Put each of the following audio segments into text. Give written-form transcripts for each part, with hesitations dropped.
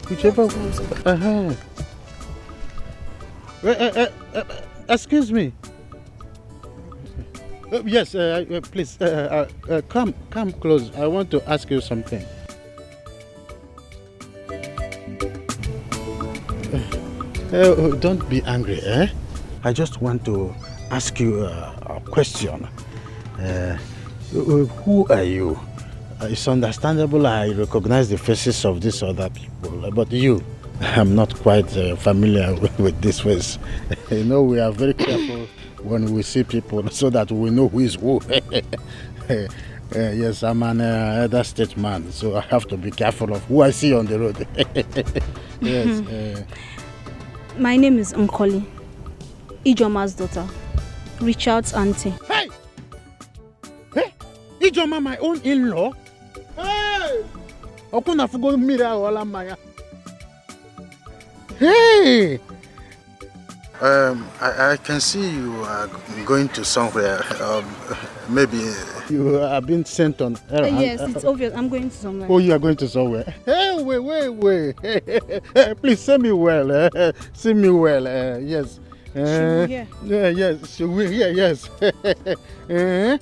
Whichever. Excuse me. Yes, please come close. I want to ask you something. Don't be angry, eh? I just want to ask you a question. Who are you? It's understandable I recognize the faces of these other people, but you, I'm not quite familiar with this face. You know, we are very careful when we see people so that we know who is who. Yes, I'm an elder statesman, so I have to be careful of who I see on the road. Yes. My name is Nkoli, Ijoma's daughter, Richard's auntie. Hey! Hey! Ijoma, my own in-law? Hey! Hey! I can see you are going to somewhere. Maybe you have been sent on errand. Yes, it's obvious. I'm going to somewhere. Oh, you are going to somewhere. Hey, wait. Hey, please see me well. See me well. Yes. She will hear. Yes, she will hear. Yes. Hey.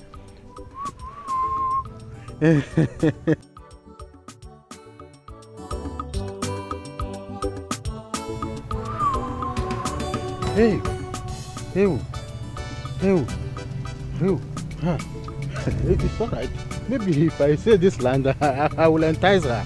It's all right. Maybe if I say this land, I will entice her.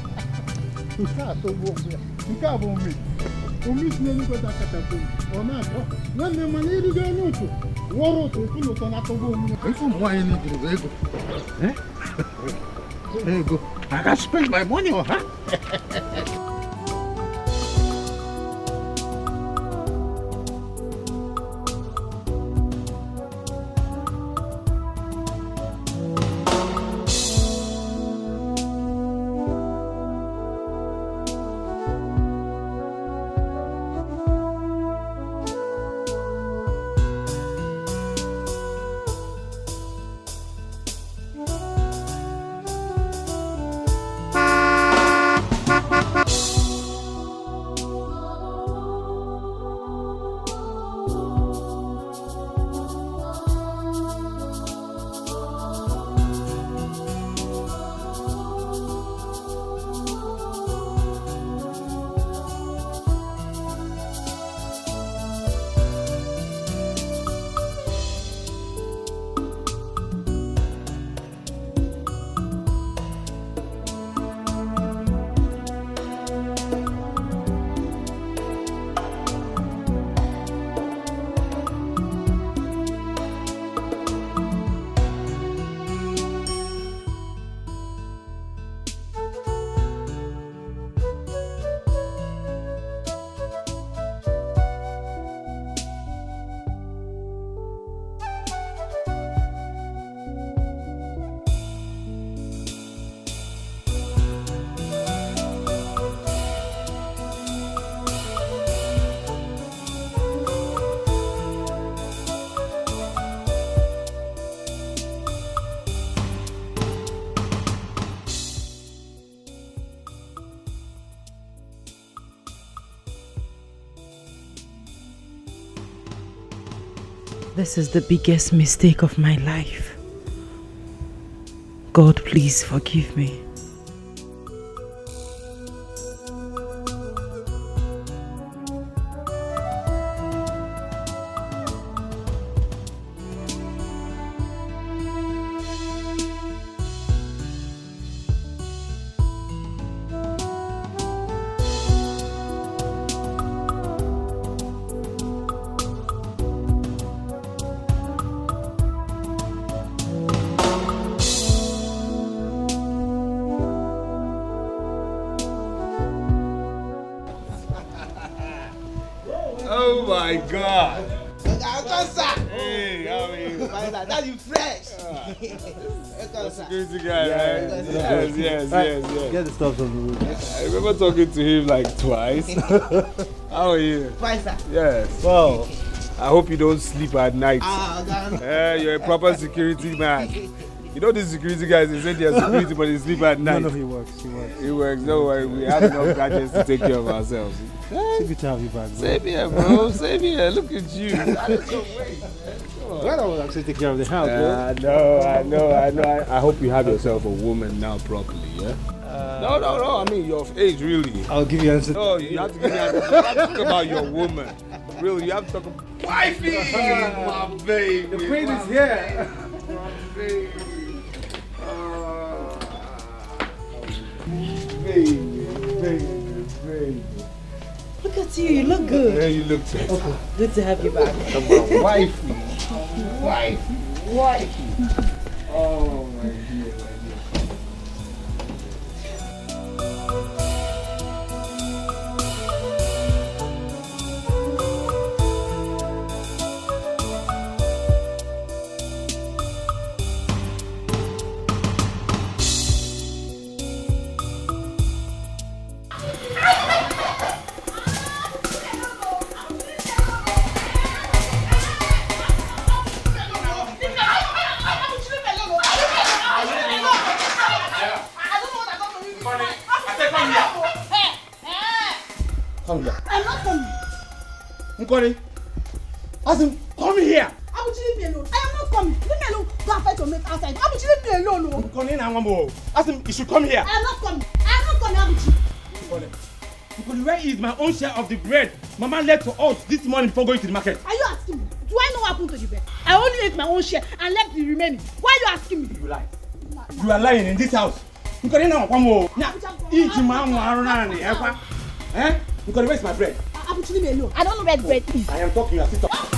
I can spend my money on her. This is the biggest mistake of my life. God, please forgive me. my God. Hey, how are you? That you fresh. Security guy, right? Yes. Get the stuff from the room. I remember talking to him like twice. How are you? Twice, sir. Yes. Wow. I hope you don't sleep at night. God. You're a proper security man. You know these security guys, they say they're security, but they sleep at night. No, he works. He works, don't worry. We have enough gadgets to take care of ourselves. It's good to have you back, bro. Same here, bro. Same here. Look at you. That is so great, man. Well, I was actually taking care of the house, bro. I know. I hope you have yourself a woman now properly, yeah? No. I mean, your age, really. I'll give you an answer. No, you have to give me an answer. You have to talk about your woman. Really, you have to talk about... Wifey! My baby. The queen is here. My baby. Baby. Look at you look good. Yeah, you look better. Okay, good to have you back. Come on, wifey. Wifey. Oh, my dear. Come here. I'm not coming. Nkori, Asim, come here. Abuchi, leave me alone. I am not coming. Leave me alone. Go and fight your mate outside. Abuchi, leave me alone. Oh. Nkori, now one more. Asim, you should come here. I am not coming. I am not coming, Abuchi. Nkori, where is my own share of the bread Mama left for us this morning before going to the market? Are you asking me? Do I know what happened to the bread? I only ate my own share and left the remaining. Why are you asking me? You lie. You are lying in this house. Nkori, now one more. Now, each man will run and eh? Nkori, where's my bread? Abuchi, leave me alone. I don't know where the bread is. I am talking, you are still talking.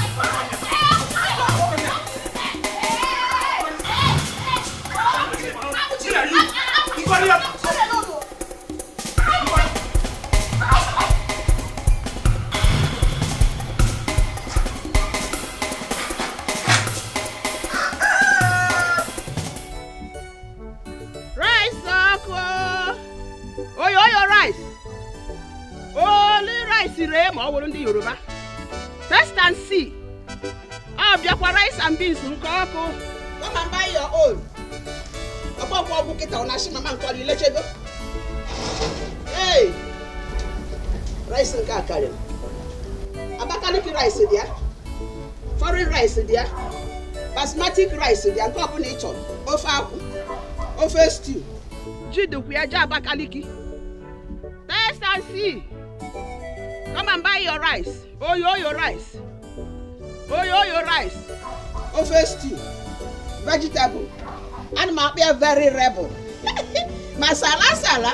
Rice, Oyo rice. Only rice in Remo, wouldn't the Yoruba. Test and see. I'll be rice and beans from Coco. Come and buy your own. About what book it on Ashima call you let you go. Hey, rice and kakari. Abakaliki rice, dear. Foreign rice, dear. Basmati rice, dear. And top nature. Of stew. Jidu, we are Abakaliki. Test and see. Come and buy your rice. Oyo rice. Oyo rice. Of stew. Vegetable. And might be a very rebel. Masala.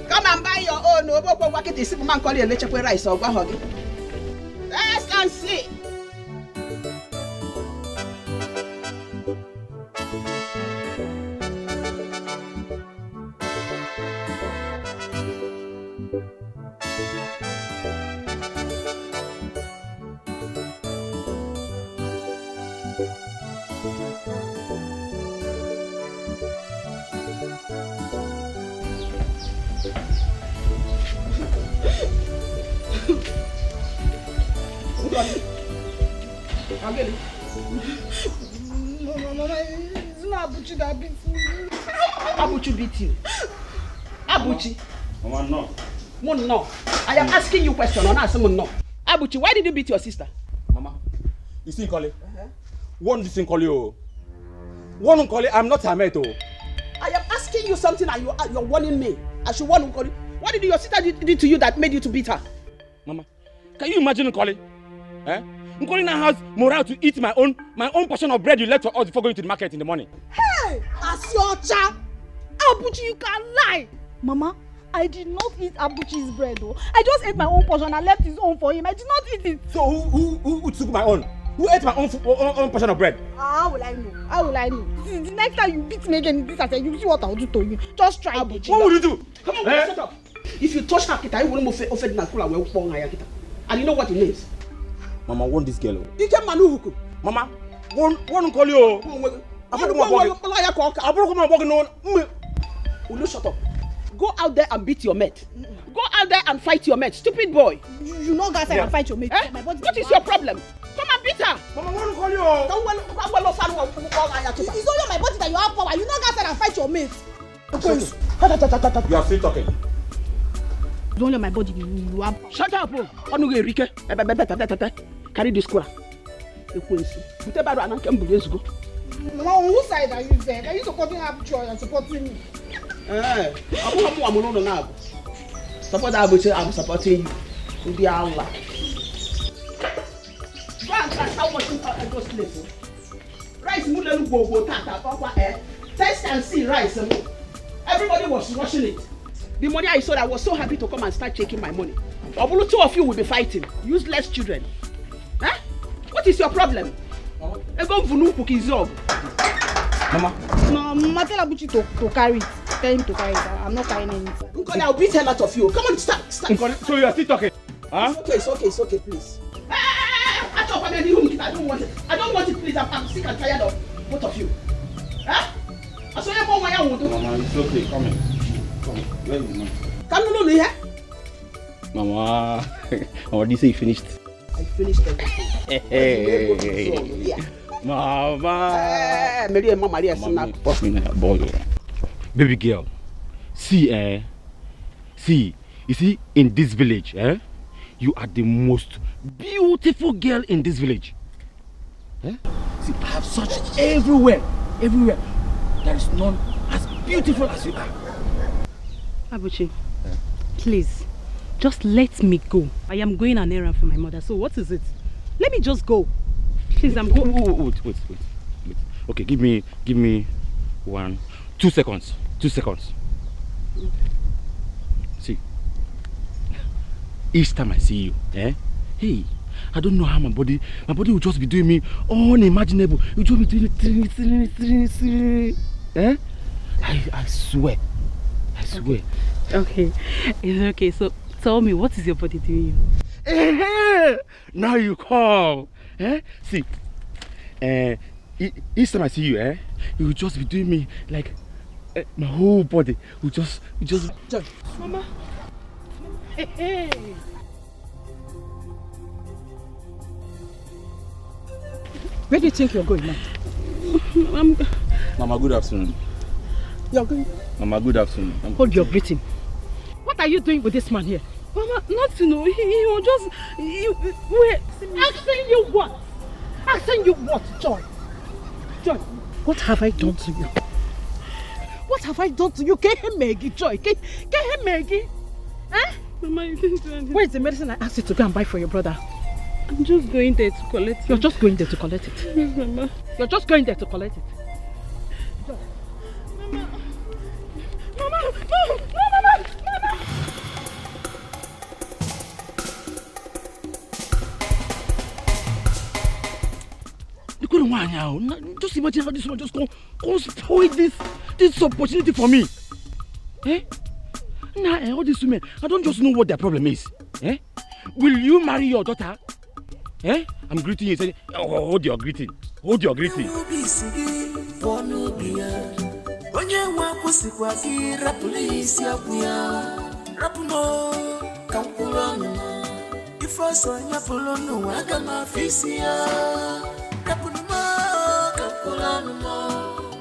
Come and buy your own. No, but what it is, man call you let you rice or bahog. Test and see. No, it's not Abuchi that beat me. Abuchi beat you. Abuchi. Mama, no. No. I am asking you a question. I'm asking no. Abuchi, why did you beat your sister? Mama, you see Nkoli? One this Nkoli. One Nkoli, I'm not her mate. I am asking you something and you're warning me. I should warn Nkoli. What did your sister did to you that made you to beat her? Mama, can you imagine Nkoli? Nkoli now has morale to eat my own portion of bread you left for us before going to the market in the morning. Hey, as your child. Abuchi, you can lie. Mama, I did not eat Abuchi's bread though. I just ate my own portion and left his own for him. I did not eat it. So who took my own? Who ate my own portion of bread? How will I know? See, the next time you beat me again in this, I say you see what I'll do to you. Just try Abuchi. What will you do? Come on, shut up. If you touch her, kita, you won't move offend na kula we upon her kita. And you know what it means? Mama, want this girl. You can manuhuku. Mama, one call you. Will you shut up? Go out there and beat your mate. Go out there and fight your mate. Stupid boy. You know guys and fight your mate. Eh? What is your problem? Come and beat her. Mama, one call you. It's only on my body that you have power. You know guys and fight your mate. You are still talking. It's only on my body you have power. Shut up. Carry this cooler. Mama, on whose side are you there? Are you supporting Abuchi and supporting me? Support Abuchi, I'm supporting you. To be Allah. Go and try how much you got those places. Rice Mulenu Bobo Tata Papa air. Test and see rice. Everybody was rushing it. The money I sold, I was so happy to come and start taking my money. Obulu, two of you will be fighting. Useless children. Huh? What is your problem? Mama. No, Mama, tell Abuchi to carry it. Tell him to carry it. I'm not carrying it. I'll beat hell out of you. Come on, start. So you are still talking? Huh? It's okay, please. I don't want it. I don't want it, please. I'm sick and tired of both of you. Huh? Mama, it's okay. Come in. Where is Mama? Come on, here. Mama, what did you say you finished? I finished everything. Yeah. Mama. Baby girl, see, you see, in this village, you are the most beautiful girl in this village. See, I have searched everywhere. There is none as beautiful as you are. Abuchi, please, just let me go. I am going an errand for my mother. So what is it? Let me just go. Please, I'm going. Wait. Okay, give me 2 seconds. 2 seconds. See, each time I see you, hey, I don't know how my body will just be doing me unimaginable. It will just be doing I swear. Okay, it's okay. So tell me, what is your body doing you? Now you call. See, each time I see you, it will just be doing me like my whole body will just. Mama. Hey. Where do you think you're going now? Mama, good afternoon. You're going? Mama, good afternoon. Hold your greeting. What are you doing with this man here? Mama, not to know. He was just. Wait. Asking you what? Asking you what, Joy? Joy, what have I done to you? What have I done to you? Get him, Maggie, Joy. Get him, Maggie. Huh? Mama, you didn't do anything. Where's the medicine I asked you to go and buy for your brother? I'm just going there to collect it. You're just going there to collect it? Yes, Mama. You're just going there to collect it? Joy. Mama! Mama! Just imagine how this one just come spoil this opportunity for me. All these women, I don't just know what their problem is. Will you marry your daughter? I'm greeting you, saying, hold your greeting.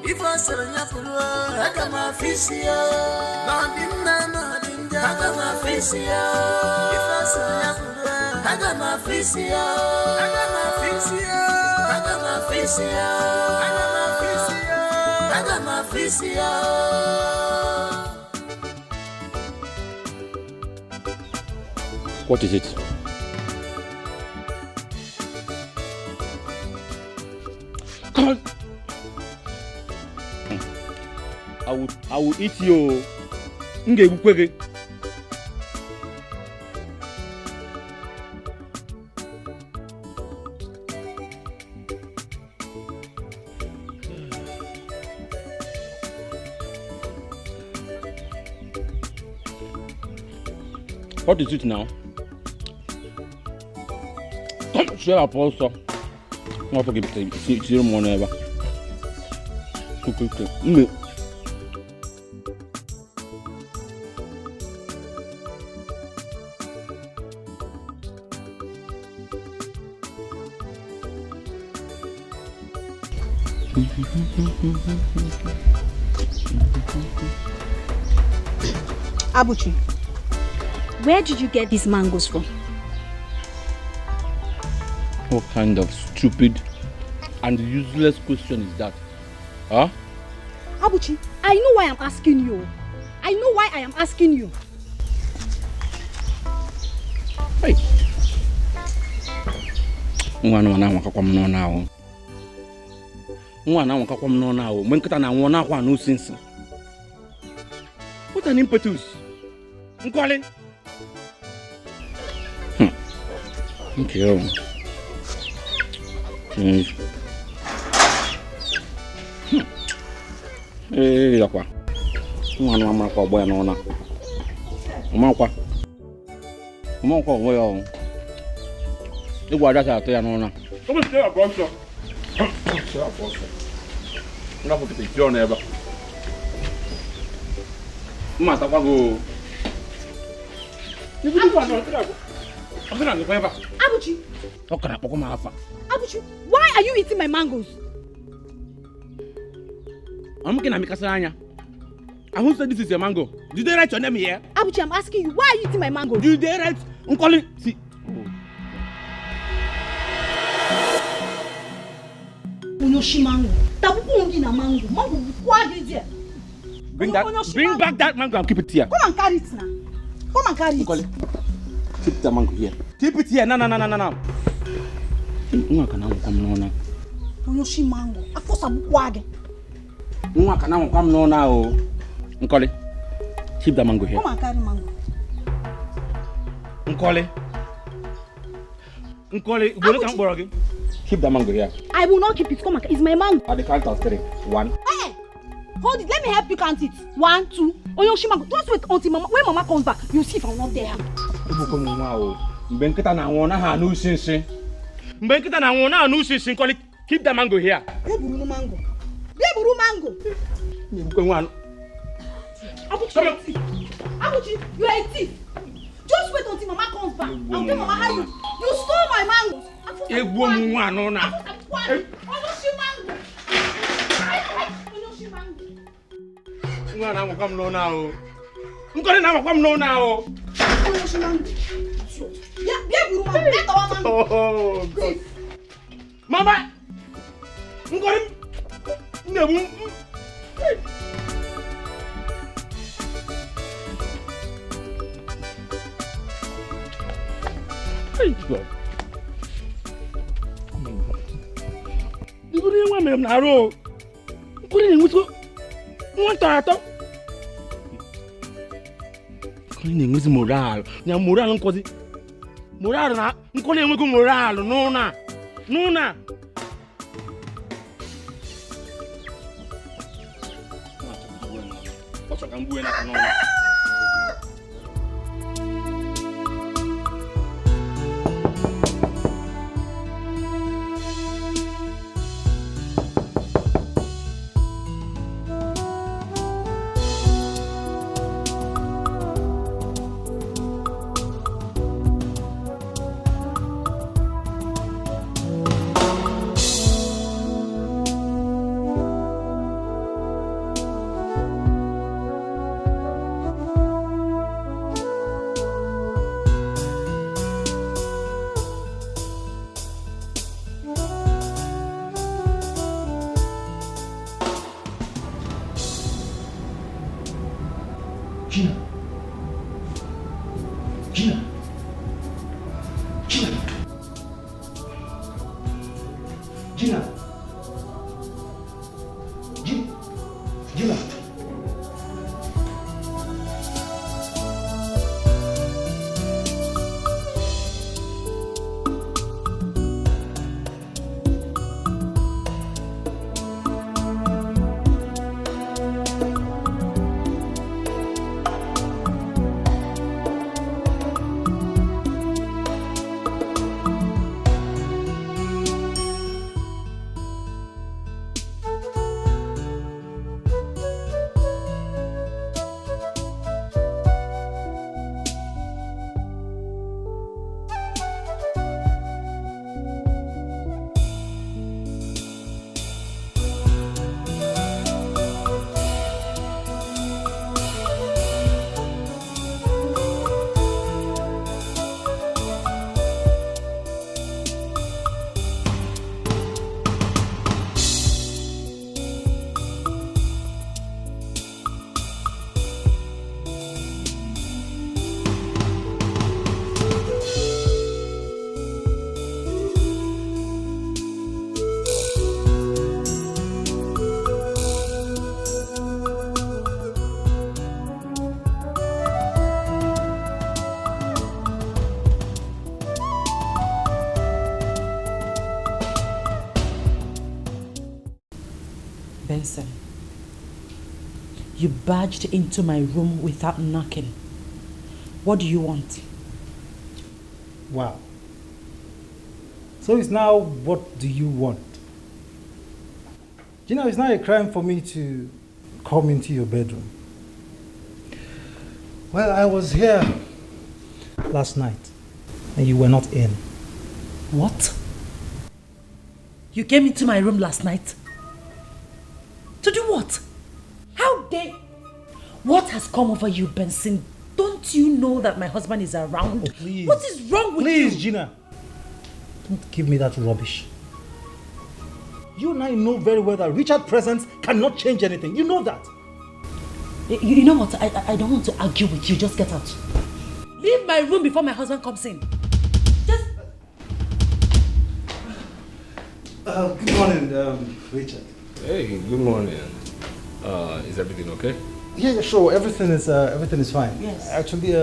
If I said I got my face here. I got my face here. If I said I got my face here. I got my face here. I got my face here. I got my face here. I got my face here. What is it? Come on. I will eat you. What is it now? Come, share up also. Not forget to see money ever. Okay. Abuchi, where did you get these mangoes from? What kind of stupid and useless question is that? Huh? Abuchi, I know why I'm asking you. I know why I am asking you. Hey. Mwana wakakwam no now. Mwana wakakwam no now. Mwenkata na wona kwa no since. What an impetus. Nkole. Okay. Eh, yakwa. Mwana mama kwa boya nona. Mama kwa boya. You go that out there nona. Come stay up, Bronson. Stay up, Bronson. Not for the John ever. Mata kwa go. You do want to. I'm gonna go ever. Abuchi. Okay, poko maafa. Abuchi, why are you eating my mangoes? I'm gonna make a sign. I won't say this is your mango. Did they write your name here? Abuchi, I'm asking you, why are you eating my mangoes? Did they write? I'm calling. See. Unoshi mango. Tabuku ongi na mango. Mango what is it? Bring back that mango and keep it here. Come and carry it now. Come and carry it. Call it. Keep the mango here. Keep it here. No. Unga kana come no. Unoshi mango. Afosa bukwage. Unga kana come no now. Nkole. Keep the mango here. Come and carry mango. Nkole, you can't borrow again. Keep the mango here. I will not keep it. Come on, it's my mango. At the count of 3. 1. Hey, hold it. Let me help you count it. 1, 2. Oyoshi mango. Just wait until mama. When mama comes back, you'll see if I'm not there. Keep the mango here. Beburu mango. Abuchi, you are a thief. Just wait until mama comes back. I'll tell mama how you stole my mangoes. Oyoshi mango. Oh, God. Mama! Hey, God. You didn't want me to narrow. Couldn't you want to English moral. Nya moral nkozi. Moral na nkole enwego moral no na. Ocho kambuwe na kanona. Benson. You barged into my room without knocking. What do you want? Wow. So it's now, what do you want? Gina, it's not a crime for me to come into your bedroom. Well, I was here last night and you were not in. What? You came into my room last night? To do what? How dare... What has come over you, Benson? Don't you know that my husband is around? Oh, please. What is wrong with you? Please, Gina. Don't give me that rubbish. You and I know very well that Richard's presence cannot change anything. You know that. You know what? I don't want to argue with you. Just get out. Leave my room before my husband comes in. Just... Good morning, Richard. Hey, good morning. Is everything okay? Yeah, sure. Everything is fine. Yes. Actually,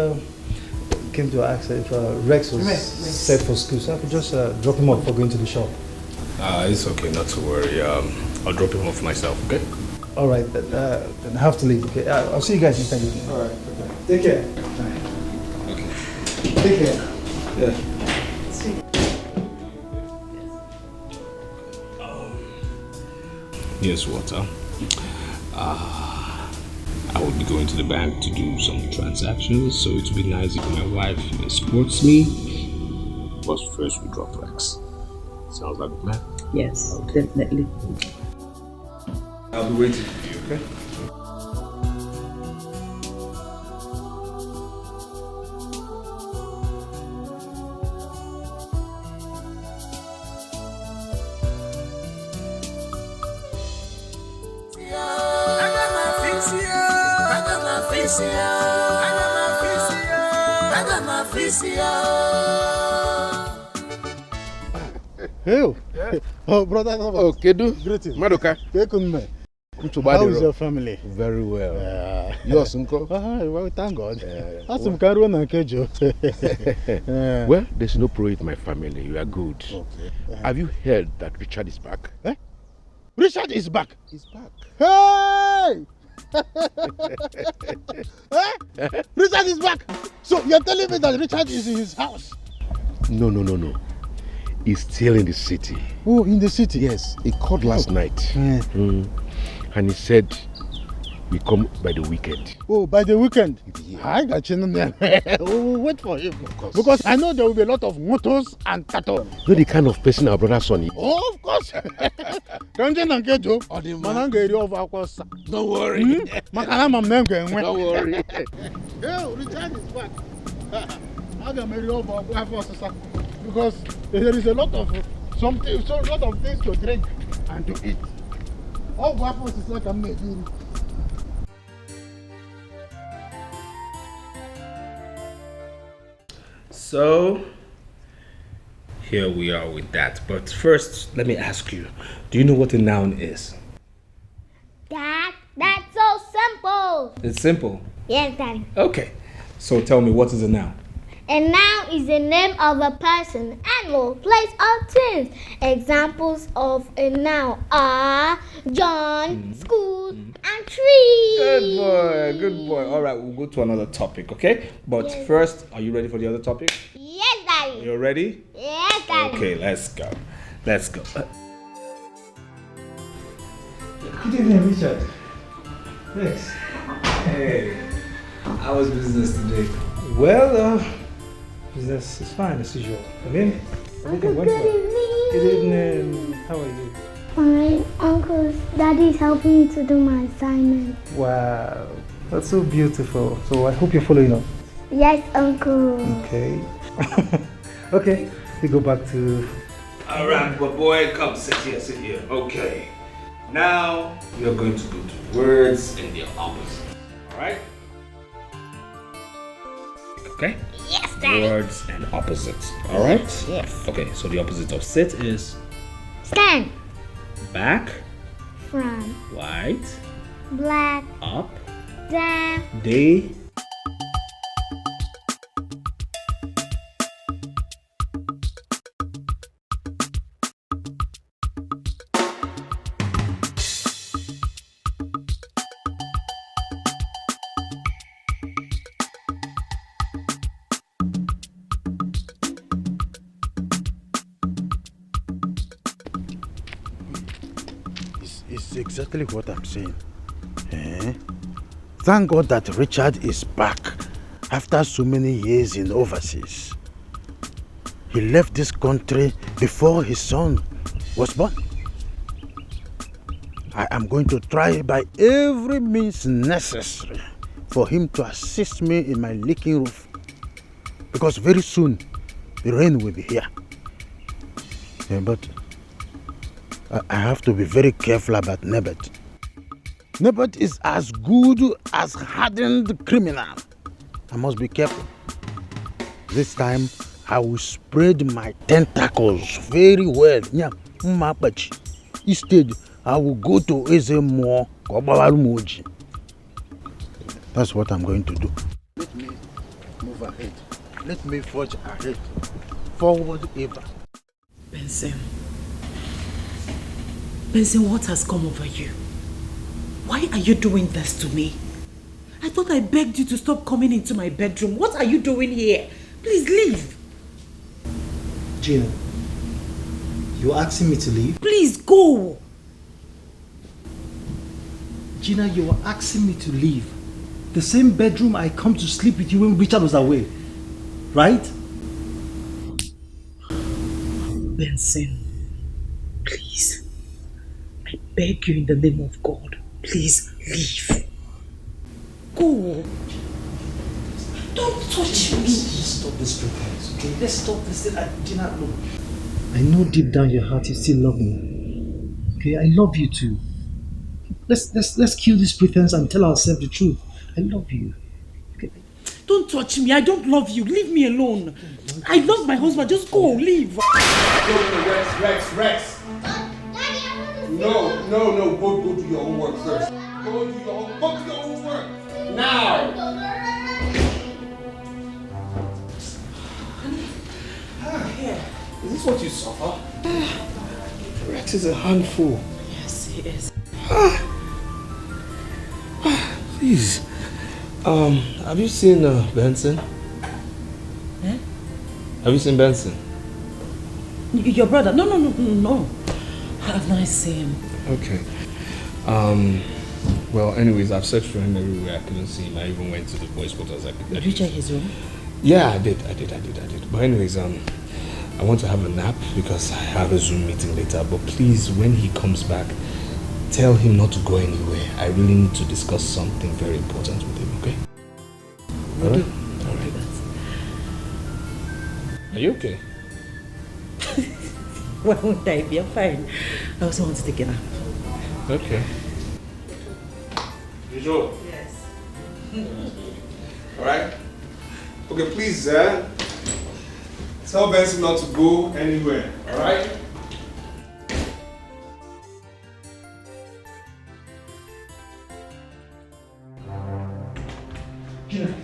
came to ask if Rex was set for school, so I could just drop him off for going to the shop. It's okay, not to worry. I'll drop him off myself, okay? All right, then I have to leave. Okay, I'll see you guys next time. All right. Okay. Take care. Okay. Take care. Yeah. Here's what, I will be going to the bank to do some transactions, so it would be nice if my wife escorts me. But first we drop Rex. Sounds like a plan? Yes, definitely. I'll be waiting for you, okay? Hey, oh brother, oh Kedu, greetings. Madoka. How is your family? Very well. Yours, Uncle? Well, thank God. Well, there's no pro in my family. You are good. Okay. Have you heard that Richard is back? Eh? Richard is back. He's back. Hey! Eh? Richard is back. So you're telling me that Richard is in his house? No. He's still in the city. Oh, in the city? Yes. He called last night. And he said we come by the weekend. Oh, by the weekend? Yeah. I got you. We'll wait for him. Because I know there will be a lot of motos and cattle. You're the kind of person our brother Sonny. Oh, of course. Don't worry. Don't worry. Hey, Richard is back. I'm going to marry over because there is a lot of things to drink and to eat. All waffles is like a maiden. So here we are with that. But first, let me ask you, do you know what a noun is? Dad, that's so simple. It's simple. Yes, Daddy. Okay. So tell me, what is a noun? A noun is the name of a person, animal, place, or things. Examples of a noun are John, school, and tree. Good boy. All right, we'll go to another topic, okay? But first, are you ready for the other topic? Yes, Daddy. You're ready? Yes, Daddy. Okay, let's go. Good evening, Richard. Yes. Hey, how was business today? Well, business is fine as usual. Come in. Everything went well. Good evening. How are you? Fine, Uncle. Daddy is helping me to do my assignment. Wow, that's so beautiful. So I hope you're following up. Yes, Uncle. Okay. Okay, we go back to... All right, but boy, come sit here. Okay. Now, we are going to go to words and their opposite. All right? Okay? Yes, Daddy. Words and opposites. All right? Yes. Okay, so the opposite of sit is Stand. back, Front. white, Black. up, Down. day. is exactly what I'm saying. Thank God that Richard is back after so many years in overseas. He left this country before his son was born. I am going to try by every means necessary for him to assist me in my leaking roof. Because very soon, the rain will be here. But I have to be very careful about Nebet. Nebet is as good as hardened criminal. I must be careful. This time, I will spread my tentacles very well. Instead, I will go to Ezemo Moji. That's what I'm going to do. Let me move ahead. Let me forge ahead. Forward ever. Benson, what has come over you? Why are you doing this to me? I thought I begged you to stop coming into my bedroom. What are you doing here? Please leave. Gina, you're asking me to leave? Please go. Gina, you are asking me to leave. The same bedroom I come to sleep with you when Richard was away. Right? Benson, please. I beg you in the name of God. Please leave. Go. Don't touch me. Let's stop this pretense, okay? Let's stop this. Gina, look. I know deep down your heart you still love me. Okay, I love you too. Let's kill this pretense and tell ourselves the truth. I love you. Okay. Don't touch me. I don't love you. Leave me alone. I love my husband. Just go. Leave. Rex. No. Go do your homework first. Go do your homework. Now. Is this what you suffer? Rex is a handful. Yes, he is. Please. Have you seen Benson? Eh? Have you seen Benson? Your brother? No. Have not seen him. Okay. Well, anyways, I've searched for him everywhere. I couldn't see him. I even went to the boys' quarters. Did you check his room? Yeah, I did. But anyways, I want to have a nap because I have a Zoom meeting later. But please, when he comes back, tell him not to go anywhere. I really need to discuss something very important with him, okay? Alright? Alright. Are you okay? Why won't I be? I'm fine. I also want to take a nap. Okay. You sure? Yes. Alright? Okay, please, tell Benson not to go anywhere, alright? Gina.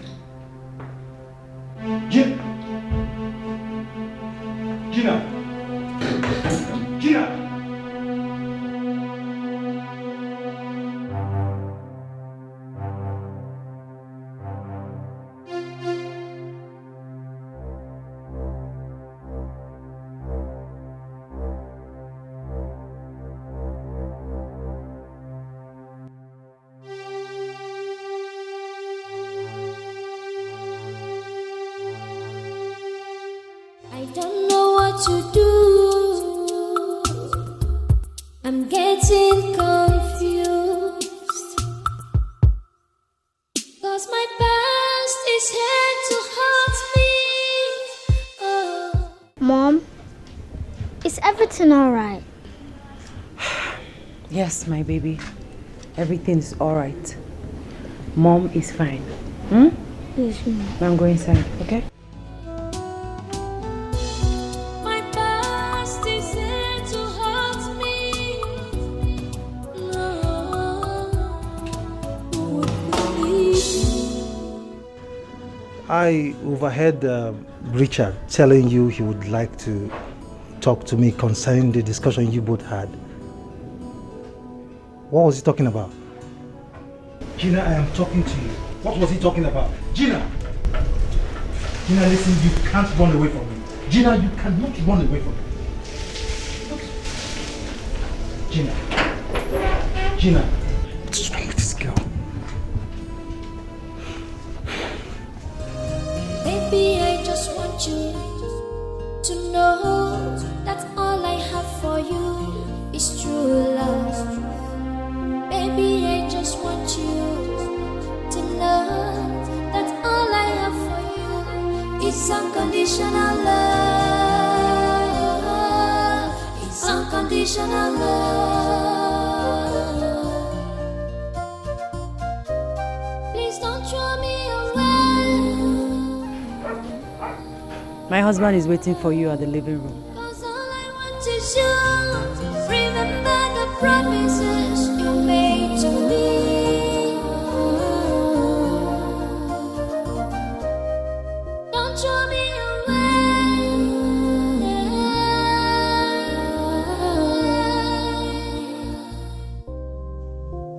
I don't know what to do. I'm getting confused. 'Cause my past is here to haunt me. Oh. Mom, is everything alright? Yes, my baby. Everything is alright. Mom is fine. Yes, Mom. Now I'm going inside, okay? My past is here to haunt me. No, who would believe me? I overheard Richard telling you he would like to talk to me concerning the discussion you both had. What was he talking about? Gina, I am talking to you. What was he talking about? Gina! Gina, listen, you can't run away from me. Gina, you cannot run away from me. Gina. Gina. What's wrong with this girl? Baby, I just want you to know that all I have for you is true love. Baby, I just want you to know that all I have for you is unconditional love. It's unconditional love. Please don't throw me away. My husband is waiting for you at the living room. Cause all I want is you. Remember the promises you made to me. Don't throw me away.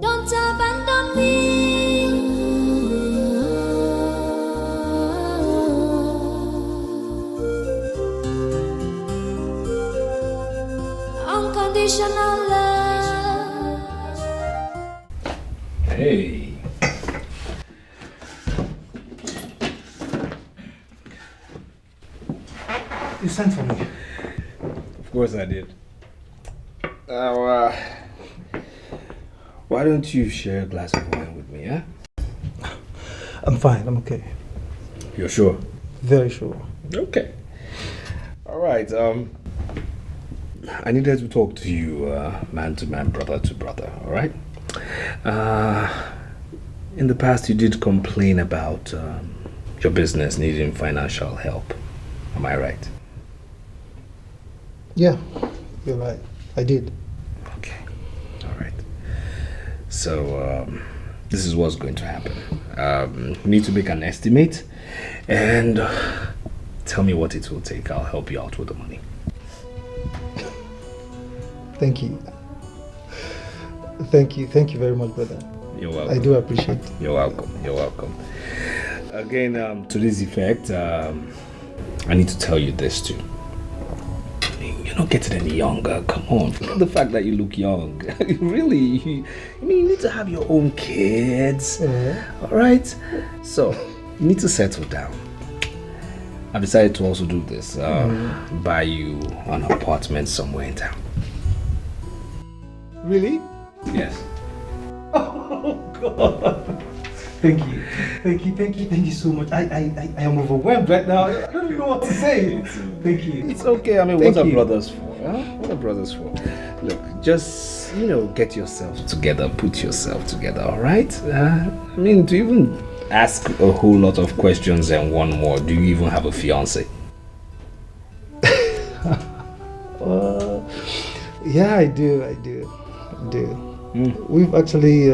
Don't abandon me. Unconditional love. Hey. You sent for me. Of course I did. Now, why don't you share a glass of wine with me, huh? I'm fine, I'm okay. You're sure? Very sure. Okay. Alright, I needed to talk to you, man to man, brother to brother, alright? In the past you did complain about your business needing financial help. Am I right? Yeah, you're right. I did. Okay, alright. So, this is what's going to happen. You need to make an estimate and tell me what it will take. I'll help you out with the money. Thank you. Thank you very much, brother. You're welcome. I do appreciate it. You're welcome. You're welcome. Again, to this effect, I need to tell you this too. You're not getting any younger. Come on, forget the fact that you look young. Really, you need to have your own kids. All right. So you need to settle down. I've decided to also do this. Buy you an apartment somewhere in town. Really? Yes. Oh God. Thank you so much. I am overwhelmed right now. I don't even know what to say. Thank you. It's okay. I mean, what are brothers for? Huh? What are brothers for? Look, just, get yourself together. Put yourself together, all right? I mean, to even ask a whole lot of questions and one more, do you even have a fiance? Yeah, I do. We've actually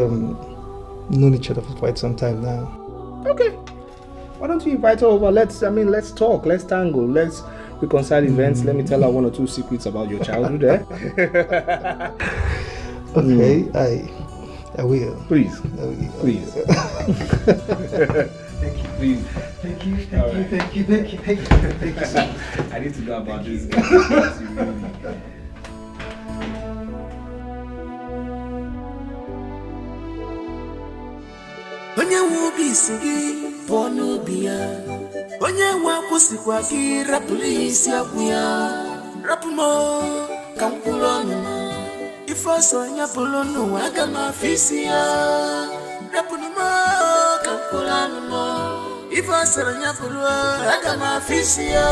known each other for quite some time now. Okay. Why don't you invite her over? Let's talk. Let's tangle. Let's reconcile events. Let me tell her 1 or 2 secrets about your childhood. Okay, I will. Please. I will. Please. Thank you. Please. Thank you. I need to go about this. Onye wubi sigi ponu biya. Onye wakusikwa ki rapulisi akuya. Rapumo kampulono. Ifoso nya polono agama fisia. Rapumo kampulono. Ifoso nya polo agama fisia.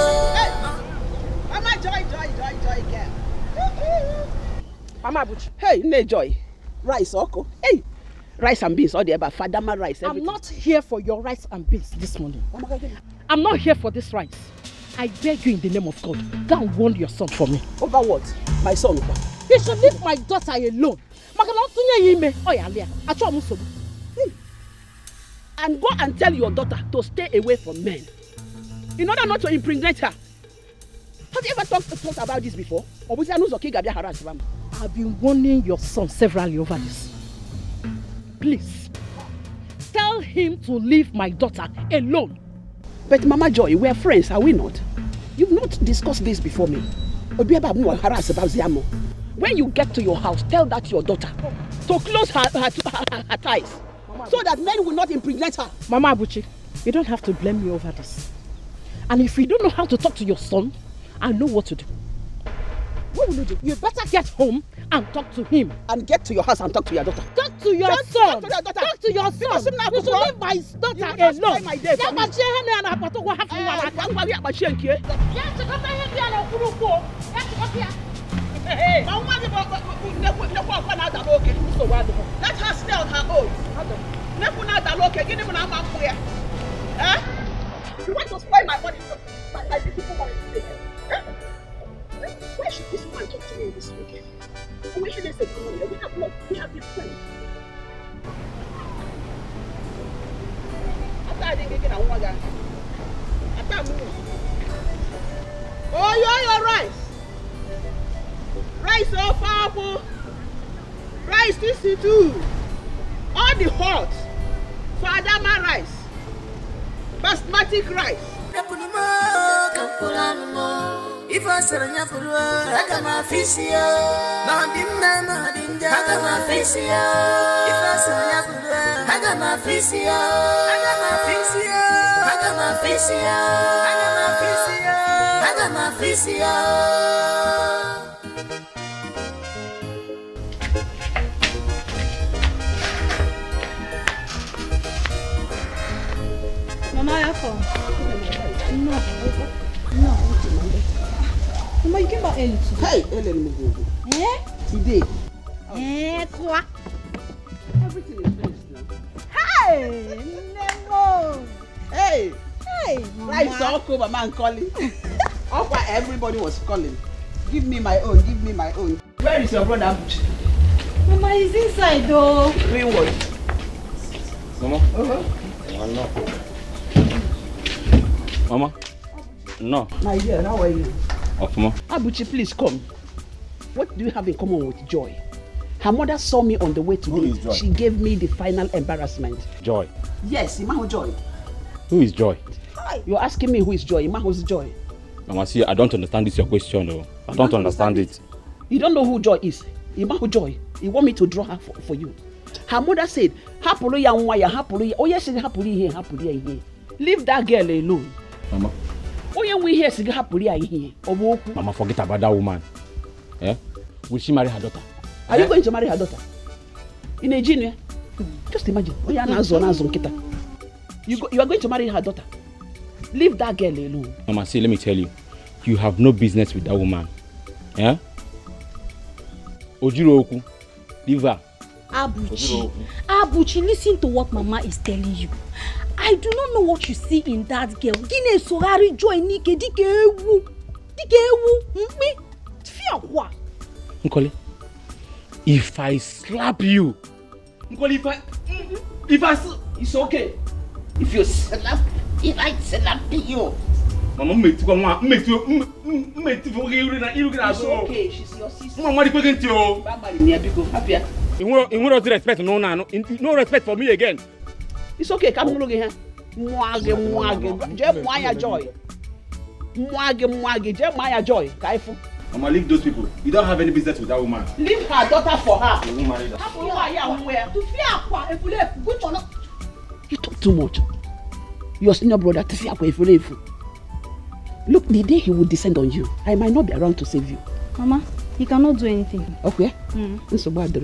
Mama joy girl. Mama Buchi. Hey, ne joy. Rice oko. Hey. Rice and beans, all the about Fadama rice. Everything. I'm not here for your rice and beans this morning. I'm not here for this rice. I beg you in the name of God, go and warn your son for me. Over what? My son. He should leave my daughter alone. And go and tell your daughter to stay away from men. In order not to impregnate her. Have you ever talked about this before? I've been warning your son severally over this. Please, tell him to leave my daughter alone. But Mama Joy, we're friends, are we not? You've not discussed this before me. When you get to your house, tell that to your daughter. to close her ties, so that men will not impregnate her. Mama Abuchi, you don't have to blame me over this. And if you don't know how to talk to your son, I know what to do. What will you do? You better get home and talk to him. And get to your house and talk to your daughter. Talk to your son. Talk to your son. You should leave my daughter alone. My day for me. Let her stay on her own. You want to spoil my money? My beautiful money? Why should this man talk to me this weekend? Why should they say money? We have love. We have been friends. After I didn't get a woman, after I moved. Oh, your rice. Rice so powerful. Rice this is too. All the hot. Fadama rice. Basmati rice. If I said I put I got my fish here. If I said I got my fish here. I got my fish here. I got my fish here. I got my fish here. I got my fish here. Mama, no. Mama, you came back early today. Hey, Ellen Mugugu. Today. Quoi? Everything is finished now. Hey, Nemo. Hey. Hey, Rice all over, Mama and calling. All why everybody was calling. Give me my own, give me my own. Where is your brother? Mama, he's inside though. Doing what? Mama? No. Mama? No. My dear, how are you? Mama. Abuchi, please come. What do you have in common with Joy? Her mother saw me on the way today. She gave me the final embarrassment. Joy? Yes, Imaho Joy. Who is Joy? You're asking me who is Joy? Imaho's Joy. Mama, see, I don't understand this your question though. I don't understand it. You don't know who Joy is? Imaho Joy. You want me to draw her for you? Her mother said, Hapulu ya nwaya, hapulu ya. Oh yes, hapulu here. Leave that girl alone. Mama. Oh yeah, we here say hapulu ya here. Mama, forget about that woman. Eh? Will she marry her daughter? Are you going to marry her daughter? In a junior? Just imagine. You are going to marry her daughter. Leave that girl alone. Mama, see, let me tell you. You have no business with that woman. Eh? Ojiroku, leave her. Abuchi, listen to what Mama is telling you. I do not know what you see in that girl. Gine sorari joy nike dike ewu. Me. Fear what? Nkoli, if I slap you. Nkoli, if I it's okay. If you slap, if I slap you. Mama, it's okay, she's your sister. Mama, you respect no respect for me again. It's okay, come look here. Mwage, joy. Mwage, joy. Kaifu. Mama, leave those people. You don't have any business with that woman. Leave her daughter for her. You won't marry that. You talk too much. Your senior brother, look, the day he will descend on you, I might not be around to save you. Mama, he cannot do anything. Okay? So bad.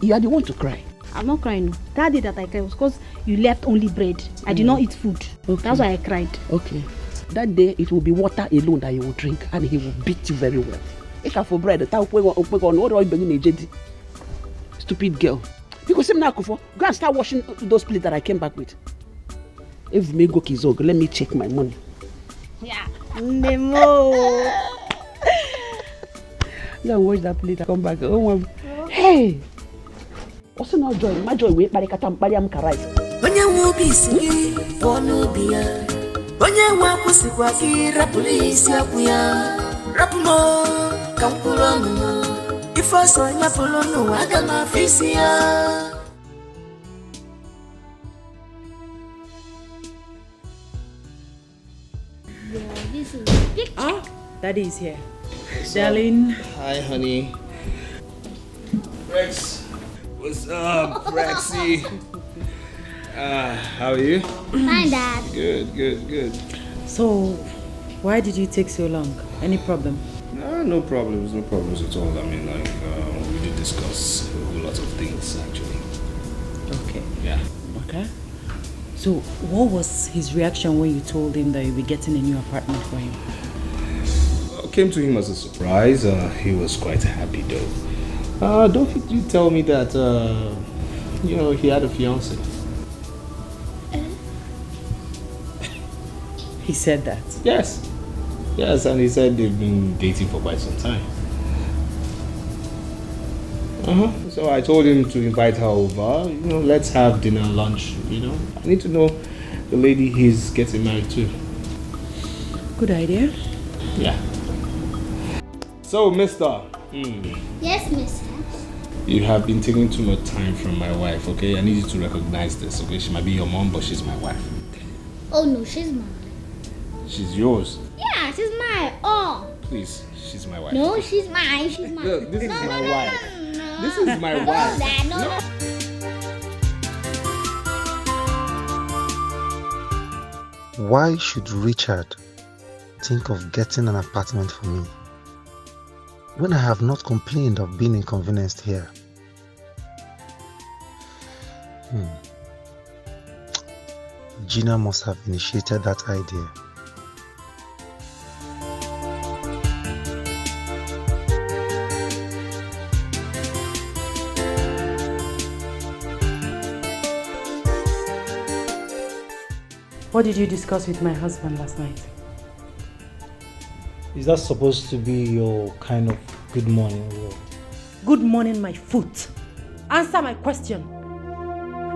You are the one to cry. I'm not crying. That day that I cried was because you left only bread. I did not eat food. Okay. That's why I cried. Okay. That day it will be water alone that you will drink and he will beat you very well. For bread, stupid girl. Because go and start washing those plates that I came back with. If me go Kizog, let me check my money. Yeah. Nemo. Go and wash that plate and come back. Oh, hey. Also now joy. My joy wait barikatam bariam karai. Onye wubi sigi wonu biya. Onye wapusi kwa ki rapulisi akuya. Rapumo kampulono. Ifoso nyapulono agama fisia. This is picture. Ah, Daddy is here. Darling. Hi, honey. Rex, What's up, Praxi? How are you? Fine, Dad. Good. So, why did you take so long? Any problem? No problems at all. I mean, like, we did discuss a whole lot of things, actually. Okay. Yeah. Okay. So, what was his reaction when you told him that you'll be getting a new apartment for him? Came to him as a surprise. He was quite happy, though. Don't you tell me that, he had a fiancée? He said that? Yes, and he said they've been dating for quite some time. So I told him to invite her over, let's have dinner, lunch, I need to know the lady he's getting married to. Good idea. Yeah. So, mister. Yes, mister. You have been taking too much time from my wife, okay? I need you to recognize this, okay? She might be your mom, but she's my wife. Oh no, she's mine. She's yours. Yeah, she's mine. Oh. Please, she's my wife. No, she's mine. She's mine. Look, this is my wife. No. This is my wife. No, Dad, no. Why should Richard think of getting an apartment for me when I have not complained of being inconvenienced here? Gina must have initiated that idea. What did you discuss with my husband last night? Is that supposed to be your kind of good morning? Good morning, my foot. Answer my question.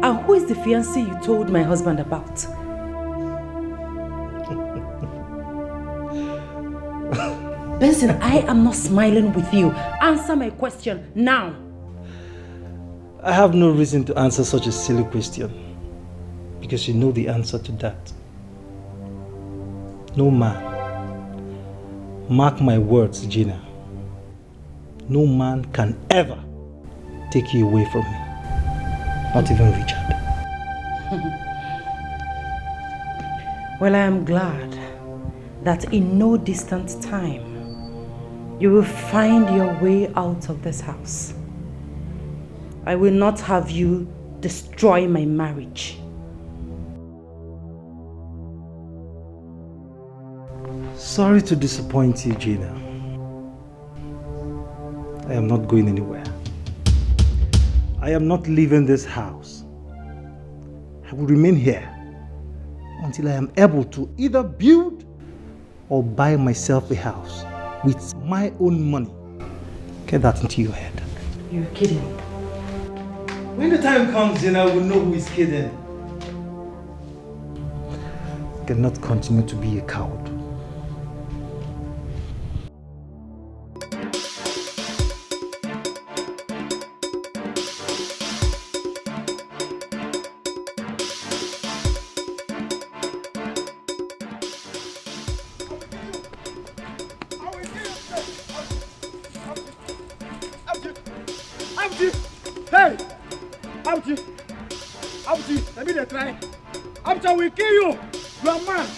And who is the fiancé you told my husband about? Benson, I am not smiling with you. Answer my question now. I have no reason to answer such a silly question, because you know the answer to that. No man, mark my words, Gina, no man can ever take you away from me. Not even Richard. Well, I am glad that in no distant time you will find your way out of this house. I will not have you destroy my marriage. Sorry to disappoint you, Gina. I am not going anywhere. I am not leaving this house. I will remain here until I am able to either build or buy myself a house with my own money. Get that into your head. You're kidding. When the time comes, Gina, we'll know who is kidding. I cannot continue to be a coward. We kill you. You are mad.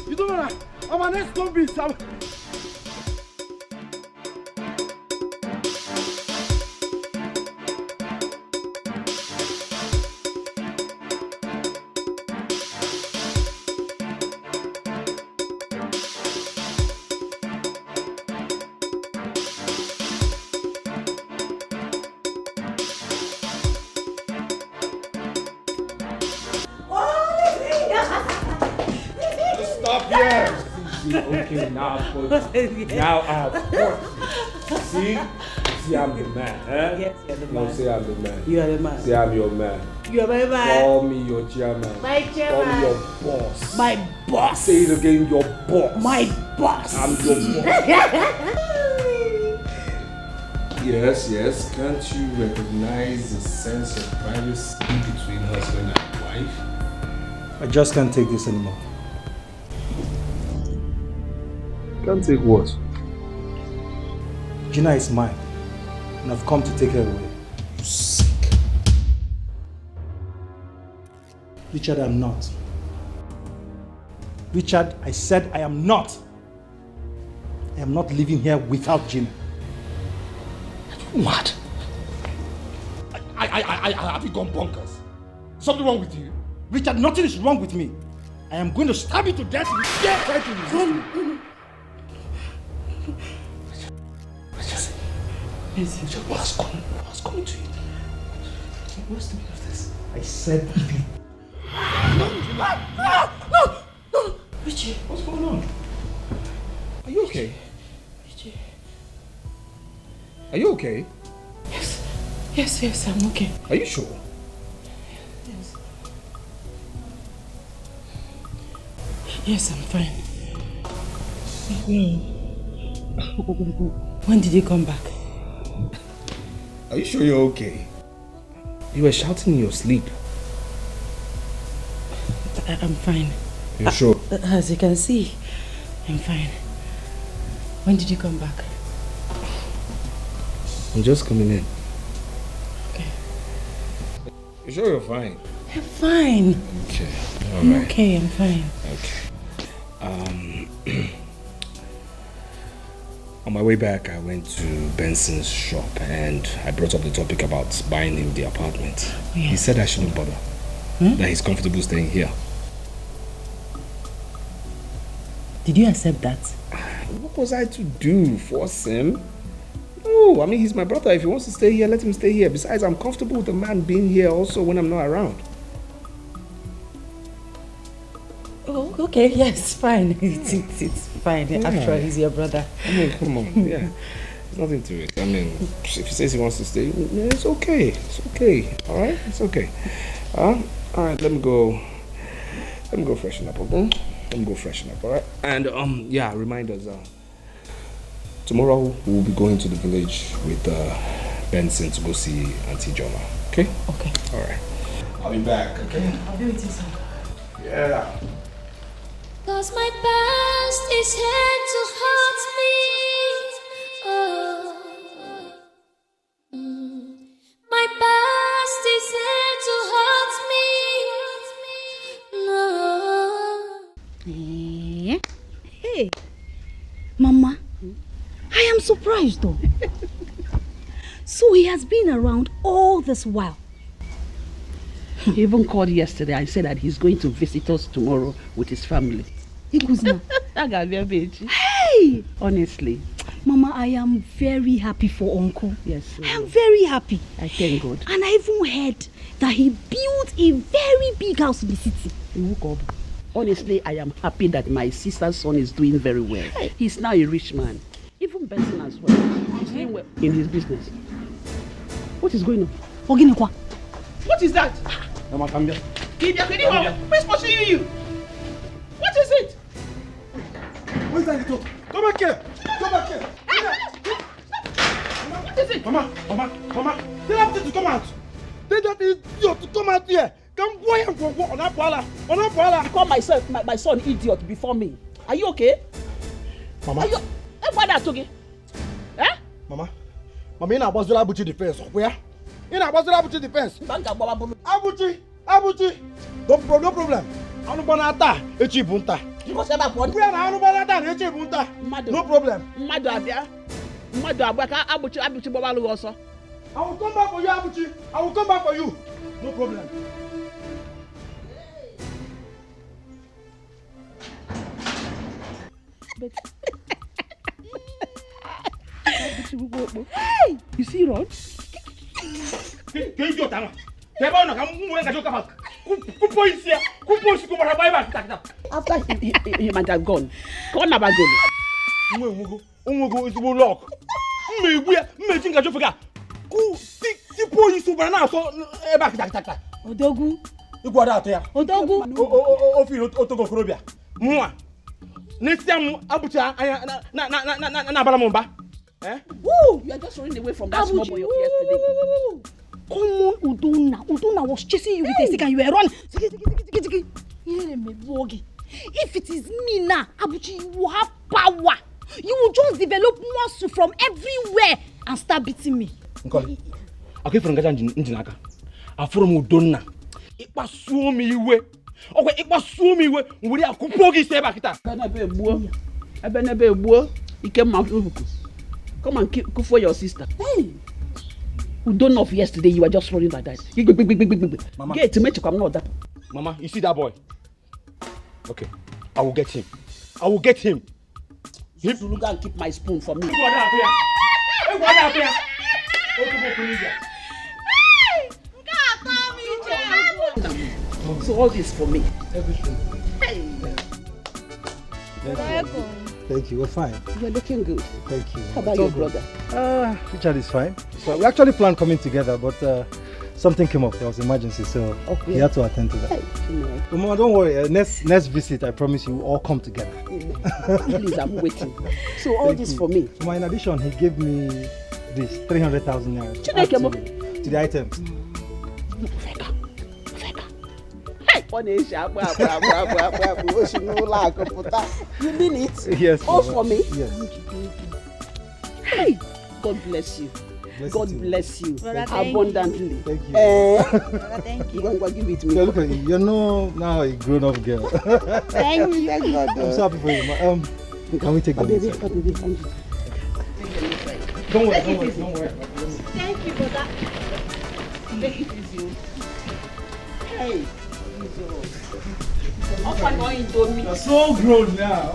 You don't know that. I'm an ex-convict. Okay, now I'm See, I'm the man. Eh? Yes, you're the man. Say I'm the man. You are the man. Say I'm your man. You are my man. Call me your chairman. My chairman. Call me your boss. My boss. Say it again, your boss. My boss. I'm your boss. Yes. Can't you recognize the sense of privacy between husband and wife? I just can't take this anymore. Can't take what? Gina is mine, and I've come to take her away. You sick. Richard, I'm not. Richard, I said I am not. I am not living here without Gina. What? Have you gone bonkers? Something wrong with you? Richard, nothing is wrong with me. I am going to stab you to death if you dare try to resist me. Richard, what's coming to you? What's the meaning of this? I said if you... No! Richie, what's going on? Are you okay? Richie. Are you okay? Yes, I'm okay. Are you sure? Yes. Yes, I'm fine. When did you come back? Are you sure you're okay? You were shouting in your sleep. I'm fine. You're sure? As you can see, I'm fine. When did you come back? I'm just coming in. Okay. You sure you're fine? I'm fine. Okay. I'm okay, I'm fine. Okay. On my way back, I went to Benson's shop and I brought up the topic about buying him the apartment. Yeah. He said I shouldn't bother. That he's comfortable staying here. Did you accept that? What was I to do? Force him? No, I mean, he's my brother. If he wants to stay here, let him stay here. Besides, I'm comfortable with the man being here also when I'm not around. Oh, okay, yes, fine. It's fine. Yeah. After all, he's your brother. I mean, come on, yeah. There's nothing to it. I mean, if he says he wants to stay, yeah, it's okay. It's okay. All right? It's okay. All right, let me go freshen up, okay? Let me go freshen up, all right? And, yeah, remind us, tomorrow we'll be going to the village with Benson to go see Auntie Joma, okay? Okay. All right. I'll be back, okay? I'll be with you soon. Yeah. 'Cause my past is here to haunt me. Oh. My past is here to haunt me. No. Hey, Mama, I am surprised though. So he has been around all this while. He even called yesterday and said that he's going to visit us tomorrow with his family. Hey! Honestly. Mama, I am very happy for Uncle. Yes. I am very happy. I thank God. And I even heard that he built a very big house in the city. Honestly, I am happy that my sister's son is doing very well. He's now a rich man. Even Benson as well. He's doing well in his business. What is going on? What is that? Mama, come here. Who's pursuing you? What is it? Where's that little? Come back here! Come back here! What is it? Mama! Tell that to come out! Tell that idiot to come out here! Come boy and go on that bala! You call my son idiot before me. Are you okay? Mama! Are you... Why that okay? Eh? Mama, you're not about to Abuchi defense. Where? You're not about to Abuchi defense. Abuchi! No problem. I'm not going to Echibunta. No problem. I will come back for you, Abuchi. I will come back for you. No problem. Hey! You see, Ron? After he might have gone. Gone about going. Is lock. Odogu. Woo! You are just running away from that small boy of yesterday. Come on, Udona was chasing you with a stick and you were running. If it is me now, Abuchi, you will have power. You will just develop muscle from everywhere and start beating me. Okay, from Gajan Njinaka. I'm from Udona. It was so me way. Okay, it was so me way. We are Kupogi stay back. Come and cook for your sister. Hey! Who don't know if yesterday you were just running like that. Mama. Get to make you come out that. Mama, you see that boy? Okay, I will get him. I will get him. You look and keep my spoon for me. So all this for me. Everything. Hey. Thank you. We're fine. You're looking good. Thank you. How about your brother? Richard is fine. So we actually planned coming together, but something came up. There was emergency, so he had to attend to that. Hey, Mama, don't worry. Next visit, I promise you, we'll all come together. Please, I'm waiting. So all this for me. In addition, he gave me this 300,000 naira to the items. You mean it? Yes. All for me? Yes. Hey, God bless you. God bless you abundantly. Thank you. Thank you. You're going to give it to me. So look at you. You're now a grown-up girl. Thank you. I'm so happy for you. Can we take the baby? Don't worry. Thank you for that. Take it easy. Hey. You're so grown now.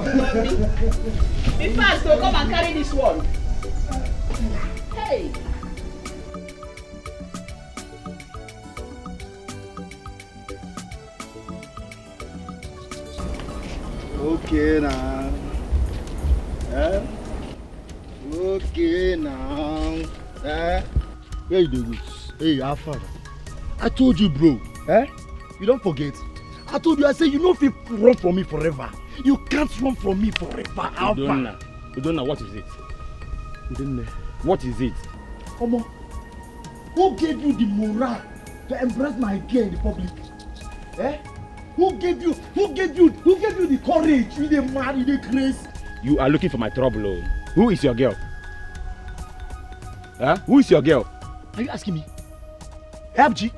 Be fast, so come and carry this one. Hey. Okay now. Okay now. Where you do this? Hey, Alpha. I told you, bro. You don't forget. I told you, I said you know if you run from me forever. You can't run from me forever, Alpha. You don't know what is it? What is it? Omo, who gave you the morale to embrace my girl in the public? Who gave you the courage? You the man, you the grace. You are looking for my trouble. Oh. Who is your girl? Who is your girl? Are you asking me? Abji,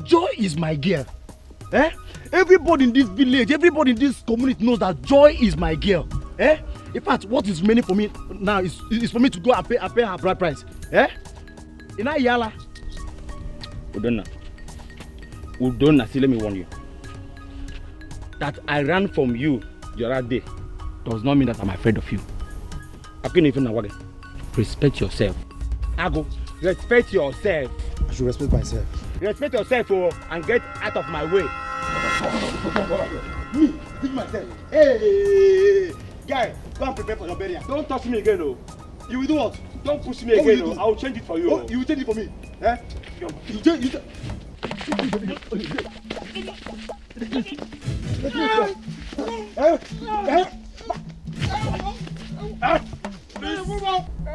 Joy is my girl. Everybody in this village, everybody in this community knows that Joy is my girl. In fact, what is remaining for me now is for me to go and pay her bride price. In a yala. Udonna, see, let me warn you. That I ran from you the other day does not mean that I'm afraid of you. I can't even know. Respect yourself. Ago, respect yourself. I should respect myself. Respect yourself and get out of my way. Me, think myself. Hey, guy, go and prepare for your burial. Don't touch me again, oh. You will do what? Don't push me again, oh. I will change it for you. Oh, you will change it for me. You change.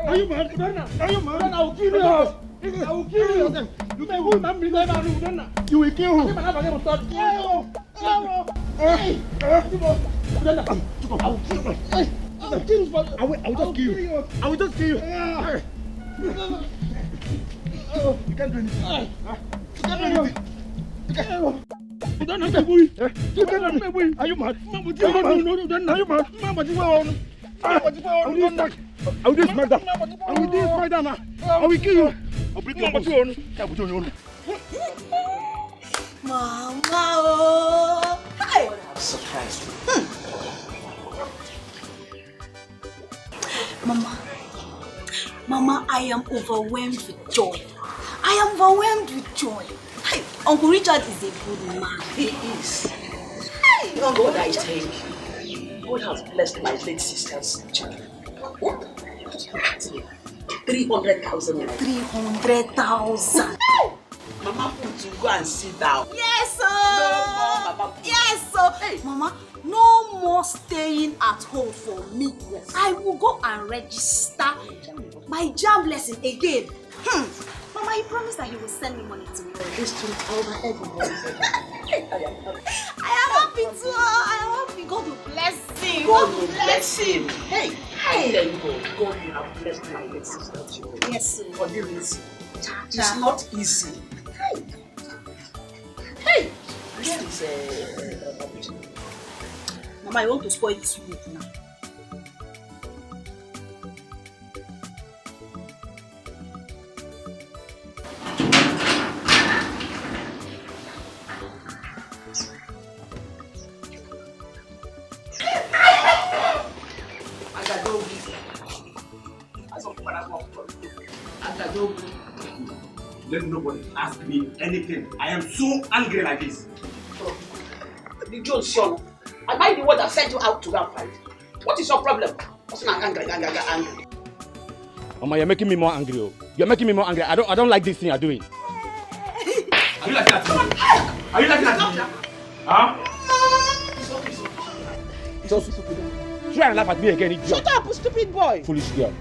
Are you mad? Are you mad? I will kill you. I will kill you. You may who man bring them out. You will kill who? I will just kill you. I will just kill you. You can't do anything. You can't do anything. Are you mad? Are you mad? I will do smack that. I will do smack that now. I will kill you. I'll bring you on. Mama, oh. Hi. Surprised. Mama, I am overwhelmed with joy. Hey, Uncle Richard is a good man. He is. Hey, God, I thank you. God has blessed my late sister's children. 300,000. 300,000. Mama, put you go and sit down. Yes, sir. No more, Mama. Yes, sir. Hey, Mama, no more staying at home for me. Yes. I will go and register my JAMB lesson again. Mama, he promised that he will send me money to me. This to everybody. I am happy too. I am happy. God will bless him. God will bless him. Hey, thank God. God, you have blessed my late sister too. Yes, sir. For this reason, it's not easy. Where is Mama, you want to spoil this week now. Let nobody ask me anything. I am so angry like this. The Jones show. Am I the one that sent you out to go and fight? What is your problem? What's my angry? Mama, you're making me more angry. Oh. You're making me more angry. I don't like this thing you're doing. Are you laughing at me? Are you laughing at me? Huh? It's okay. Try and laugh at me again, idiot. Shut up, stupid boy. Foolish girl.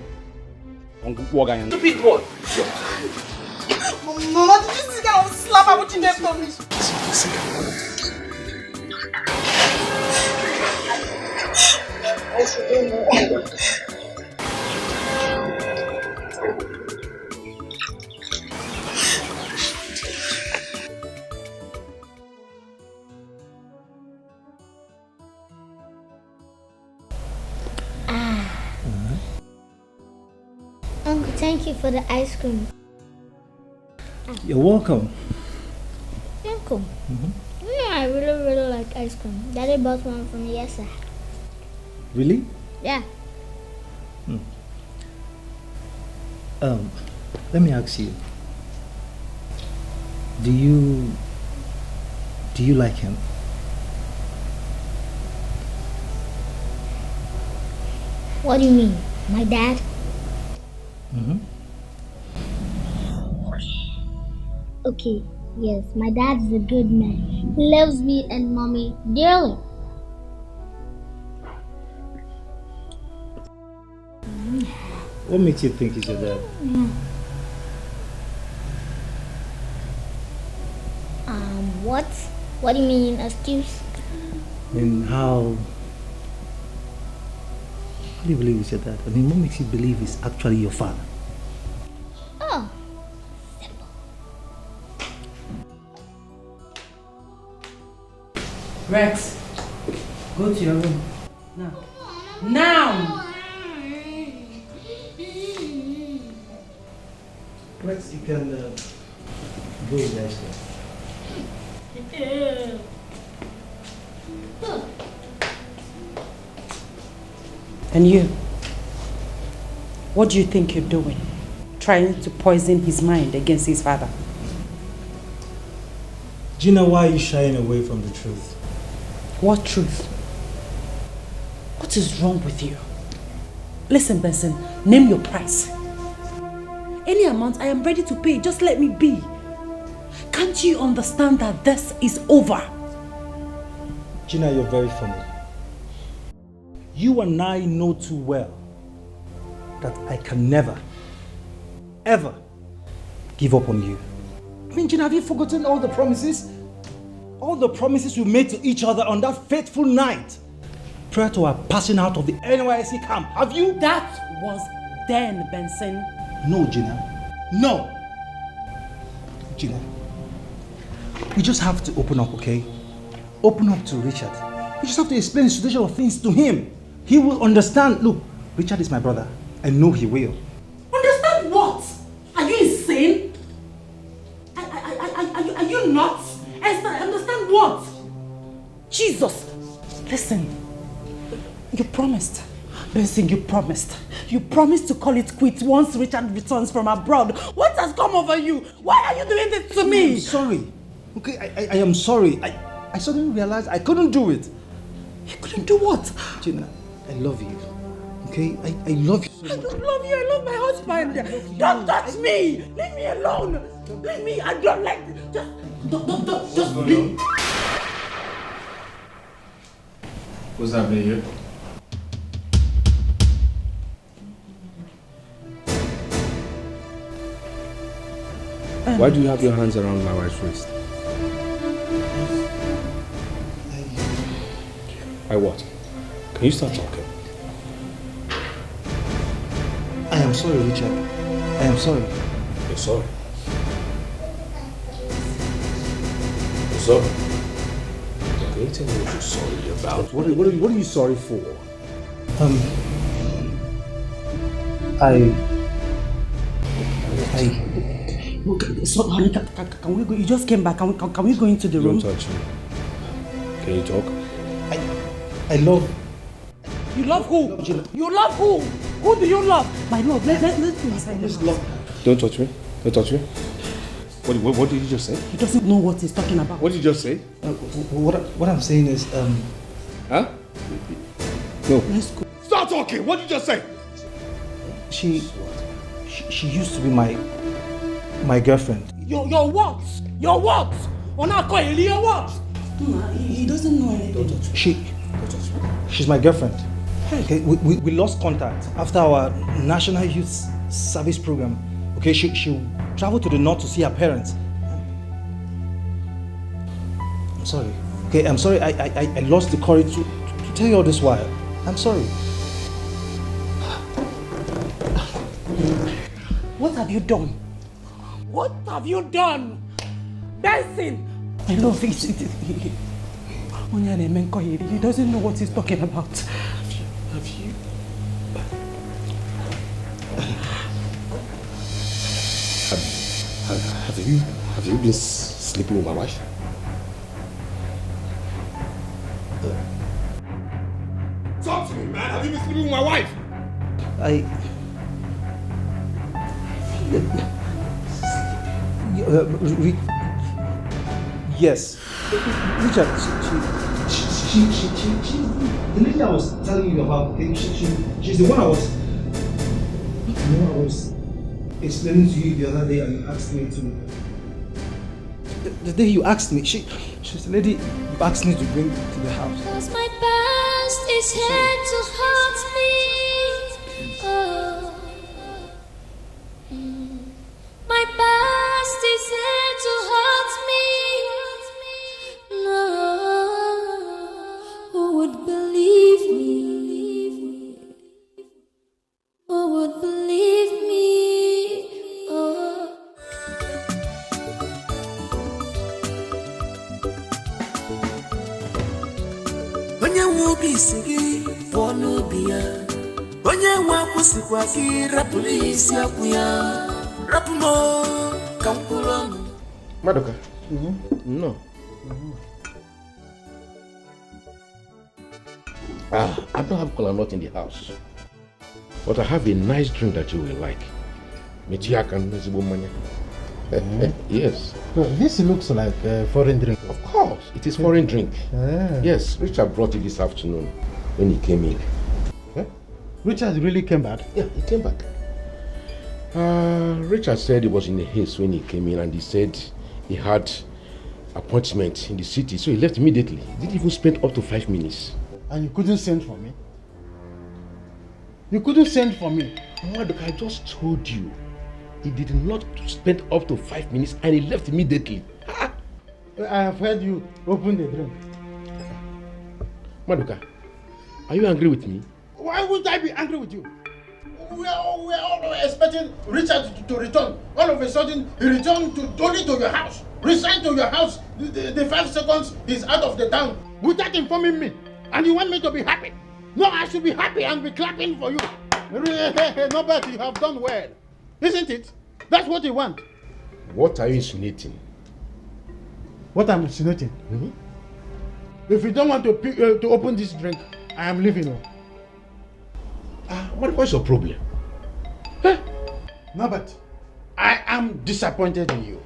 Stupid boy. Mama, did you see that slap her with your for me? Uncle, thank you for the ice cream. You're welcome. Uncle, you know I really like ice cream. Daddy bought one for me yesterday. Really? Yeah. Let me ask you. Do you like him? What do you mean? My dad? Okay, yes, my dad is a good man. He loves me and mommy dearly. What makes you think he's your dad? What? What do you mean, excuse? And how do you believe he's your dad? I mean, what makes you believe he's actually your father? Oh. Rex, go to your room. Now. Now! Rex, you can go with the ice cream. And you? What do you think you're doing? Trying to poison his mind against his father? Gina, why are you shying away from the truth? What truth? What is wrong with you? Listen, Benson, name your price. Any amount I am ready to pay, just let me be. Can't you understand that this is over? Gina, you're very funny. You and I know too well that I can never, ever give up on you. I mean, Gina, have you forgotten all the promises? All the promises we made to each other on that fateful night prior to our passing out of the NYSC camp. Have you? That was then, Benson. No, Gina. No. Gina. We just have to open up, okay? Open up to Richard. We just have to explain the situation of things to him. He will understand. Look, Richard is my brother. I know he will. Understand what? Are you insane? Are you nuts? Understand what? Jesus! Listen, you promised. Benson, you promised. You promised to call it quits once Richard returns from abroad. What has come over you? Why are you doing this to me? I'm sorry. Okay, I am sorry. I suddenly realized I couldn't do it. You couldn't do what? Gina, I love you. Okay? I love you so much. I don't love you. I love my husband. Don't touch me. Leave me alone. Leave me. I don't like this. Just leave. What's happening here? Why do you have your hands around my wife's waist? I what? Can you start talking? I am sorry, Richard. I am sorry. You're sorry? You're sorry? Can you tell me what you're sorry about? What are you sorry for? So, honey, can we go? You just came back. Can we go into the room? Don't touch me. Can you talk? I love... You love who? You love who? Who do you love? My love, let's go inside. Let's love. Don't touch me. Don't touch me. What did you just say? He doesn't know what he's talking about. What did you just say? What I'm saying is, Huh? No. Let's go. Stop talking! What did you just say? She used to be my girlfriend. Your what? Your what? Your what? He doesn't know anything. She's my girlfriend. Okay, we lost contact after our National Youth Service program. Okay, she traveled to the north to see her parents. I'm sorry. Okay, I'm sorry. I lost the courage to tell you all this while. I'm sorry. What have you done? What have you done? Benson! I love it. He doesn't know what he's talking about. Have you been sleeping with my wife? Talk to me, man. Have you been sleeping with my wife? Yes. Richard, the lady I was telling you about, she's the one I was explaining to you the other day, and you asked me to. The day you asked me, she's the lady you asked me to bring to the house. 'Cause my past is here to haunt me. My past is here to haunt me. No, who would believe me? Who would believe me? Onye nwe obi isi gị pụọ n'obi ya. Onye nwe akwụsịkwa gị rapụrụ isi akwụ ya. Rapụ m ka m kwụrụ ọnụ. Madoka. No. I don't have kola nut in the house. But I have a nice drink that you will like. Yes. No, this looks like a foreign drink. Of course, it is foreign drink. Yes, Richard brought it this afternoon when he came in. Richard really came back? Yeah, he came back. Richard said he was in a haste when he came in, and he said he had appointment in the city, so he left immediately. He didn't even spend up to 5 minutes. And you couldn't send for me? You couldn't send for me? Look, I just told you. He did not spend up to 5 minutes and he left immediately. I have heard you open the drink. Maduka, are you angry with me? Why would I be angry with you? We are all expecting Richard to return. All of a sudden, he returned only to your house. Resigned to your house. The 5 seconds he's out of the town without informing me. And you want me to be happy? No, I should be happy and be clapping for you. No, but you have done well. Isn't it? That's what you want. What are you insinuating? What I'm insinuating? If you don't want to open this drink, I am leaving you. What's your problem? No, but I am disappointed in you.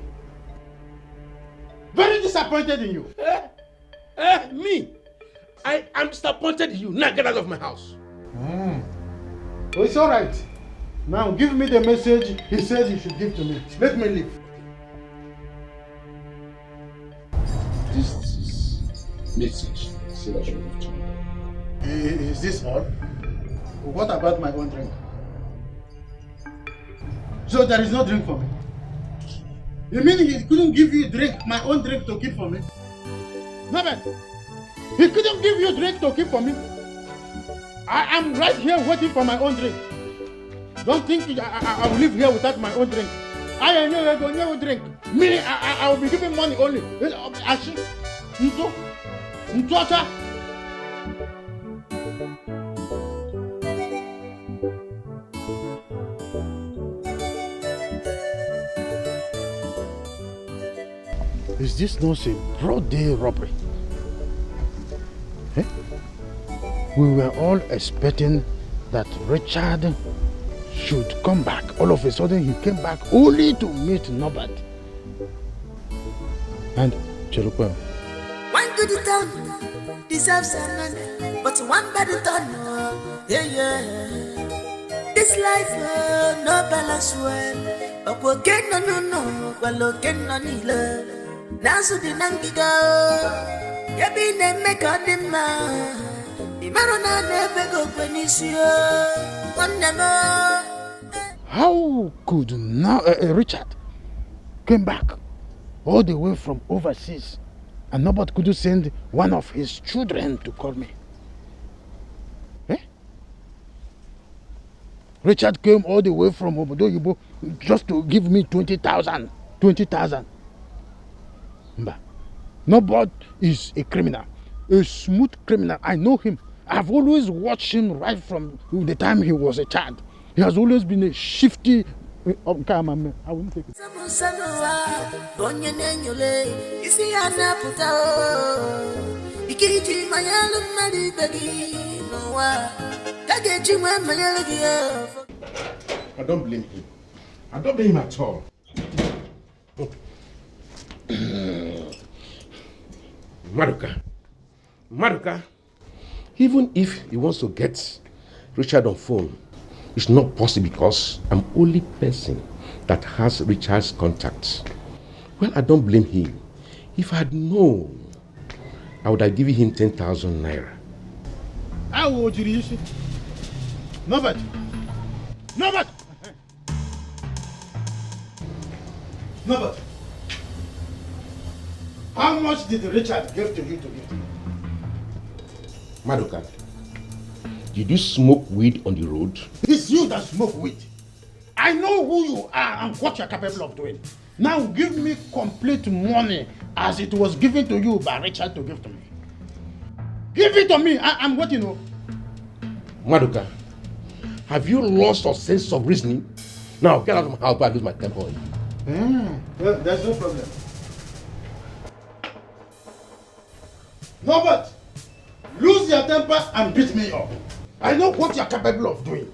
Very disappointed in you. Me? I am disappointed in you. Now get out of my house. Oh, it's all right. Now give me the message he says you should give to me. Let me leave. This is message. Is this all? What about my own drink? So there is no drink for me? You mean he couldn't give you drink, my own drink to keep for me? No, but he couldn't give you drink to keep for me? I am right here waiting for my own drink. Don't think I will live here without my own drink. I know drink. Me, I will be giving money only. Ntwacha. Is this not a broad day robbery? Eh? We were all expecting that Richard should come back. All of a sudden he came back only to meet Norbert. And Cherukwe. One good turn deserves a man, but one bad turn, yeah. This life, no balance well. But we're getting no, we're getting on it. Now so the Nangiga, you be the make of the man. The Marona never go Penicia. One never. How could now Richard came back all the way from overseas and nobody could send one of his children to call me? Eh? Richard came all the way from Obodo Yibo just to give me 20,000. 20,000. Nobody is a criminal, a smooth criminal. I know him. I've always watched him right from the time he was a child. He has always been a shifty. I won't take it. I don't blame him. I don't blame him at all. Maruka, even if he wants to get Richard on phone, it's not possible because I'm only person that has Richard's contacts. Well, I don't blame him. If I had known, I would have given him 10,000 naira. How would you use it? Norbert! Norbert! Norbert! How much did Richard give to you to give? Maduka, did you smoke weed on the road? It's you that smoke weed. I know who you are and what you're capable of doing. Now give me complete money as it was given to you by Richard to give to me. Give it to me. I'm waiting. Maduka, have you lost your sense of reasoning? Now get out of my house before I lose my temper on you. Well, there's no problem. Norbert, lose your temper and beat me up. I know what you're capable of doing.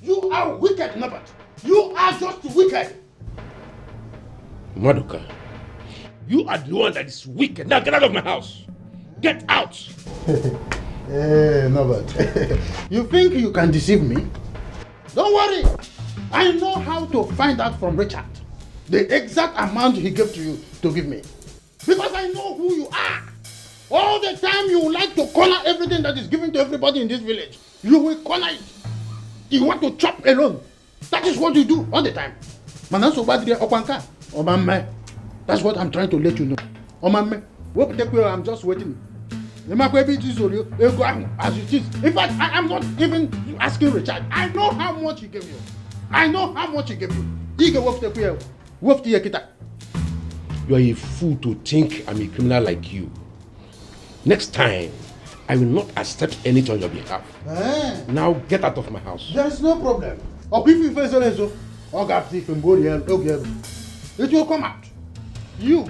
You are wicked, Norbert. You are just wicked. Maduka, you are the one that is wicked. Now get out of my house. Get out. Hey, Norbert. You think you can deceive me? Don't worry. I know how to find out from Richard the exact amount he gave to you to give me. Because I know who you are. All the time you like to corner everything that is given to everybody in this village. You will corner it. You want to chop alone. That is what you do all the time. That's what I'm trying to let you know. I'm just waiting. As it is. In fact, I'm not even asking Richard. I know how much he gave you. I know how much he gave you. You are a fool to think I'm a criminal like you. Next time, I will not accept anything on your behalf. Now get out of my house. There is no problem. It will come out. You,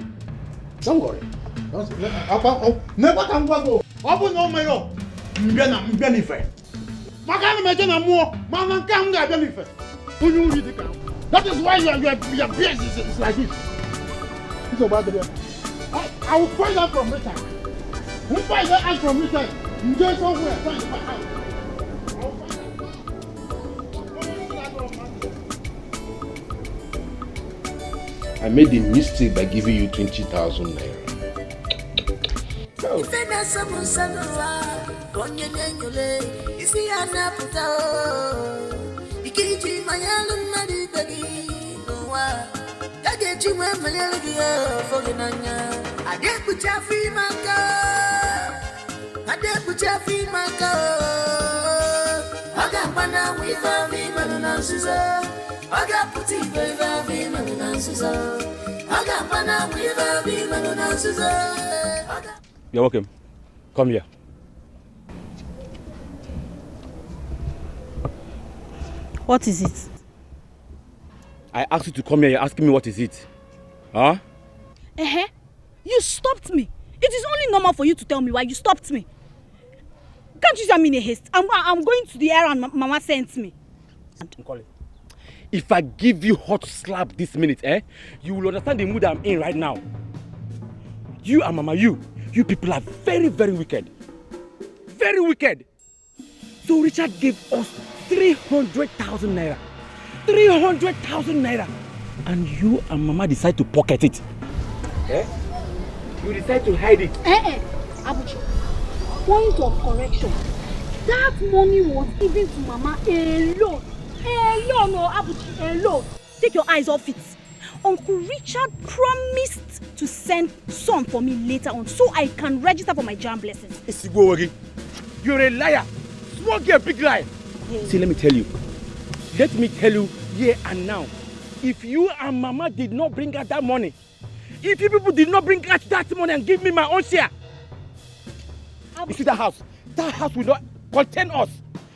don't worry. Never can go. Open no mayo. That is why your beard is like this. It's about the I will find out from Richard. Who finds out from Richard? You go somewhere. Find my house. I made a mistake by giving you 20,000 naira. You're welcome. Come here. What is it? I asked you to come here, you're asking me what is it? Huh? You stopped me. It is only normal for you to tell me why you stopped me. Can't you see I'm in a haste? I'm going to the errand Mama sent me. If I give you hot slap this minute, you will understand the mood I'm in right now. You and Mama, you people are very, very wicked. Very wicked. So Richard gave us 300,000 naira. 300,000 naira. And you and Mama decide to pocket it. You decide to hide it. Abuchi, point of correction. That money was given to Mama alone. No, Abuchi, alone. Take your eyes off it. Uncle Richard promised to send some for me later on so I can register for my jam blessings. You're a liar. Small girl, big lie. See, let me tell you. Here and now. If you and Mama did not bring out that money, if you people did not bring out that money and give me my own share, you see that house will not contain us.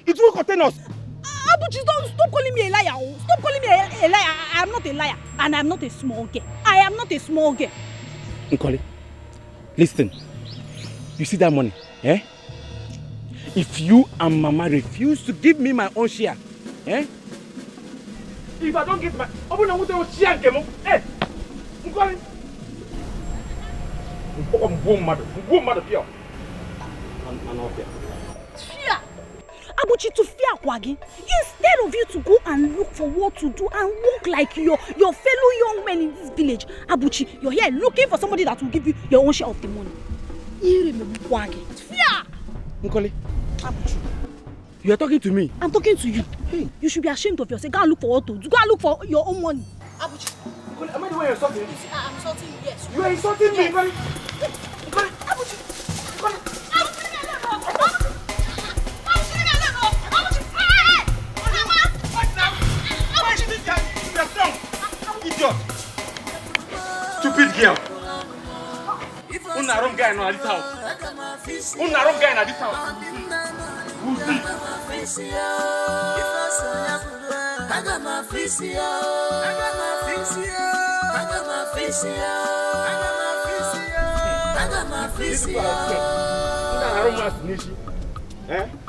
It will contain us. Abuchi, stop calling me a liar. Stop calling me a liar. I am not a liar. And I am not a small girl. I am not a small girl. Nkoli, listen. You see that money, If you and Mama refuse to give me my own share, if I don't get my own share, Nkoli. Fear! Abuchi, to fear Kwagi. Instead of you to go and look for what to do and work like your fellow young men in this village, Abuchi, you're here looking for somebody that will give you your own share of the money. You remember Kwagi. Fear! Nkoli, Abuchi, you are talking to me? I'm talking to you. Hey, you should be ashamed of yourself. Go and look for what to do. Go and look for your own money. Abuchi. Am I the one you're insulting? I'm insulting you, yes. You are insulting me, Nkoli. Idiot! Stupid girl! Una wrong guy in this house. Una wrong guy in this house. Who's this?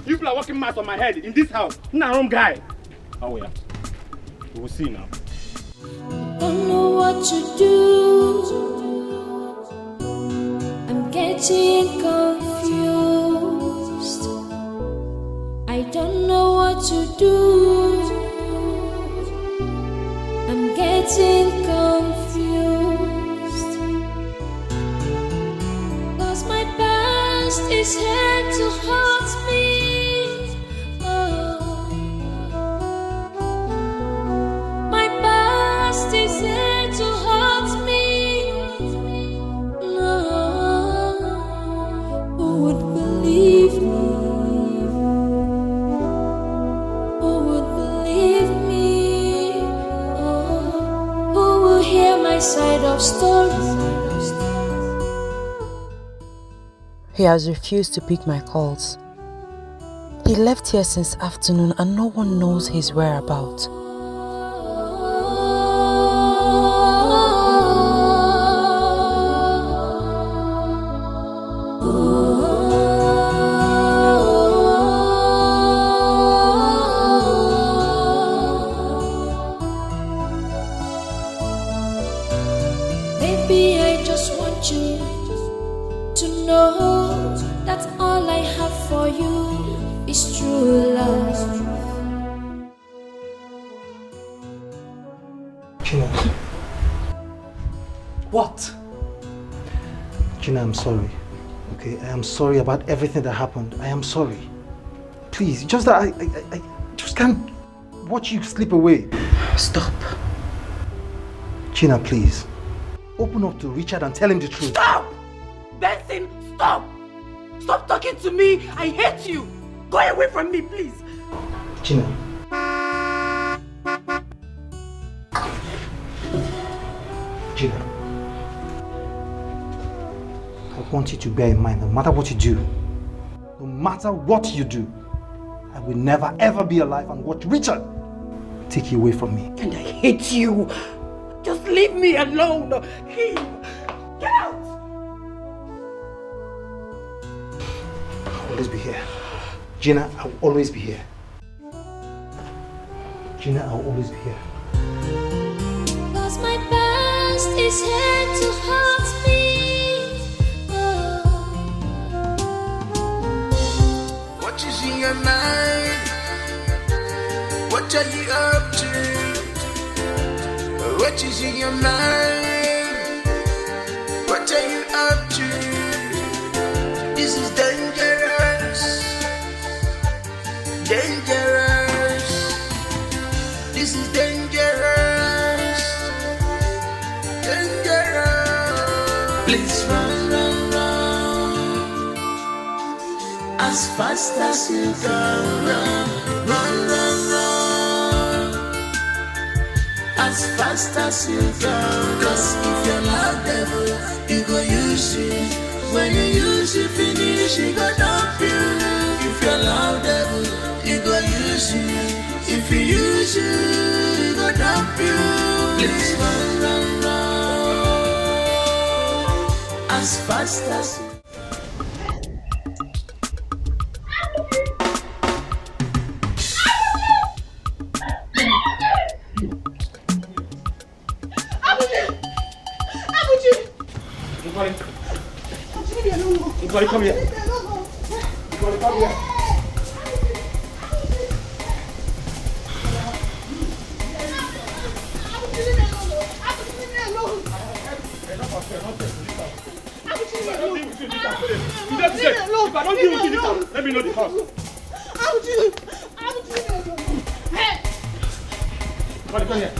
You people are working mass on my head in this house. Una wrong guy. Oh yeah. We will see now. Don't know what to do. I'm getting confused. I don't know what to do. I'm getting confused. 'Cause my past is here to haunt me. Is here to hurt me. No, who would believe me? Who would believe me? Oh, who will hear my side of story? He has refused to pick my calls. He left here since afternoon and no one knows his whereabouts. I'm sorry, okay? I am sorry about everything that happened. I am sorry. Please, just that I just can't watch you slip away. Stop. Gina, please. Open up to Richard and tell him the truth. Stop! Benson, stop! Stop talking to me! I hate you! Go away from me, please! Gina. want you to bear in mind, no matter what you do, no matter what you do, I will never ever be alive and watch Richard take you away from me. And I hate you. Just leave me alone. Leave. Get out. I'll always be here. Gina, I'll always be here. Gina, I'll always be here. Cause my past is here to haunt me. What is in your mind? What are you up to? What is in your mind? What are you up to? This is dangerous. Dangerous. This is dangerous. Dangerous. Please run, run, run. As fast as you can run. Run, run, run. As fast as you can. Cause if you're loud devil, you go use it. When you use it, finish, you go dump you. If you're loud devil, you go use it. If you use it, you go dump you. Please run, run, run. As fast as you. Come here. Come here. If I don't deal with you this house, let me know the cause. Come here.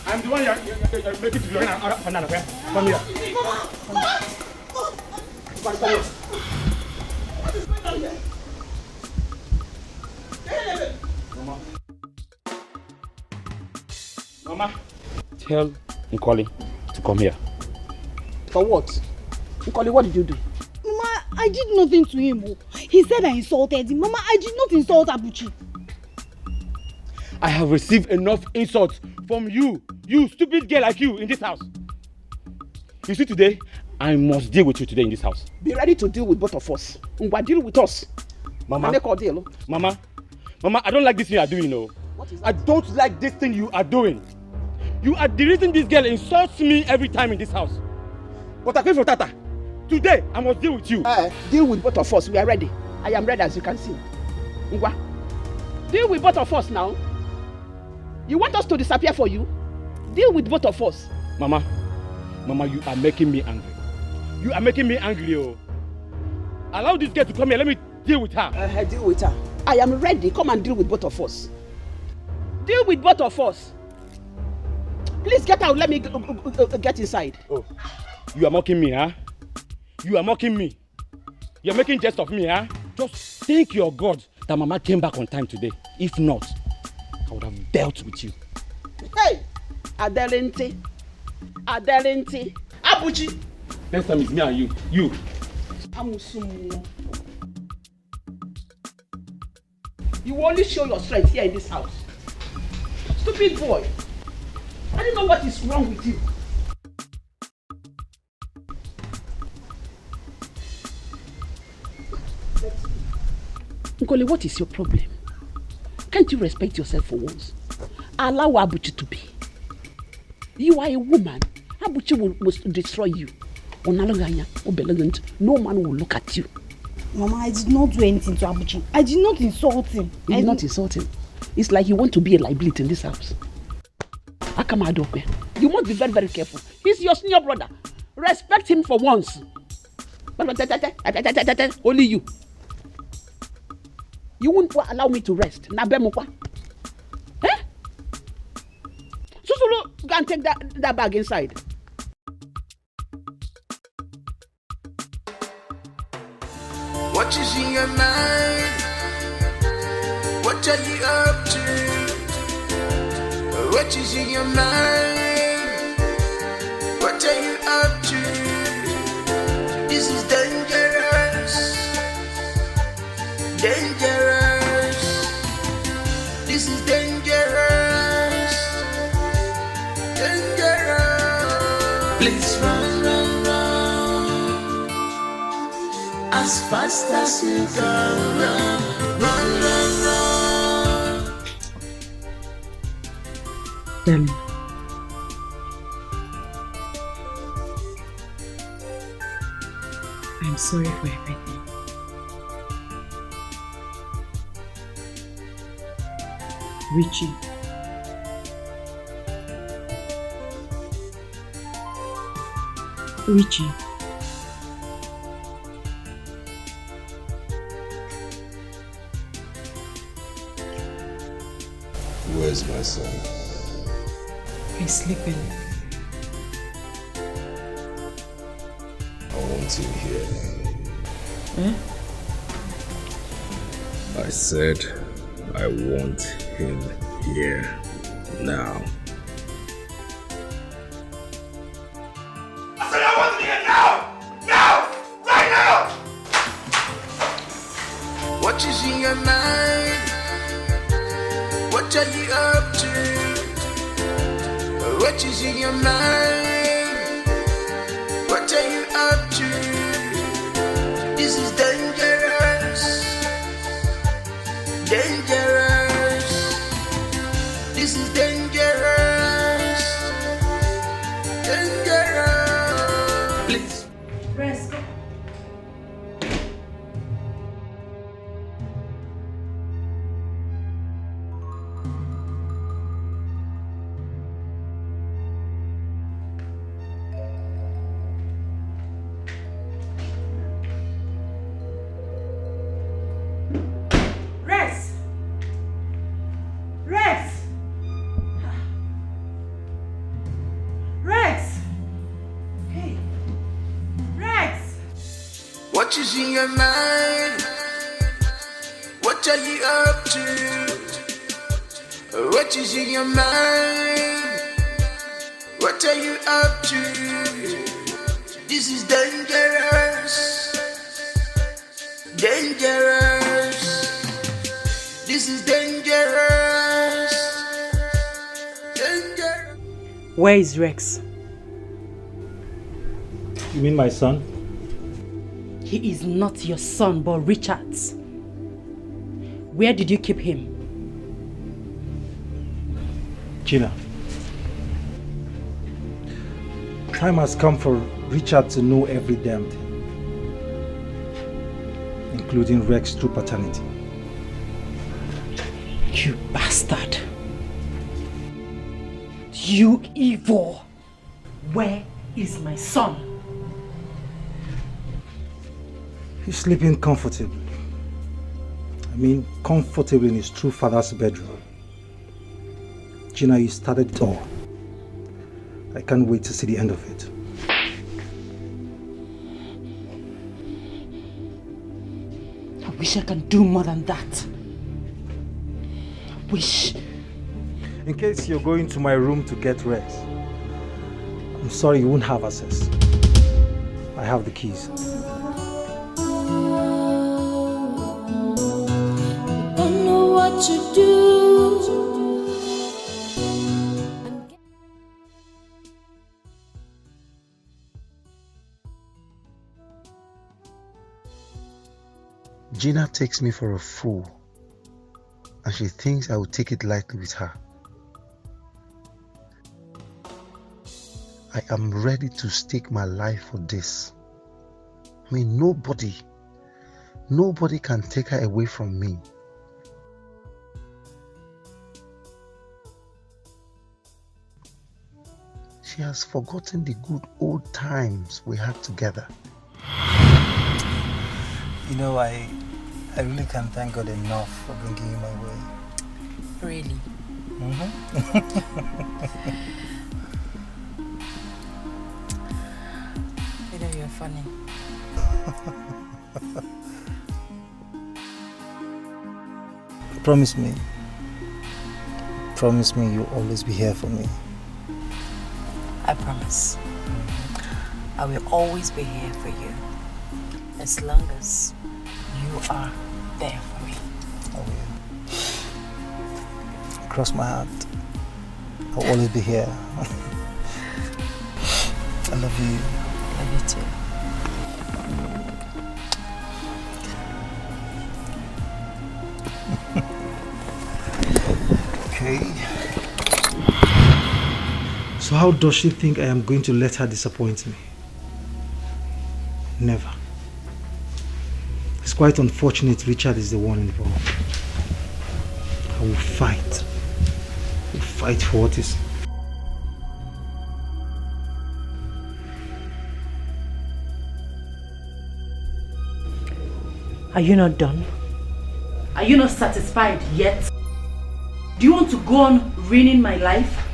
I'm the one you're making to be running out of banana. Come here. Mama, tell Nkoli to come here. For what? Nkoli, what did you do? Mama, I did nothing to him. He said I insulted him. Mama, I did not insult Abuchi. I have received enough insults from you stupid girl like you in this house. You see today, I must deal with you today in this house. Be ready to deal with both of us. Deal with us. Mama, Mama, I don't like this thing you are doing, no. What is that? I don't like this thing you are doing. You are the reason this girl insults me every time in this house. But I came from Tata. Today, I must deal with you. Deal with both of us. We are ready. I am ready, as you can see. Ngwa, deal with both of us now. You want us to disappear for you? Deal with both of us. Mama, you are making me angry. You are making me angry, oh. Allow this girl to come here. Let me deal with her. Deal with her. I am ready. Come and deal with both of us. Deal with both of us. Please get out. Let me get inside. Oh, you are mocking me, huh? You are mocking me. You are making jest of me, huh? Just thank your God that Mama came back on time today. If not, I would have dealt with you. Hey, Adelente, Abuchi. Next time it's me and you. You. Amusumu. You will only show your strength here in this house. Stupid boy. I don't know what is wrong with you. Nkoli, what is your problem? Can't you respect yourself for once? Allow Abuchi to be. You are a woman. Abuchi must destroy you. No man will look at you. Mama, I did not do anything to Abuchi. I did not insult him. You did not insult him. It's like you want to be a liability in this house. Akamadope, you must be very, very careful. He's your senior brother. Respect him for once. Only you. You won't allow me to rest. Nabemukwa. Eh? Susulu, go and take that bag inside. What is in your mind? What are you up to? What is in your mind? as fast as you can run, run, run, run. Darling, I'm sorry for everything. Richie. Richie. Where's my son? He's sleeping. I want him here. Eh? I said I want him here now. I said I want him here now! Now! Right now! What is in your mind? What are you up to? What is in your mind? What are you up to? This is dangerous. Dangerous. This is dangerous. Dangerous. Please. Rest. Rest. Rex! Rex! Hey! Rex! What is in your mind? What are you up to? What is in your mind? What are you up to? This is dangerous. Dangerous. This is dangerous. Dangerous. Where is Rex? You mean my son? He is not your son, but Richard's. Where did you keep him? Gina. Time has come for Richard to know every damn thing, including Rex's true paternity. You bastard! You evil! Where is my son? He's sleeping comfortably. I mean, comfortably in his true father's bedroom. Gina, you started it all. I can't wait to see the end of it. I wish I can do more than that. I wish. In case you're going to my room to get rest, I'm sorry you won't have access. I have the keys. Don't know what to do. Gina takes me for a fool, and she thinks I will take it lightly with her. I am ready to stake my life for this. I mean, nobody can take her away from me. She has forgotten the good old times we had together. You know, I really can't thank God enough for bringing you my way. Really? You know, you're funny. Promise me you'll always be here for me. I promise. I will always be here for you. As long as you are there for me. I will. Cross my heart. I'll always be here. I love you. Love you too. Okay. So how does she think I am going to let her disappoint me? Never. It's quite unfortunate Richard is the one involved. I will fight. I will fight for what is. Are you not done? Are you not satisfied yet? Do you want to go on ruining my life?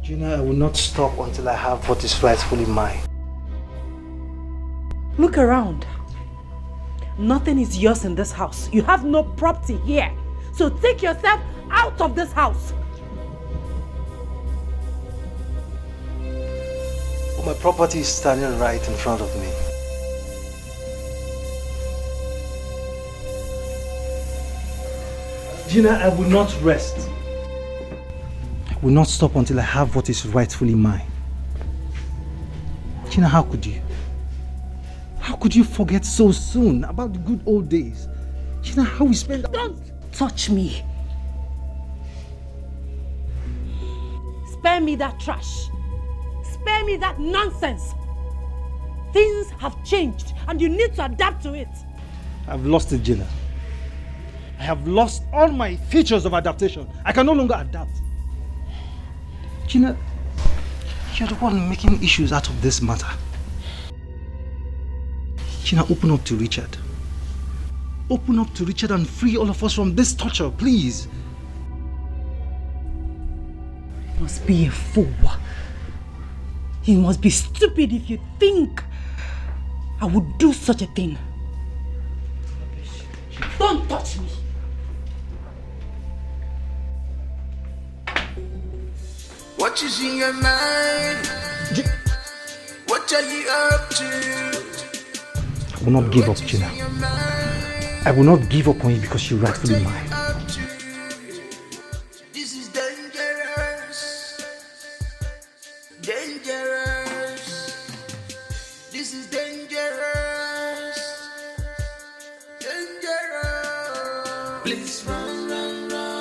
Gina, I will not stop until I have what is rightfully mine. Look around. Nothing is yours in this house. You have no property here. So take yourself out of this house. But my property is standing right in front of me. Gina, I will not rest. I will not stop until I have what is rightfully mine. Gina, how could you? How could you forget so soon about the good old days? Gina, how we spent... Don't touch me. Spare me that trash. Spare me that nonsense. Things have changed and you need to adapt to it. I've lost it, Gina. I have lost all my features of adaptation. I can no longer adapt. Gina, you're the one making issues out of this matter. Gina, open up to Richard. Open up to Richard and free all of us from this torture, please. You must be a fool. You must be stupid if you think I would do such a thing. Don't touch me. What is in your mind? What are you up to? I will not give up, Gina. I will not give up on you because you're rightfully mine. This is dangerous. Dangerous. This is dangerous. Dangerous. Please run, run, run.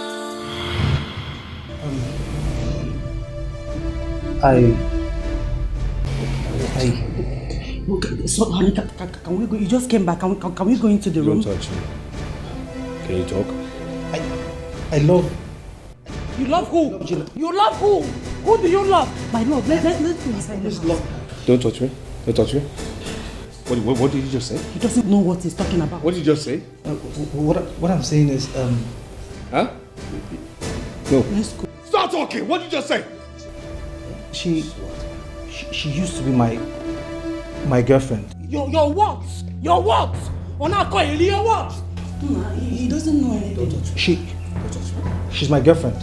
So, honey, can we go? You just came back. Can we go into the room? Don't touch me. Can you talk? I love... You love who? You love who? Who do you love? My love, let's go inside. Don't touch me. Don't touch me. What did you just say? He doesn't know what he's talking about. What did you just say? What I'm saying is... Huh? No. Let's go. Stop talking! What did you just say? She used to be my girlfriend. Your what? Your what? Your what? He doesn't know anything. She's my girlfriend.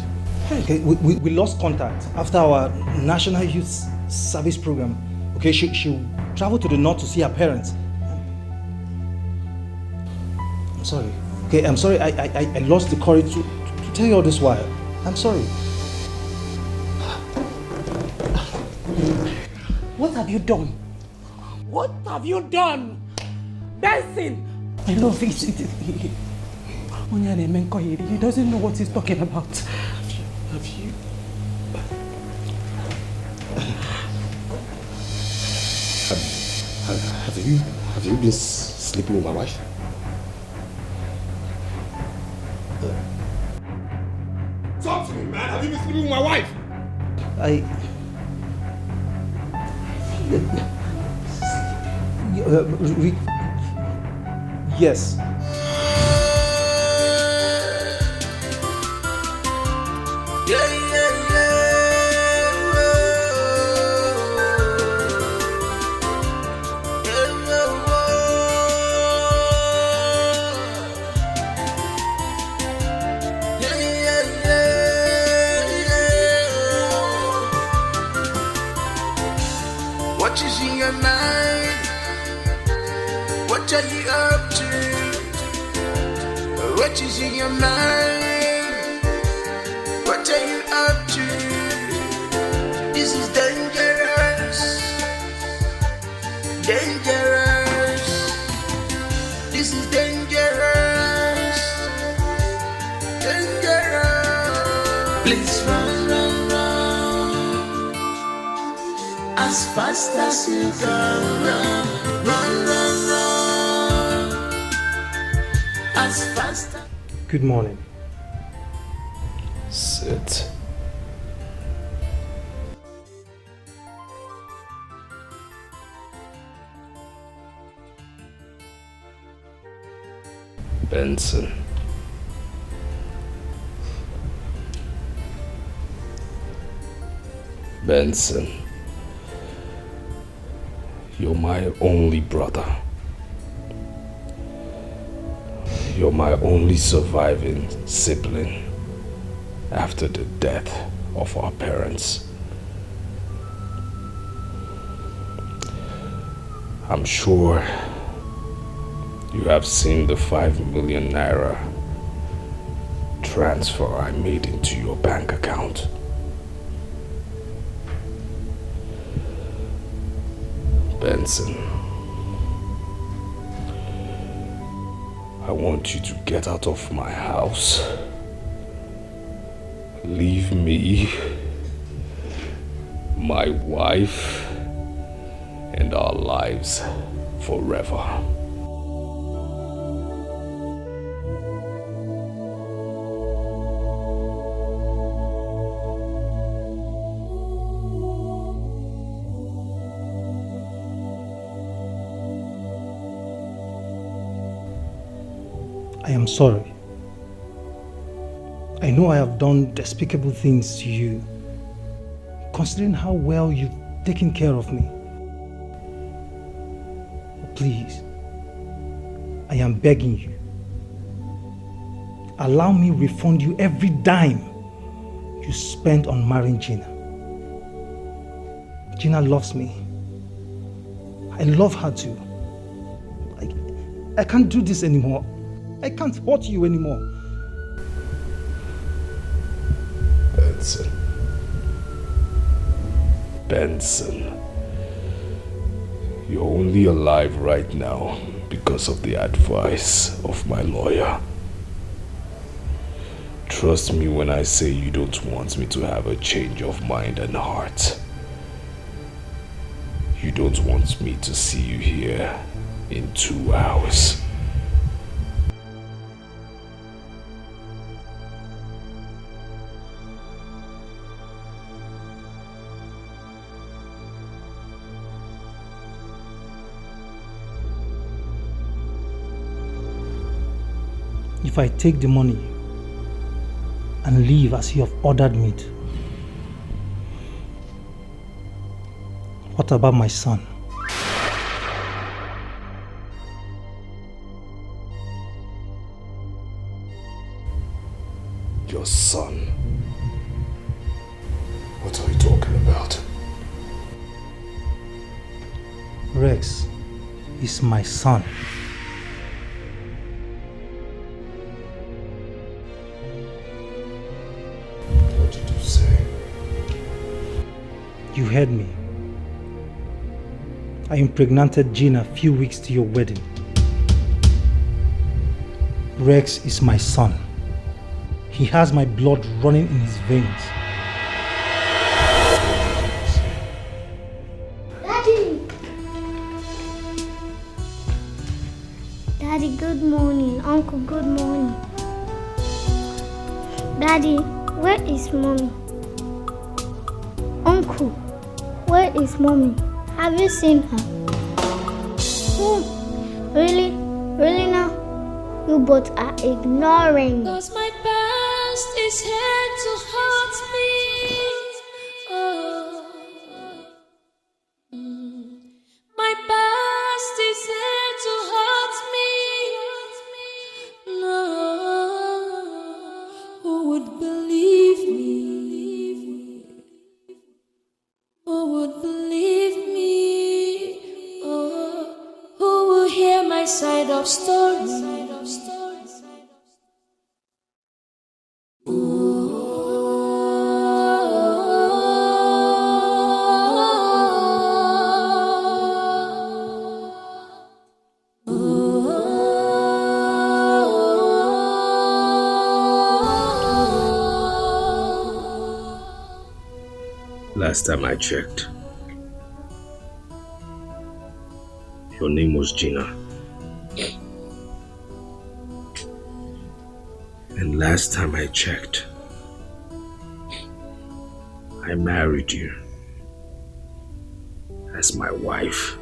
Okay, we lost contact after our National Youth Service program. Okay, she traveled to the north to see her parents. I'm sorry. Okay, I'm sorry. I lost the courage to tell you all this while. I'm sorry. What have you done? What have you done? Benson! I love it. He doesn't know what he's talking about. Have you been sleeping with my wife? Talk to me, man. Have you been sleeping with my wife? Yes. What is in your mind? What are you up to? What is in your mind? What are you up to? This is dangerous. Dangerous. This is dangerous. as fast as you can run, run, run, run, as fast as... Good morning. Sit. Benson. Benson. You're my only brother. You're my only surviving sibling after the death of our parents. I'm sure you have seen the 5 million naira transfer I made into your bank account. Benson, I want you to get out of my house. Leave me, my wife, and our lives forever. I am sorry. I know I have done despicable things to you, considering how well you've taken care of me. But please, I am begging you, allow me refund you every dime you spent on marrying Gina. Gina loves me. I love her too. I can't do this anymore. I can't hurt you anymore. Benson. Benson. You're only alive right now because of the advice of my lawyer. Trust me when I say you don't want me to have a change of mind and heart. You don't want me to see you here in 2 hours. If I take the money and leave as you have ordered me to, what about my son? Your son? What are you talking about? Rex is my son. What did you say? You heard me. I impregnated Gina a few weeks to your wedding. Rex is my son. He has my blood running in his veins. Daddy! Daddy, good morning. Uncle, good morning. Daddy, where is Mommy? Uncle, where is Mommy? Have you seen her? Really? Really now? You both are ignoring me. Cause my past is here to haunt me. Oh. My past is here to haunt me. No, who would believe me? Who would believe me? Oh, who will hear my side of story? Last time I checked, Your name was Gina. And last time I checked, I married you as my wife.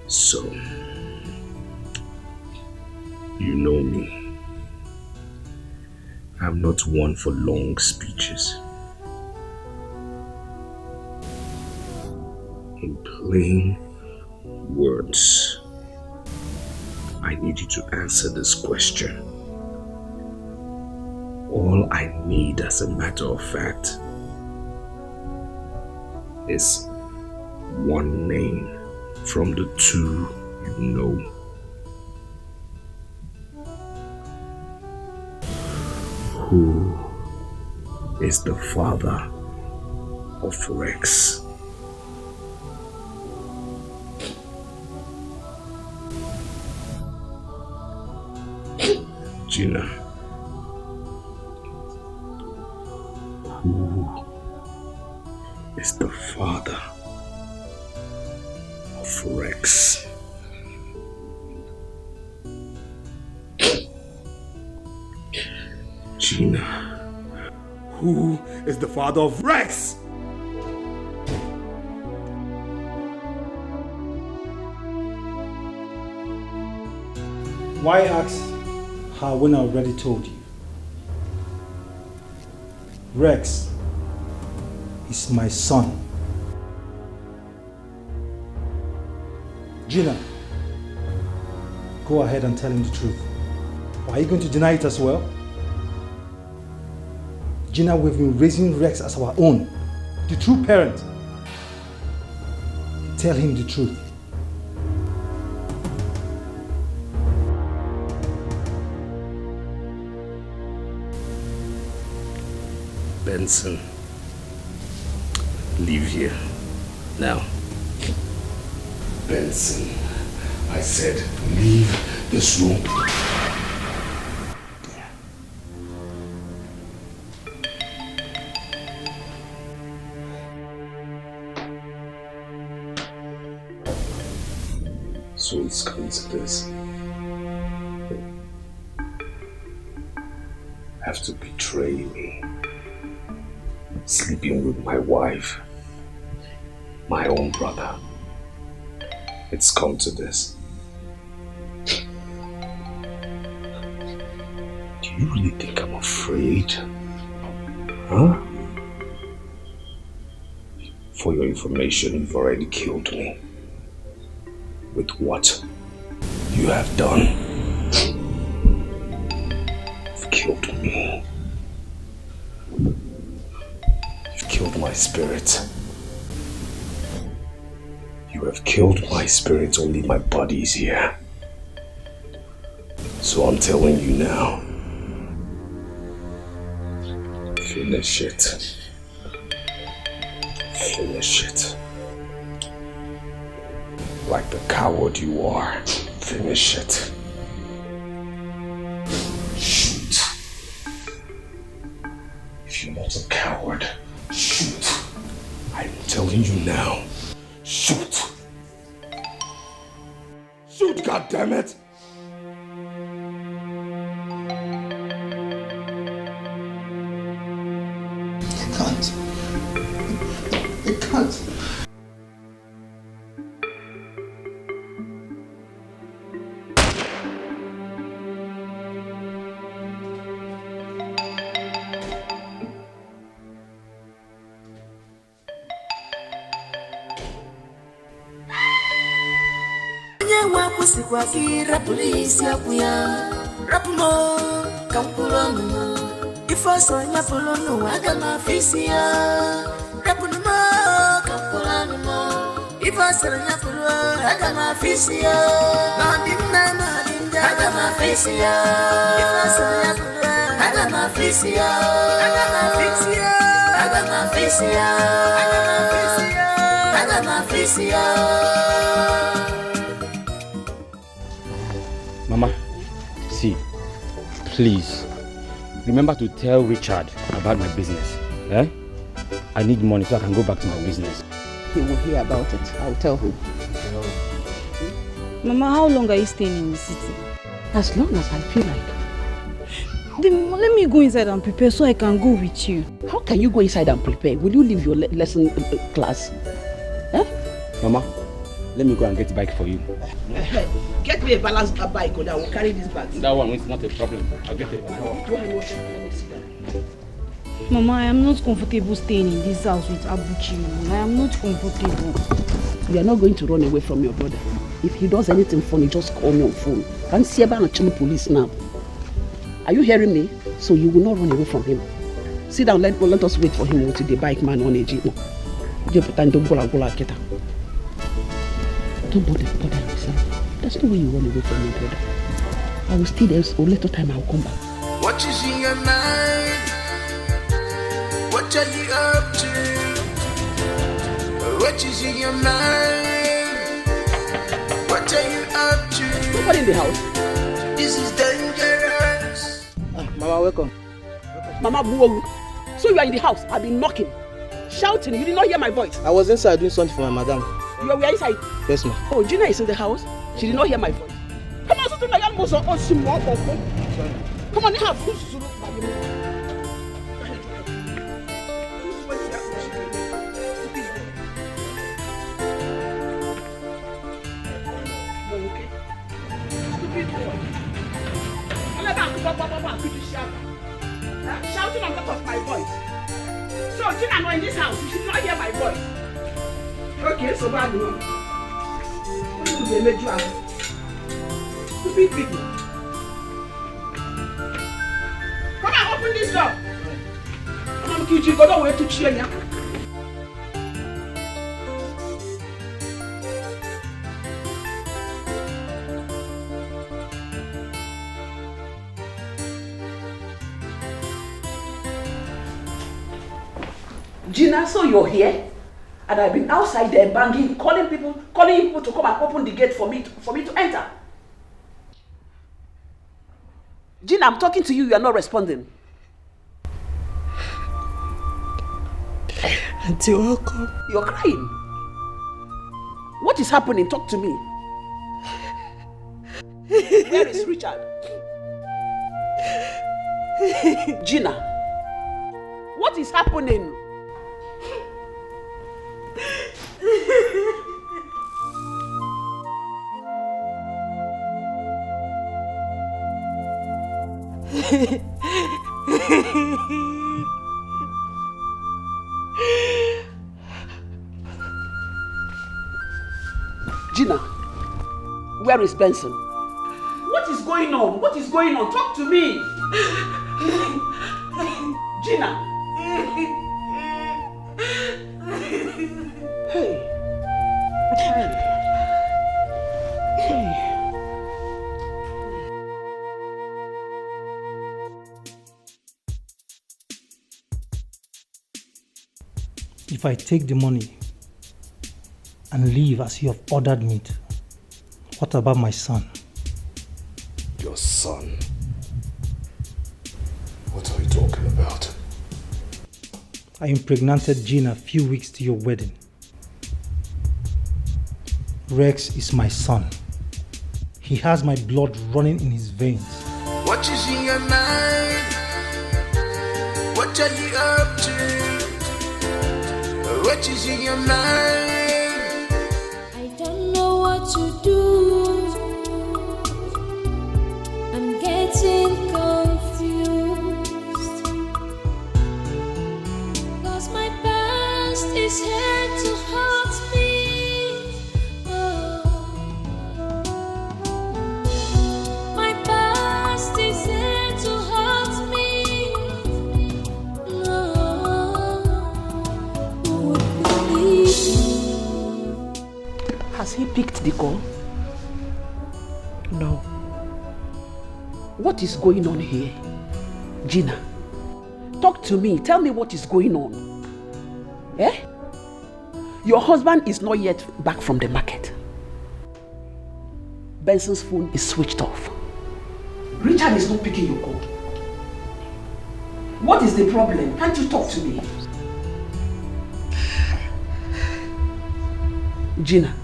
So, you know me. I'm not one for long speeches. In plain words, I need you to answer this question. All I need, as a matter of fact, is one name from the two you know. Who is the father of Rex? Gina, who is the father of Rex? Gina, who is the father of Rex? Why ask her when I already told you? Rex is my son. Gina, go ahead and tell him the truth. Or are you going to deny it as well? Gina, we've been raising Rex as our own, the true parent. Tell him the truth. Benson, leave here now. Benson, I said leave this room. So it's come to this. Have to betray me. Sleeping with my wife, my own brother. It's come to this. Do you really think I'm afraid? Huh? For your information, you've already killed me. With what you have done. You've killed me. You've killed my spirit. You have killed my spirit, only my body is here. So I'm telling you now. Finish it. Finish it. Like the coward you are. Finish it. Shoot. If you're not a coward, shoot. I'm telling you now. Shoot. Shoot, goddammit! I can't. I can't. Kwakira polisi akuya rapuno kampulono ifoso nyapolono agama fisia rapuno kampulono ifoso nyapolo agama fisia nadinda agama fisia ifoso nyapolo agama fisia agama fisia agama fisia agama fisia. Mama, see, please, remember to tell Richard about my business, eh? I need money so I can go back to my business. He will hear about it. I'll tell him. Mama, how long are you staying in the city? As long as I feel like. Then let me go inside and prepare so I can go with you. How can you go inside and prepare? Will you leave your lesson class? Huh? Mama, let me go and get a bike for you. Get me a balanced bike or I will carry this bag. That one is not a problem. I'll get it. Mama, I am not comfortable staying in this house with Abuchi. I am not comfortable. You are not going to run away from your brother. If he does anything funny, just call me on phone. Can't see about the police now. Are you hearing me? So you will not run away from him. Sit down, let us wait for him with the bike man on a jeep. Don't bother yourself. That's the way you run away from your brother. I will stay there so little time I will come back. What is in your mind? What are you up to? What is in your mind? What are you up to? Nobody in the house. This is dangerous. Mama, welcome. Mama, boo. So you are in the house. I've been knocking, shouting. You did not hear my voice. I was inside doing something for my madam. You were inside? Yes, ma'am. Oh, Gina is in the house. She did not hear my voice. Come on, sister. Come on, have. Shouting on top of my voice. So, Gina, not in this house. You should not hear my voice. Okay, so bad, no. They made you out. Stupid people. Come on, open this door. Come on, Kiji, go down where to cheer you. Gina, so you're here? And I've been outside there banging, calling people to come and open the gate for me to enter. Gina, I'm talking to you, you are not responding. Auntie, welcome. You're crying. What is happening? Talk to me. Where is Richard? Gina, what is happening? Gina, where is Benson? What is going on? What is going on? Talk to me. Gina. Hey. If I take the money and leave as you have ordered me to, what about my son? Your son? What are you talking about? I impregnated Gina a few weeks to your wedding. Rex is my son. He has my blood running in his veins. What is in your mind? What are you up to? What is in your mind? I don't know what to do. I'm getting confused. 'Cause my past is here to haunt me. My past is here to haunt me. Has he picked the call? No. What is going on here? Gina, talk to me. Tell me what is going on. Eh? Your husband is not yet back from the market. Benson's phone is switched off. Richard is not picking your call. What is the problem? Can't you talk to me? Gina.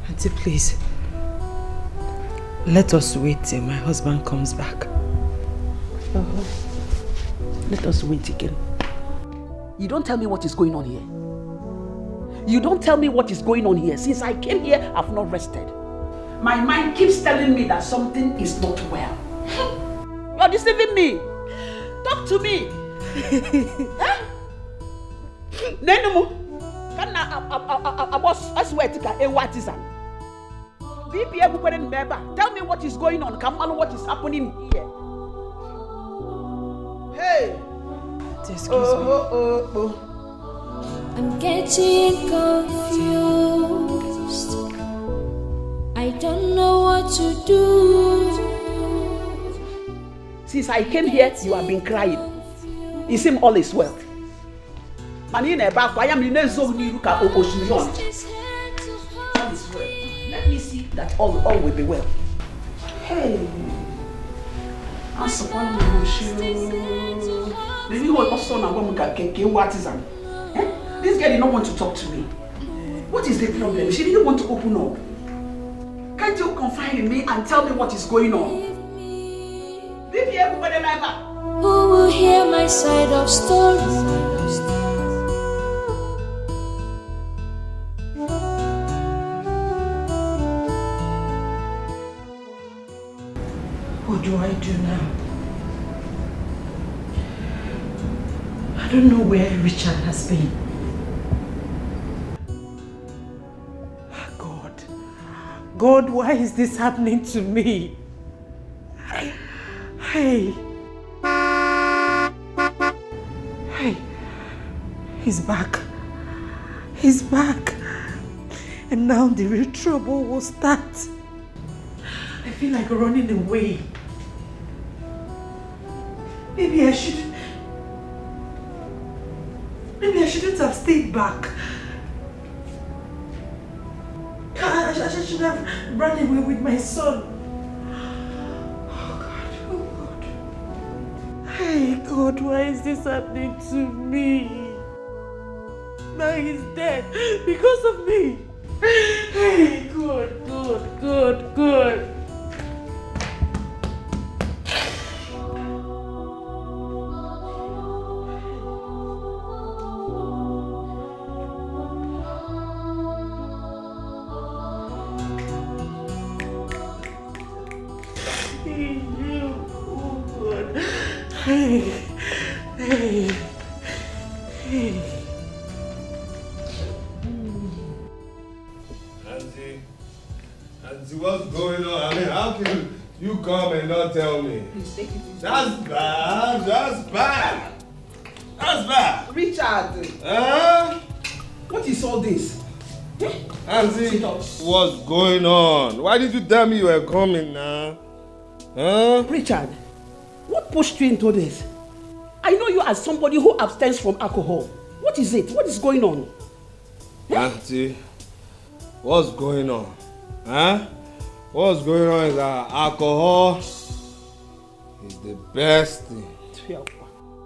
Auntie, please. Let us wait till my husband comes back. Let us wait again. You don't tell me what is going on here. You don't tell me what is going on here. Since I came here, I've not rested. My mind keeps telling me that something is not well. You're deceiving me. Talk to me. Nenumu, can I swear to God, what is that? Tell me what is going on. Come on, what is happening here? Hey! Excuse me. I'm getting confused. I don't know what to do. Since I came here, you have been crying. It seems all is well. Let me see that all will be well. Hey, maybe also what is that? This girl did not want to talk to me. What is the problem? She didn't want to open up. Can't you confide in me and tell me what is going on? Who will hear my side of story? What do I do now? I don't know where Richard has been. God, why is this happening to me? Hey. Hey. He's back. He's back. And now the real trouble will start. I feel like running away. Maybe I shouldn't have stayed back. I should have run away with my son. Oh God. Hey God, why is this happening to me? Now he's dead because of me. Hey God. Hey. Auntie, what's going on? I mean, how can you come and not tell me? That's bad. Richard! What is all this? Auntie, what's going on? Why did you tell me you were coming now? Richard, what pushed you into this? I know you as somebody who abstains from alcohol. What is it? What is going on? Auntie, what's going on? What's going on is that alcohol is the best thing.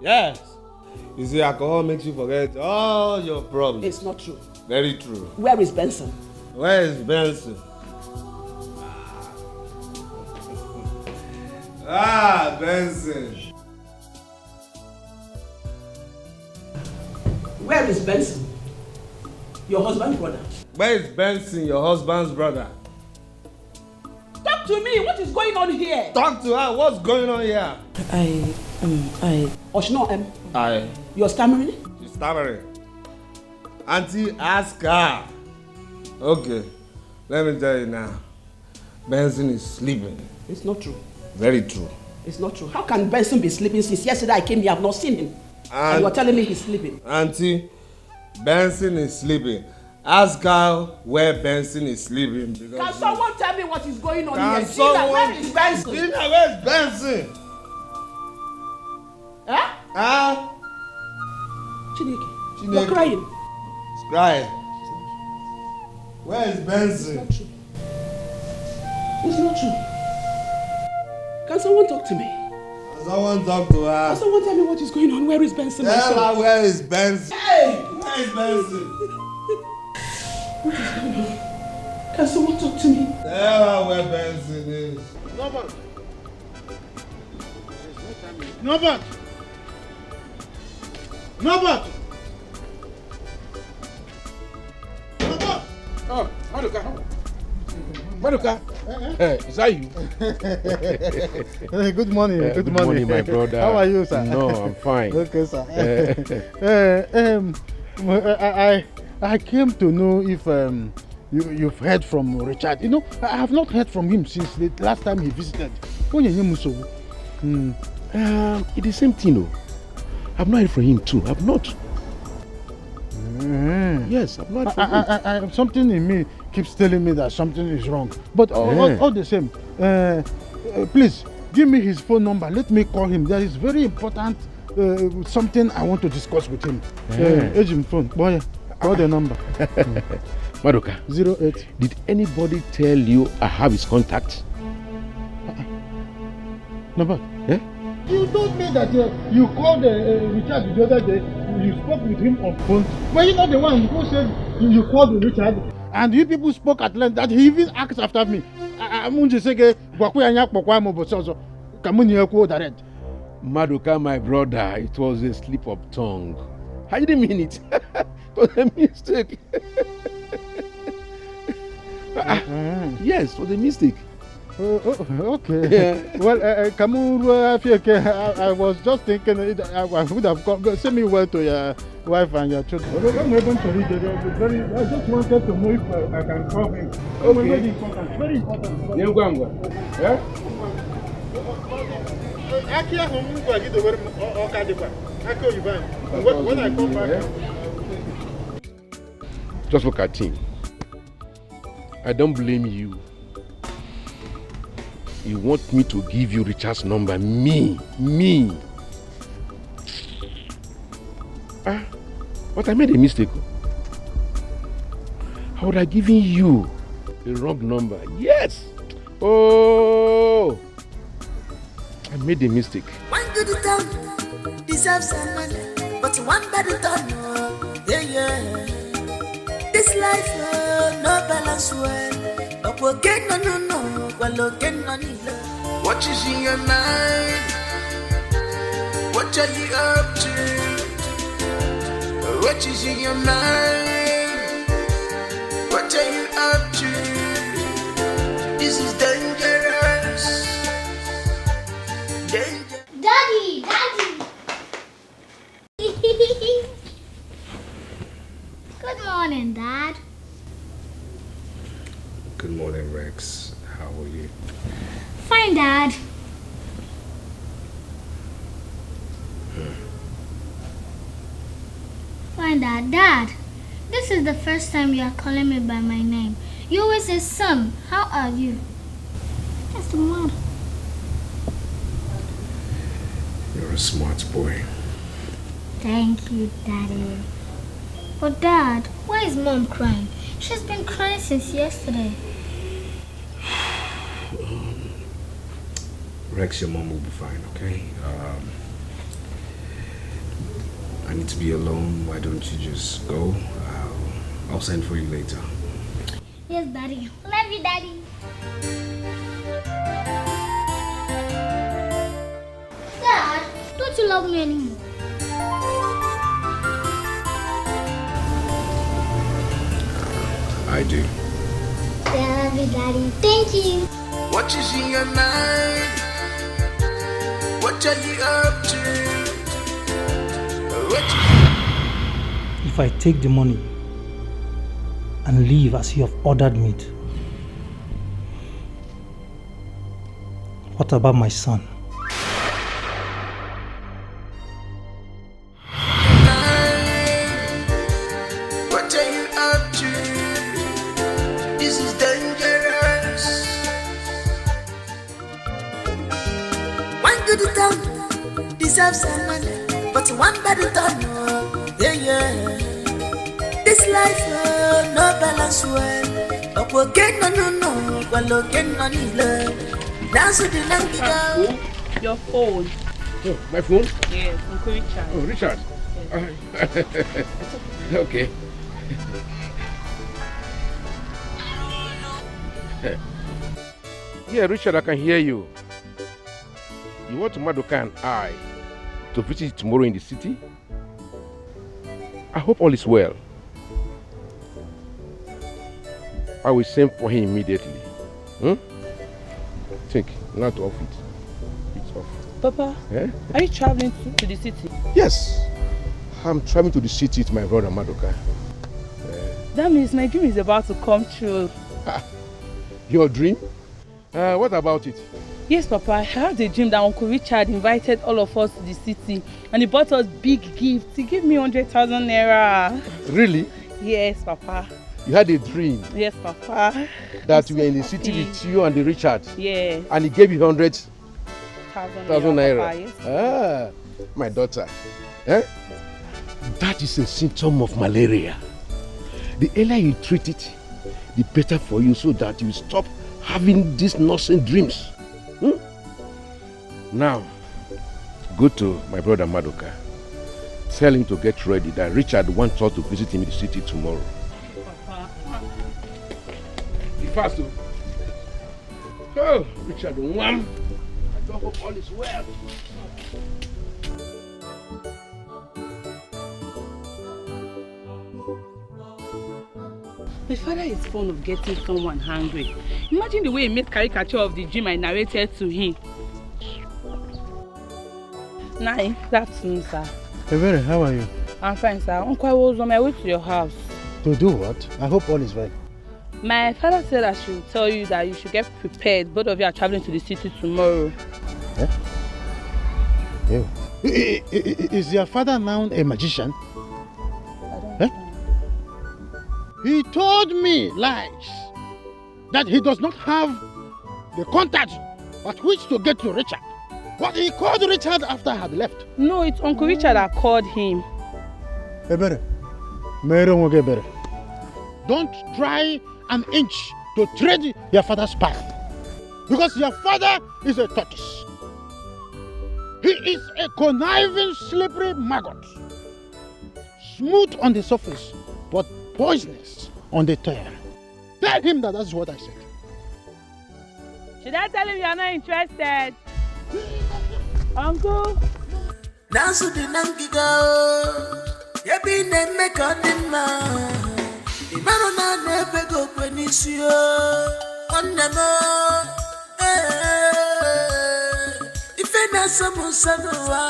Yes. You see, alcohol makes you forget all your problems. It's not true. Very true. Where is Benson? Where is Benson? Benson. Where is Benson? Your husband's brother. Where is Benson, your husband's brother? Talk to me. What is going on here? Talk to her. What's going on here? Oshno, you're stammering? She's stammering. Auntie, ask her. Okay, let me tell you now. Benson is sleeping. It's not true. Very true. It's not true. How can Benson be sleeping since yesterday I came here? I've not seen him. And you are telling me he's sleeping. Auntie, Benson is sleeping. Ask her where Benson is sleeping. Can someone tell me what is going on here? Someone... Where is Benson? Gina, where is Benson? Chineke. You're crying. She's crying. Where is Benson? It's not true. Can someone talk to me? Someone talk to her. Can someone tell me what is going on? Where is Benson? Tell her where is Benson. Hey! Where is Benson? What is happening? Can someone talk to me? Tell her where Benson is. Nobody. Nobody. Nobody. Oh, Maduka. Maduka. Hey, is that you? Hey, good morning. Good morning, my brother. How are you, sir? No, I'm fine. Okay, sir. I came to know if you've heard from Richard. You know, I have not heard from him since the last time he visited. It's the same thing, no. I've not heard from him too. I've not. Yes, I've not heard from him. Something in me keeps telling me that something is wrong. But all the same, please give me his phone number. Let me call him. There is very important something I want to discuss with him. Agent phone. Boy, call the number. Maduka. 08. Did anybody tell you I have his contact? Number? Yeah? You told me that you called Richard the other day. You spoke with him on phone. Were you not the one who said you called Richard? And you people spoke at length that he even asked after me. Maduka, my brother, it was a slip of tongue. I didn't mean it. It was a mistake. Yes, it was a mistake. Okay. Yeah. Well, I was just thinking I would have sent me well to your wife and your children. I just wanted to know if I can call him. Okay. Very important. Very important. Yeah? When I come back. Just look at him. I don't blame you. You want me to give you Richard's number? Me. But I made a mistake. I would have given you the wrong number. Yes. Oh, I made a mistake. One good turn deserves a man, but one bad turn, yeah. This life, no balance well. But we'll get no, well, again, no need. What is in your mind? What are you up to? What is in your mind? What are you up to? This is dangerous. Daddy! Good morning, Dad. Good morning, Rex. How are you? Fine, Dad. Fine, Dad. Dad, this is the first time you are calling me by my name. You always say, son, how are you? What's the matter? You're a smart boy. Thank you, Daddy. But Dad, why is Mom crying? She's been crying since yesterday. Rex, your mom will be fine, okay? I need to be alone. Why don't you just go? I'll send for you later. Yes, Daddy. Love you, Daddy. Dad, don't you love me anymore? I do. I love you, Daddy. Thank you. What is in your mind? What are you up to? If I take the money and leave as you have ordered me to, what about my son? What are you up to? This is dangerous. One good turn deserves a man, but one bad turn, yeah. This life, no balance well. But we'll get no, well, again, no need. That's what the land go. Your phone. Oh, my phone? Yes, Uncle Richard. Oh, Richard. Yes. Okay. Yeah, Richard, I can hear you. You want Madoka and I to visit tomorrow in the city? I hope all is well. I will send for him immediately. Think, not off it. It's off. Papa, are you traveling to the city? Yes. I'm traveling to the city with my brother Madoka. That means my dream is about to come true. Your dream? What about it? Yes, Papa, I had a dream that Uncle Richard invited all of us to the city and he bought us big gifts. He gave me 100,000 naira. Really? Yes, Papa. You had a dream? Yes, Papa. That you were in the city with you and the Richard? Yes. And he gave you 100,000 naira? Papa, yes. My daughter. That is a symptom of malaria. The earlier you treat it, the better for you, so that you stop having these nonsense dreams. Now, go to my brother Madoka. Tell him to get ready, that Richard wants us to visit him in the city tomorrow. Be fast, though. Oh, Richard, wham! I don't hope all is well. My father is fond of getting someone hungry. Imagine the way he made caricature of the dream I narrated to him. Good afternoon, sir. Ebere, how are you? I'm fine, sir. Uncle, I was on my way to your house. To do what? I hope all is well. My father said I should tell you that you should get prepared. Both of you are traveling to the city tomorrow. Is your father now a magician? I don't know. He told me lies that he does not have the contact at which to get to Richard. But he called Richard after I had left. No, it's Uncle Richard that called him. Ebere, don't try an inch to tread your father's path. Because your father is a tortoise. He is a conniving, slippery maggot. Smooth on the surface, but poisonous on the tail. Tell him that that's what I said. Should I tell him you're not interested? Uncle? Nasu di nangiga, yebi ne meka dinma. Imano na nebe go kwenisio, onemo. Ife na samu sanoa,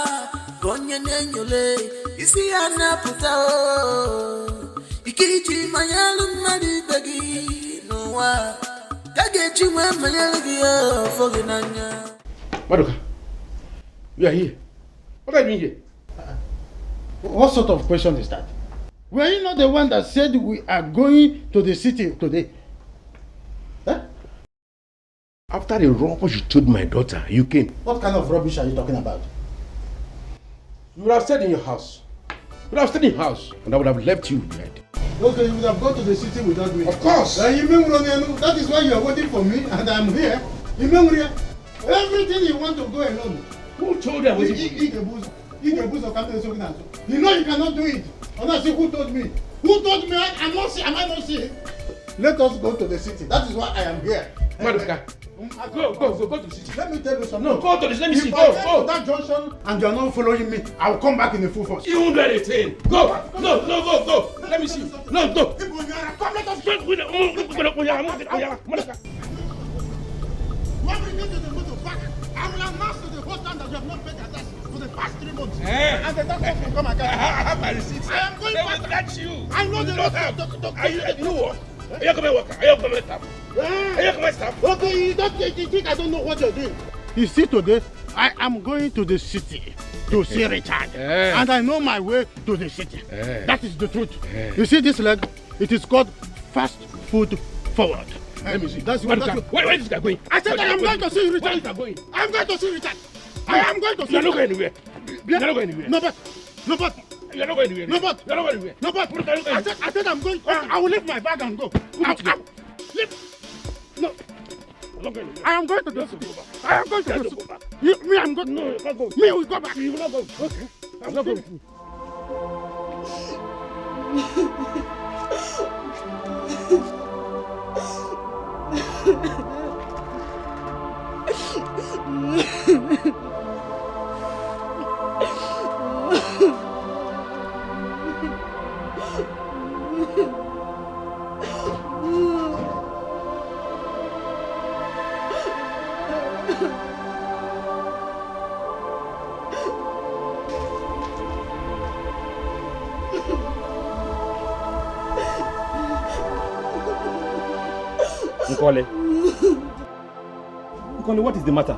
gonye nenyole, isi anaputa o. Ikiji mayalu mari begi noa, kagechi mwe mayalu giya foginanya. Madoka, you are here. What are you doing here? What sort of question is that? Were you not the one that said we are going to the city today? After the rubbish you told my daughter, you came. What kind of rubbish are you talking about? You would have stayed in your house. You would have stayed in your house, and I would have left you behind. Okay, you would have gone to the city without me. Of course. That is why you are waiting for me, and I'm here. Everything you want to go alone. Who told you I was waiting for you? You know you cannot do it. And I say, who told me? Who told me? Am I not seeing? Let us go to the city. That is why I am here. Madoka, go to the city. Let me tell you something. No, go to the city. Let me see. If I get to that junction and you are not following me, I will come back in the full force. You won't do anything. Go. Go. Let me see. No. Come, let us go. When we get to the motor back, I will announce to the whole town that you have not paid your tax for the past 3 months. And the doctor will come and get you. I have my receipts. I am going back. They will catch you. I know the doctor. Are you what? Are you coming worker? Are you coming staff? Are you coming staff? Okay, you think I don't know what you're doing. You see, today, I am going to the city to see Richard. And I know my way to the city. That is the truth. You see this leg? It is called fast food forward. Let me see. That's where is this guy going? I said I am going to see Richard. Where is this guy going? I'm going to see Richard. I am going to see Richard. You're not going anywhere. You're not going anywhere. No, but. You're not going anywhere. No, but. I said I'm going. I will leave my bag and go. No. I am going to the city. I am going to the city. Me, I'm going. No, you can't go. Me, we go back. You will not go. Okay. I'm not going. Nkole, what is the matter?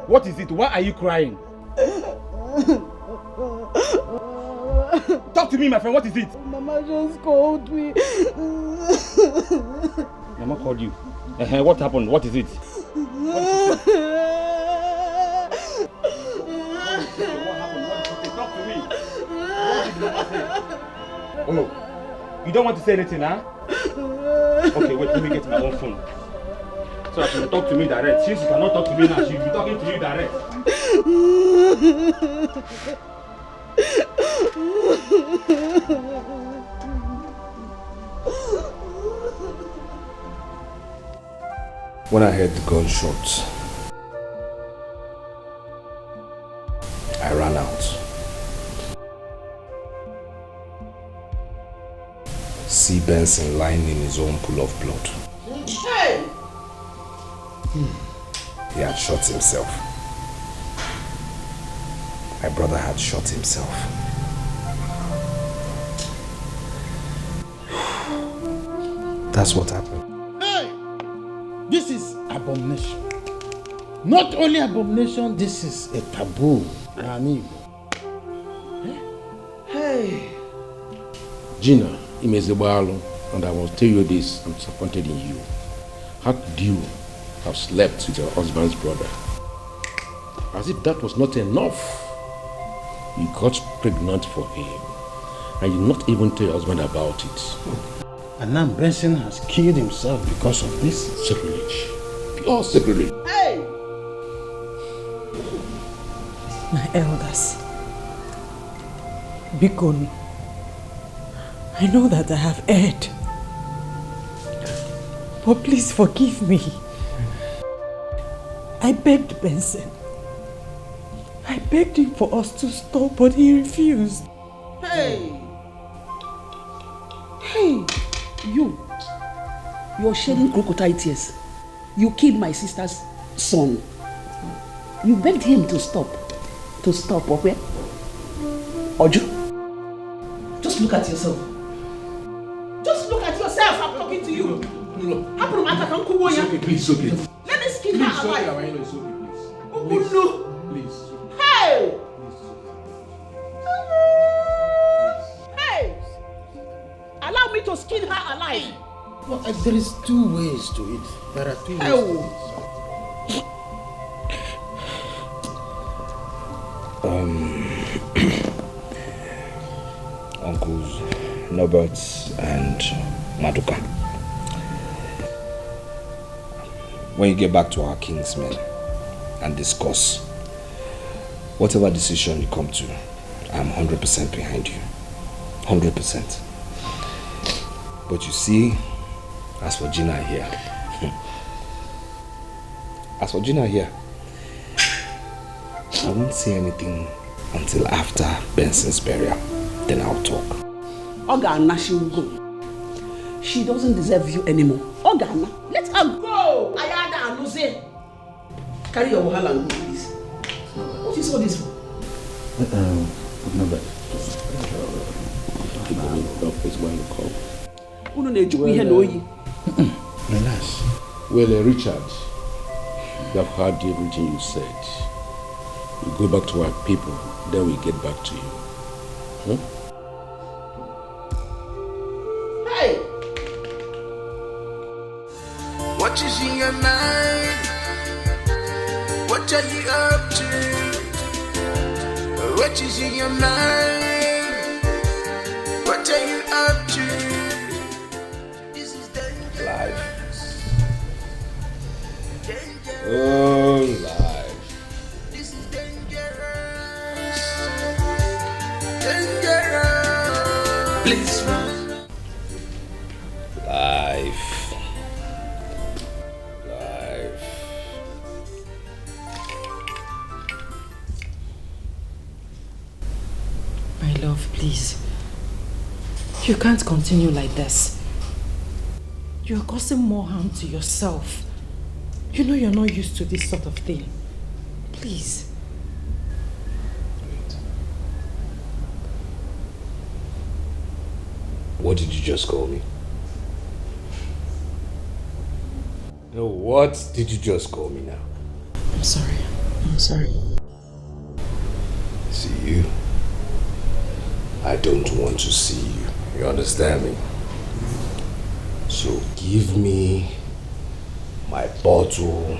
What is it? Why are you crying? Talk to me, my friend. What is it? Mama just called me. Mama called you. What happened? What is it? What happened? Talk to me. What did Mama say? Oh, you don't want to say anything, huh? Okay, wait. Let me get my own phone. So that she will talk to me direct. Since she cannot talk to me now, she will be talking to you direct. When I heard the gunshots, I ran out. See Benson lying in his own pool of blood. Hey! He had shot himself. My brother had shot himself. That's what happened. Hey! This is abomination. Not only abomination, this is a taboo. An evil. Hey! Gina, Imezebalo, and I will tell you this, I'm disappointed in you. How could you have slept with your husband's brother? As if that was not enough. You got pregnant for him, and you did not even tell your husband about it. And now Benson has killed himself because of this? Sacrilege. Pure sacrilege. Hey! My elders, Bikon, I know that I have erred, but please forgive me. I begged Benson. I begged him for us to stop, but he refused. Hey! Hey, you're shedding crocodile tears. You killed my sister's son. You begged him to stop. To stop, okay? Oju, just look at yourself. Just look at yourself. I'm talking to you. No. It's okay, please, it's okay. Let me skin her alive. It's okay, please. Please. Please. Hey! Hey! Allow me to skin her alive. Well, there is two ways to it. There are two ways to it. Uncles Norbert and Maduka. When you get back to our kingsmen and discuss whatever decision you come to, I'm 100% behind you. 100%. But you see, as for Gina here, I won't say anything until after Benson's burial. Then I'll talk. Ogana, she will go. She doesn't deserve you anymore. Ogana, let her go. Ayada and Lucy. Carry your wahala and go, please. What is all this for? No, but keep going. It's when you call. Relax. Well, Richard, we have heard everything you said. We go back to our people, then we get back to you. Huh? Hey! What is in your mind? What are you up to? What is in your mind? What are you up to? This is dangerous. Life. Oh, life. This is dangerous. Dangerous. Please run. Life. My love, please. You can't continue like this. You're causing more harm to yourself. You know you're not used to this sort of thing. Please. What did you just call me? No, what did you just call me now? I'm sorry. I'm sorry. See you? I don't want to see you. You understand me? So give me my bottle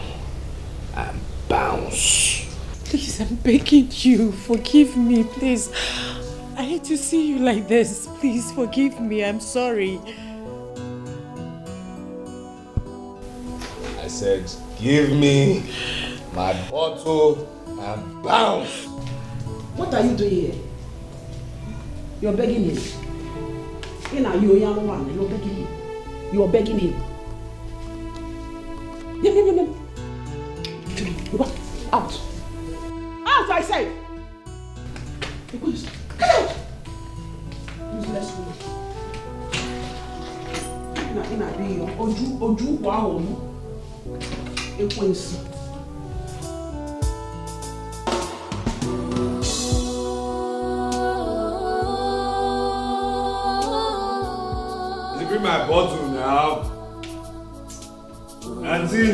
and bounce. Please, I'm begging you. Forgive me, please. I hate to see you like this. Please forgive me. I'm sorry. I said, give me my bottle and bounce. What are you doing here? You're begging him. You're begging him. You're begging him. Out. Out, I say. Come out. Useless woman. Ojú wa ọ̀nà. Ekwensu. Give me my bottle now. Auntie.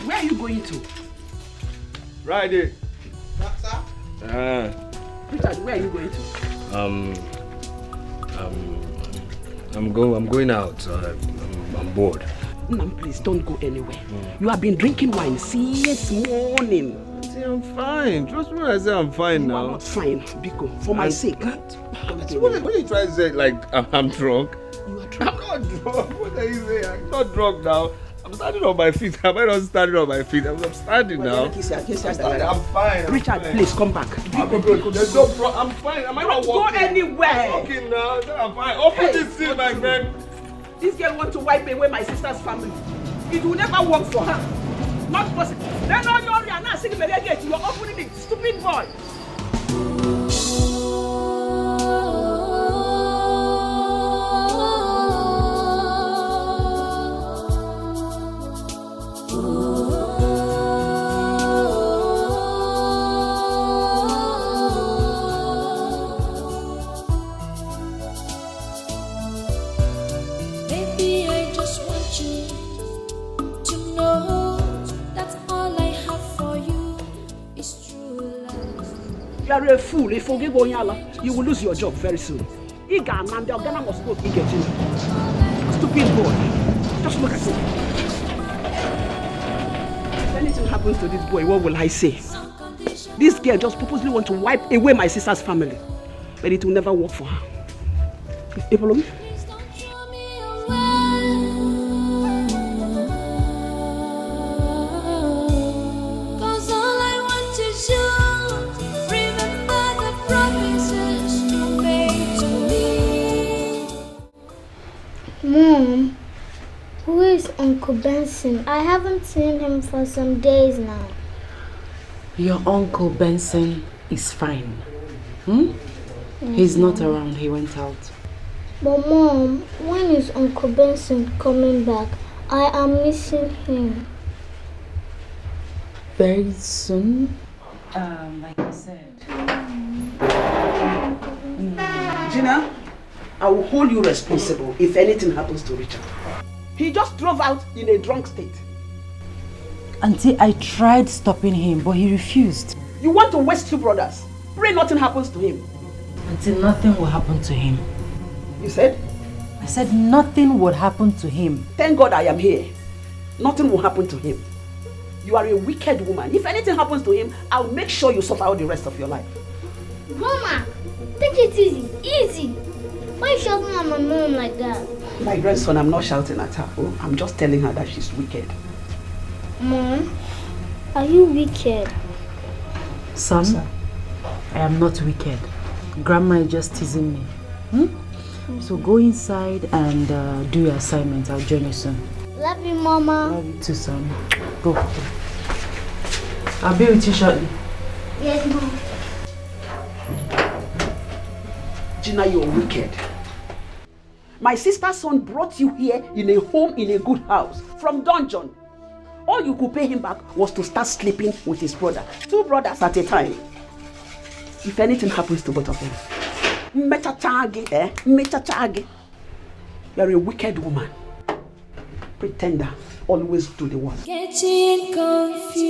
Where are you going to? Right there. Sir? Richard, where are you going to? I'm going out. I'm bored. No, please don't go anywhere. You have been drinking wine since morning. See, I'm fine. Trust me when I say I'm fine now. You are not fine, Biko. For my sake. What are you trying to say? Like I'm drunk? You are drunk. I'm not drunk. What are you saying? I'm not drunk now. I'm standing on my feet. Am I not standing on my feet? I'm standing now. I'm fine. Richard, please come back. There's no problem. I'm fine. Am I not walking? Go anywhere. I'm walking now. I'm fine. Open this thing, my friend. This girl wants to wipe away my sister's family. It will never work for her. Not possible. Then all you are now singing the gate. You are opening it. Stupid boy. You are a fool. If you go you will lose your job very soon. Iga and the Ghana must go get you. Stupid boy. Just look at him. If anything happens to this boy, what will I say? This girl just purposely want to wipe away my sister's family. But it will never work for her. You follow me? Mom, who is Uncle Benson? I haven't seen him for some days now. Your Uncle Benson is fine. He's not around. He went out. But Mom, when is Uncle Benson coming back? I am missing him. Very soon. Like I said. Gina, I will hold you responsible if anything happens to Richard. He just drove out in a drunk state. Auntie, I tried stopping him, but he refused. You want to waste two brothers. Pray nothing happens to him. Until nothing will happen to him. You said? I said nothing would happen to him. Thank God I am here. Nothing will happen to him. You are a wicked woman. If anything happens to him, I'll make sure you suffer all the rest of your life. Mama, take it easy. Easy. Why are you shouting at my mom like that? My grandson, I'm not shouting at her. Oh, I'm just telling her that she's wicked. Mom, are you wicked? Son, I am not wicked. Grandma is just teasing me. So go inside and do your assignment. I'll join you soon. Love you, Mama. Love you too, son. Go. I'll be with you shortly. Yes, Mom. Gina, you're wicked. My sister's son brought you here in a home in a good house from dungeon. All you could pay him back was to start sleeping with his brother. 2 brothers at a time. If anything happens to both of them, you're a wicked woman. Pretender, always do the worst. Getting confused.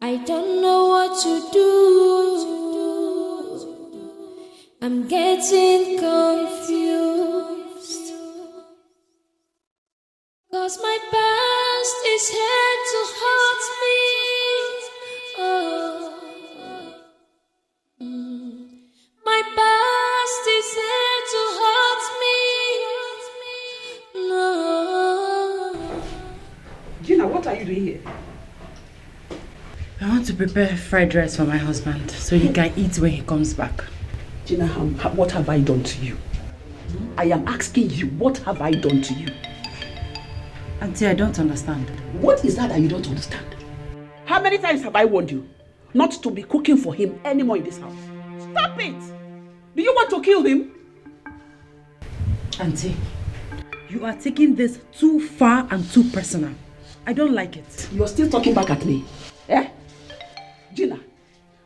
I don't know what to do. I'm getting confused. 'Cause my past is here to hurt me. Oh. My past is here to hurt me. No. Gina, what are you doing here? I want to prepare fried rice for my husband so he can eat when he comes back. Gina, what have I done to you? I am asking you, what have I done to you? Auntie, I don't understand. What is that you don't understand? How many times have I warned you not to be cooking for him anymore in this house? Stop it! Do you want to kill him? Auntie, you are taking this too far and too personal. I don't like it. You're still talking back at me. Eh? Gina,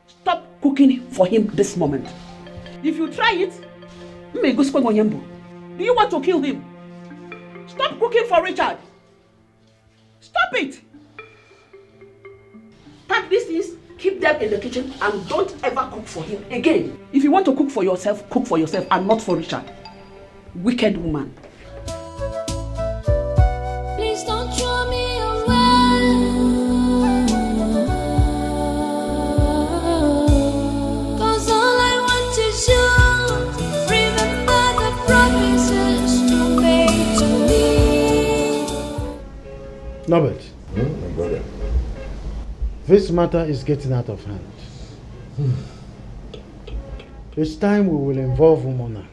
stop cooking for him this moment. If you try it, do you want to kill him? Stop cooking for Richard. Stop it. Pack these things, keep them in the kitchen, and don't ever cook for him again. If you want to cook for yourself and not for Richard. Wicked woman. Please don't throw me away. 'Cause all I want is you. Remember the promises you made to me. Norbert. My brother. This matter is getting out of hand. It's time we will involve Umona.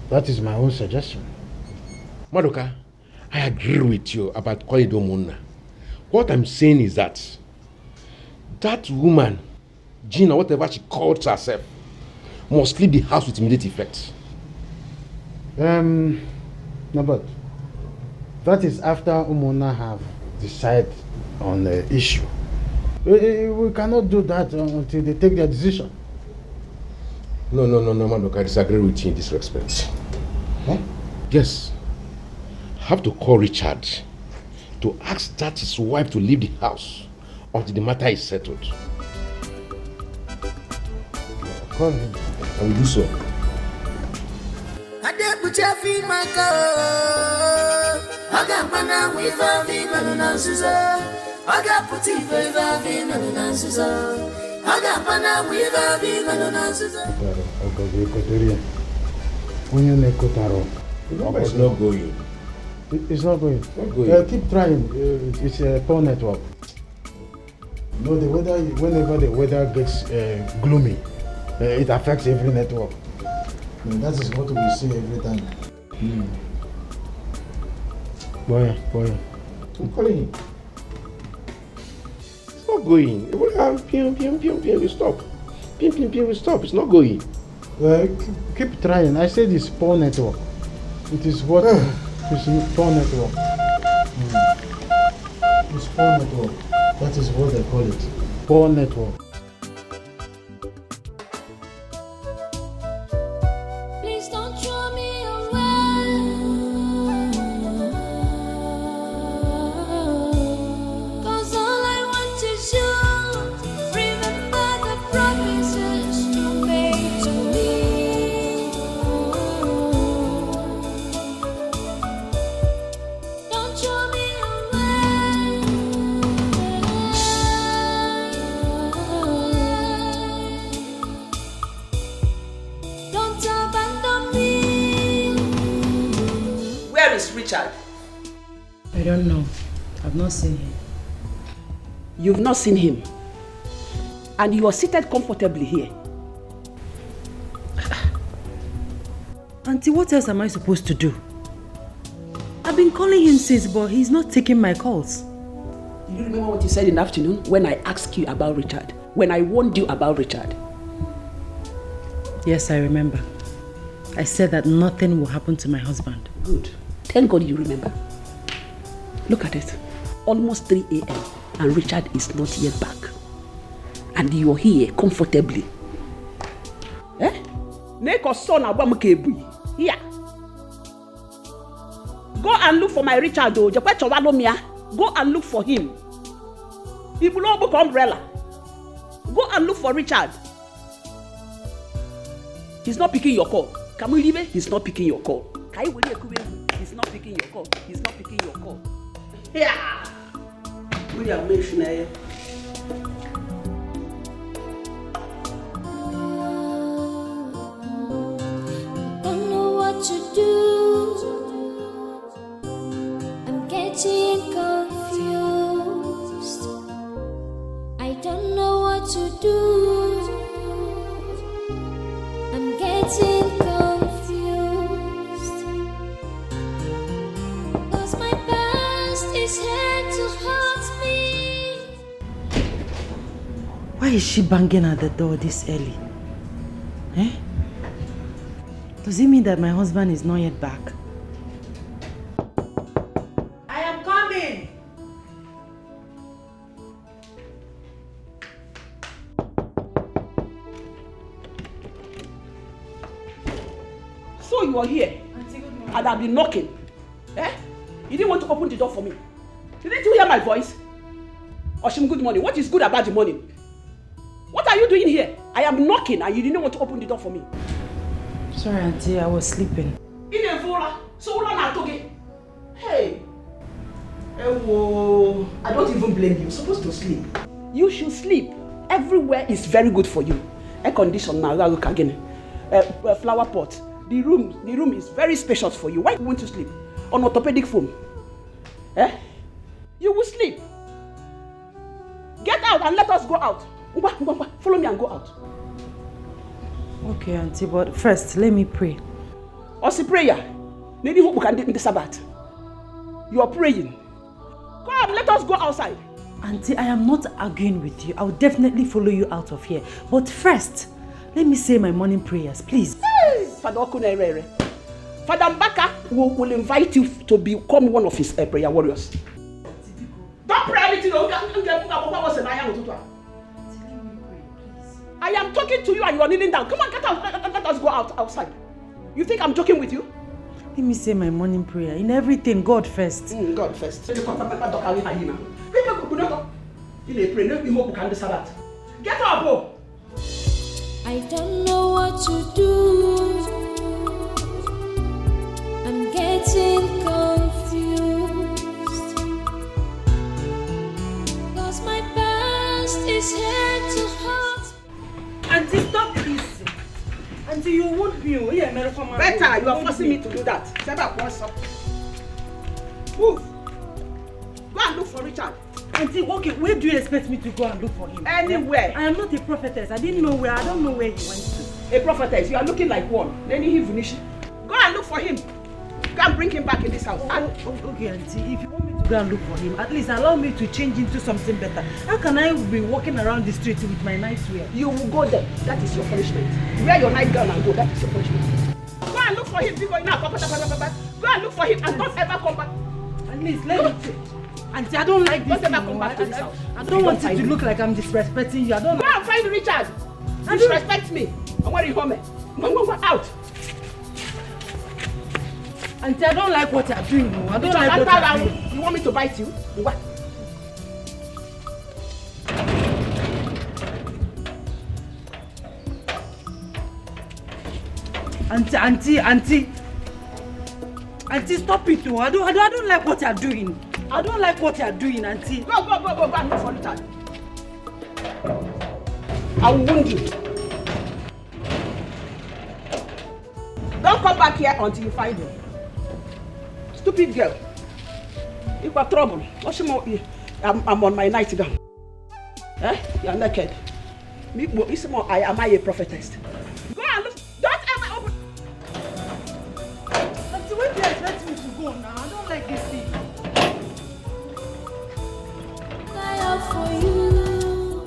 That is my own suggestion. Madoka, I agree with you about calling it Umona. What I'm saying is that woman, Gina, whatever she calls herself, must leave the house with immediate effect. No, but that is after Umona have decided on the issue. We cannot do that until they take their decision. No, Madoka, I disagree with you in this respect. Huh? Yes. I have to call Richard to ask that his wife to leave the house until the matter is settled. Call him. I will do so. It's not going. It's not going. Keep trying. It's a poor network. No, the weather. Whenever the weather gets gloomy, it affects every network. That is what we see every time. Boy. I'm calling him. It's not going. We stop. We stop. It's not going. Keep trying. I said it's poor network. It is what? It's poor network. It's poor network. That is what they call it. Poor network. Please don't throw me away. 'Cause all I want is you. Remember Richard? I don't know. I've not seen him. You've not seen him? And you are seated comfortably here? Auntie, what else am I supposed to do? I've been calling him since, but he's not taking my calls. Do you remember what you said in the afternoon when I asked you about Richard? When I warned you about Richard? Yes, I remember. I said that nothing will happen to my husband. Good. Thank God you remember. Look at it. Almost 3 a.m. and Richard is not yet back. And you're here comfortably. Eh? Neko son abamukebu. Here. Go and look for my Richard. Go and look for him. He will not book umbrella. Go and look for Richard. He's not picking your call. Can we leave it? He's not picking your call. He's not picking your call. He's not picking your call. Yeah. William Missionary. Don't know what to do. I'm getting confused. I don't know what to do. I'm getting confused. 'Cause my past is here to hurt me. Why is she banging at the door this early? Eh? Does it mean that my husband is not yet back? I am coming! So you are here, and I've been knocking. Eh? You didn't want to open the door for me. Didn't you hear my voice? Oshim, good morning. What is good about the morning? What are you doing here? I am knocking, and you didn't want to open the door for me. Sorry, Auntie, I was sleeping. Hey! I don't even blame you. You're supposed to sleep. You should sleep. Everywhere is very good for you. Air condition now, look again. Flower pot. The room is very spacious for you. Why do you want to sleep? On orthopedic foam. Eh? You will sleep. Get out and let us go out. Follow me and go out. Okay, Auntie, but first, let me pray. Also prayer. Maybe hope we can do in the Sabbath. You are praying. Come, let us go outside. Auntie, I am not arguing with you. I will definitely follow you out of here. But first, let me say my morning prayers, please. Hey, Father Okunerere. Father Mbaka will invite you to become one of his prayer warriors. Don't pray anything. I am talking to you and you are kneeling down. Come on, get out. Let us go outside. You think I'm joking with you? Let me say my morning prayer. In everything, God first. God first. Get up, oh. I don't know what to do. I'm getting confused. 'Cause my past is here to hurt. Auntie, stop this. Auntie, you won't be. Better, you are forcing me to do that. Move. Go and look for Richard. Auntie, okay, where do you expect me to go and look for him? Anywhere. I am not a prophetess. I don't know where he went to. A prophetess, you are looking like one. Then he finish. Go and look for him. Go and bring him back in this house. Okay, Auntie, if you want me to go and look for him, at least allow me to change into something better. How can I be walking around the street with my nightwear? You will go there. That is your punishment. Wear your nightgown and go. That is your punishment. Go and look for him. Go and look for him and don't ever come back. At least let me take. Auntie, I don't like this. Don't ever come back to this house. I don't want it to look like I'm disrespecting you. I don't. Go and find Richard. Disrespect me. I'm wearing home. Go out. Auntie, I don't like what you're doing. I don't like what you're doing. You want me to bite you? What? Auntie, stop it. I don't like what you're doing. I don't like what you're doing, Auntie. Go and look for Richard. I will wound you. Don't come back here until you find him. Stupid girl. You got trouble. I'm on my nightgown. Eh? You're naked. Am I a prophetess? Go and look. Don't ever open. Auntie, wait there. Let me to go now. I don't like this thing. For you,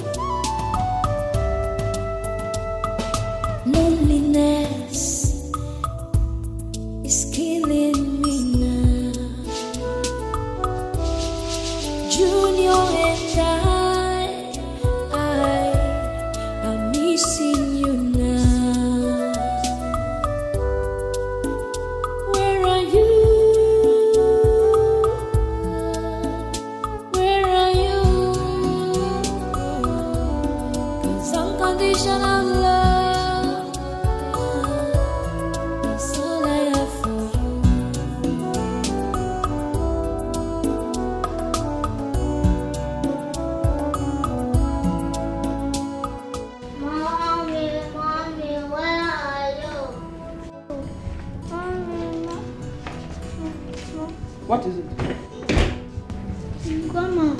loneliness is killing me now. Junior and I am missing you now. Where are you? Where are you? Unconditional love, that's all I have for you. Mommy, where are you? What is it? Grandma,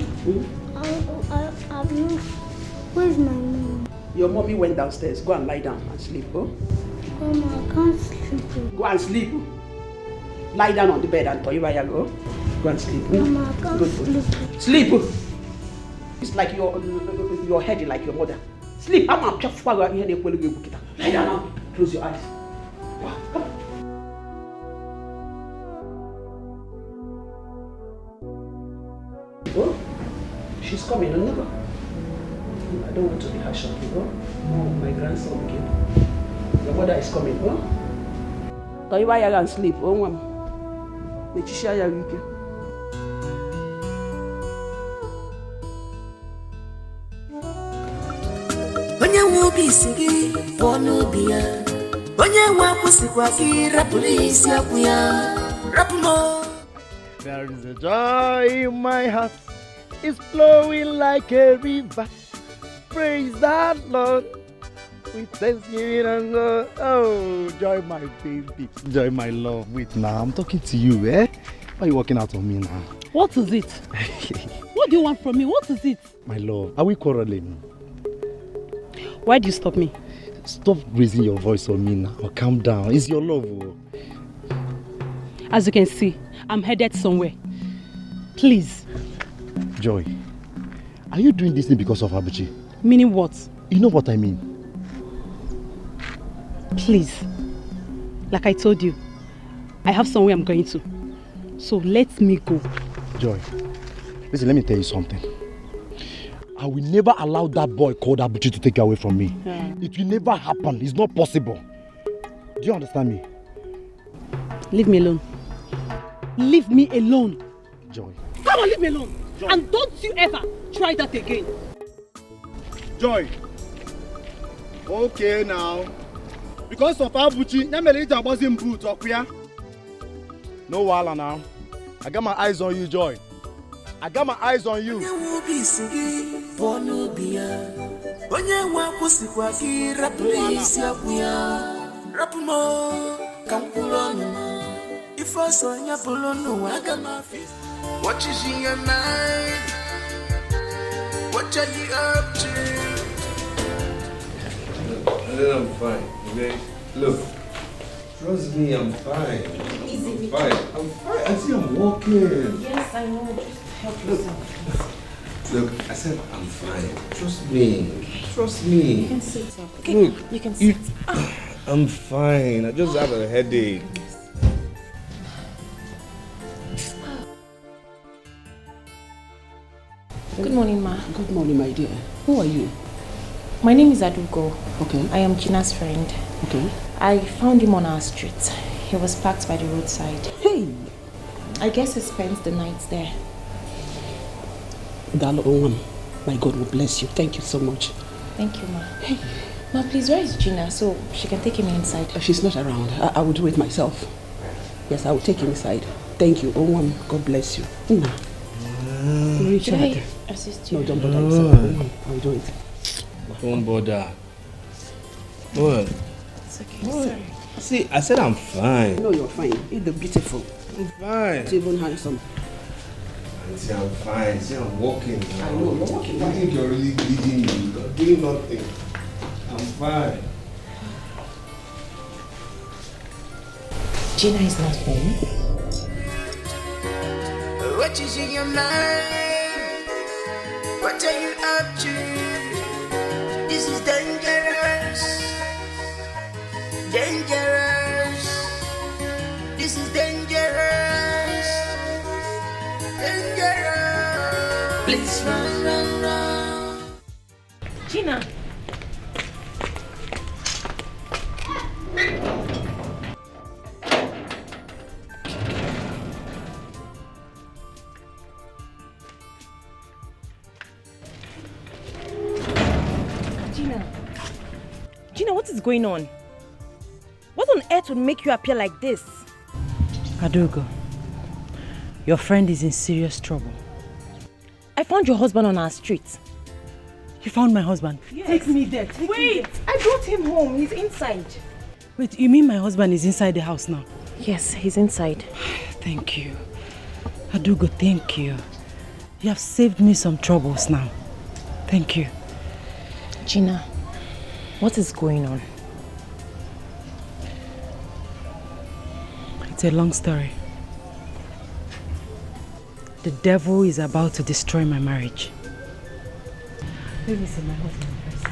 I've moved. Where's my mom? Your mommy went downstairs. Go and lie down and sleep, oh? Grandma, I can't sleep. Go and sleep. Lie down on the bed and tell you where you go. Go and sleep. Grandma, I can't sleep. Sleep. It's like your head is like your mother. Sleep. I'm not just for you. Lie down now. Close your eyes. Come. Oh, she's coming. Never. I don't want to be harsh on you, huh? Oh, my grandson came. Your mother is coming, huh? Tell you why you can sleep, oh, mom. Make you share your weekend. Onye wubi sigi, wonu biya. Onye wapu sikwaki, rapuli isi akuya. Rapumo. There is a joy in my heart. It's flowing like a river. Praise that Lord with thanksgiving and love. Oh, Joy, my baby. Joy, my love. Wait now, I'm talking to you, eh? Why are you walking out on me now? What is it? What do you want from me? What is it? My love, are we quarreling? Why do you stop me? Stop raising your voice on me now. Calm down. It's your love. Oh. As you can see, I'm headed somewhere. Please. Joy, are you doing this thing because of Abuchi? Meaning what? You know what I mean. Please. Like I told you, I have somewhere I'm going to. So let me go. Joy, listen, let me tell you something. I will never allow that boy called Abuchi to take you away from me. Yeah. It will never happen. It's not possible. Do you understand me? Leave me alone. Leave me alone. Joy. Come on, leave me alone. Joy. And don't you ever try that again. Joy. Okay now. Because of Abuchi, Namelita wasn't brute, okay? No wala now. I got my eyes on you, Joy. I got my eyes on you. What is in your mind? What are you up to? I'm fine, okay? Look, trust me, I'm fine. I'm fine. I'm fine. I see I'm walking. Yes, I know. Just help yourself. Look, I said I'm fine. Trust me. Trust me. You can sit up. Okay, Look, you can sit. I'm fine. I just have a headache. Good morning, Ma. Good morning, my dear. Who are you? My name is Adugo. Okay. I am Gina's friend. Okay. I found him on our street. He was parked by the roadside. Hey! I guess he spends the night there. Darling, my God will bless you. Thank you so much. Thank you, Ma. Hey. Ma, please, where is Gina so she can take him inside? She's not around. I will do it myself. Yes, I will take him inside. Thank you. God bless you. Richard. Can I assist you? No, don't bother yourself. I'll do it. Don't bother. What? It's okay. Sorry. See, I said I'm fine. No, you're fine. You're the beautiful. I'm fine. You're even handsome. See, I'm fine. See, I'm walking now. I know, you're walking. You think you're really leading me? You're doing nothing. I'm fine. Gina is not home. What is in your mind? What are you up to? This is dangerous. Dangerous. This is dangerous. Dangerous. Please run, run, run. Gina. Gina, what is going on? What on earth would make you appear like this? Adogo, your friend is in serious trouble. I found your husband on our street. You found my husband? Yes. Take me there. Wait, I brought him home. He's inside. Wait, you mean my husband is inside the house now? Yes, he's inside. Thank you. Adogo, thank you. You have saved me some troubles now. Thank you. Gina, what is going on? It's a long story. The devil is about to destroy my marriage. Let me see my husband first.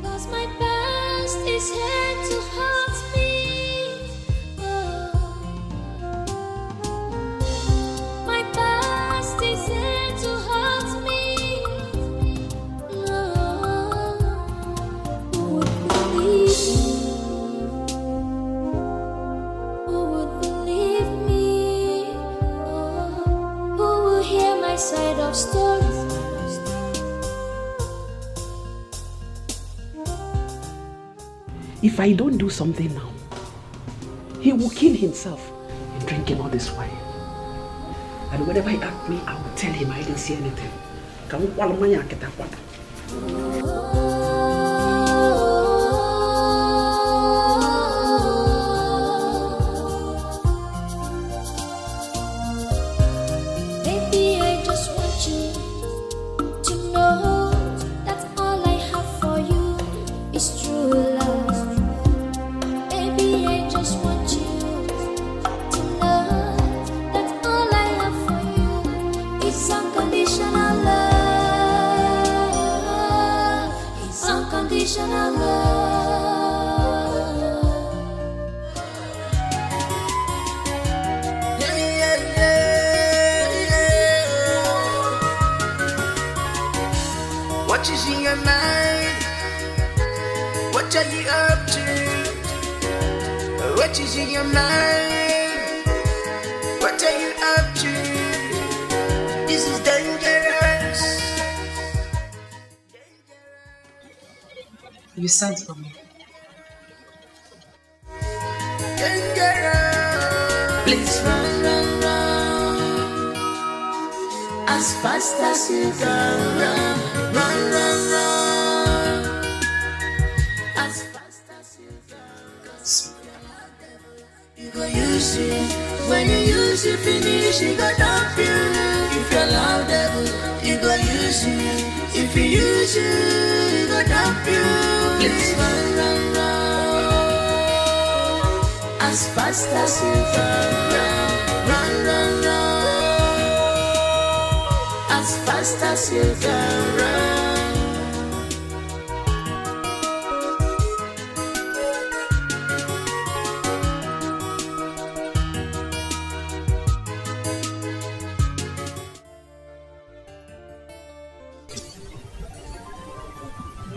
'Cause my past is here to haunt me. My past is here to haunt me. Who would believe me? Who would believe me? Who will hear my side of story? If I don't do something now, he will kill himself in drinking all this wine. And whenever he asks me, I will tell him I didn't see anything. Baby, I just want you to know that all I have for you is true love. Baby, I just want you to know that all I have for you is unconditional love. It's unconditional love. What is in your mind? What are you up to? What is in your mind? What are you up to? This is dangerous. You sent for me. Dangerous. Please run, run, run. As fast as you can run. Run, run, run. As fast as you can run. You go use it. When you use it, finish, you go dump you. If you love devil, you go use it. If you use it, you go dump you. Please run, run, run. As fast as you can run. Run, run, run. As fast as you can run.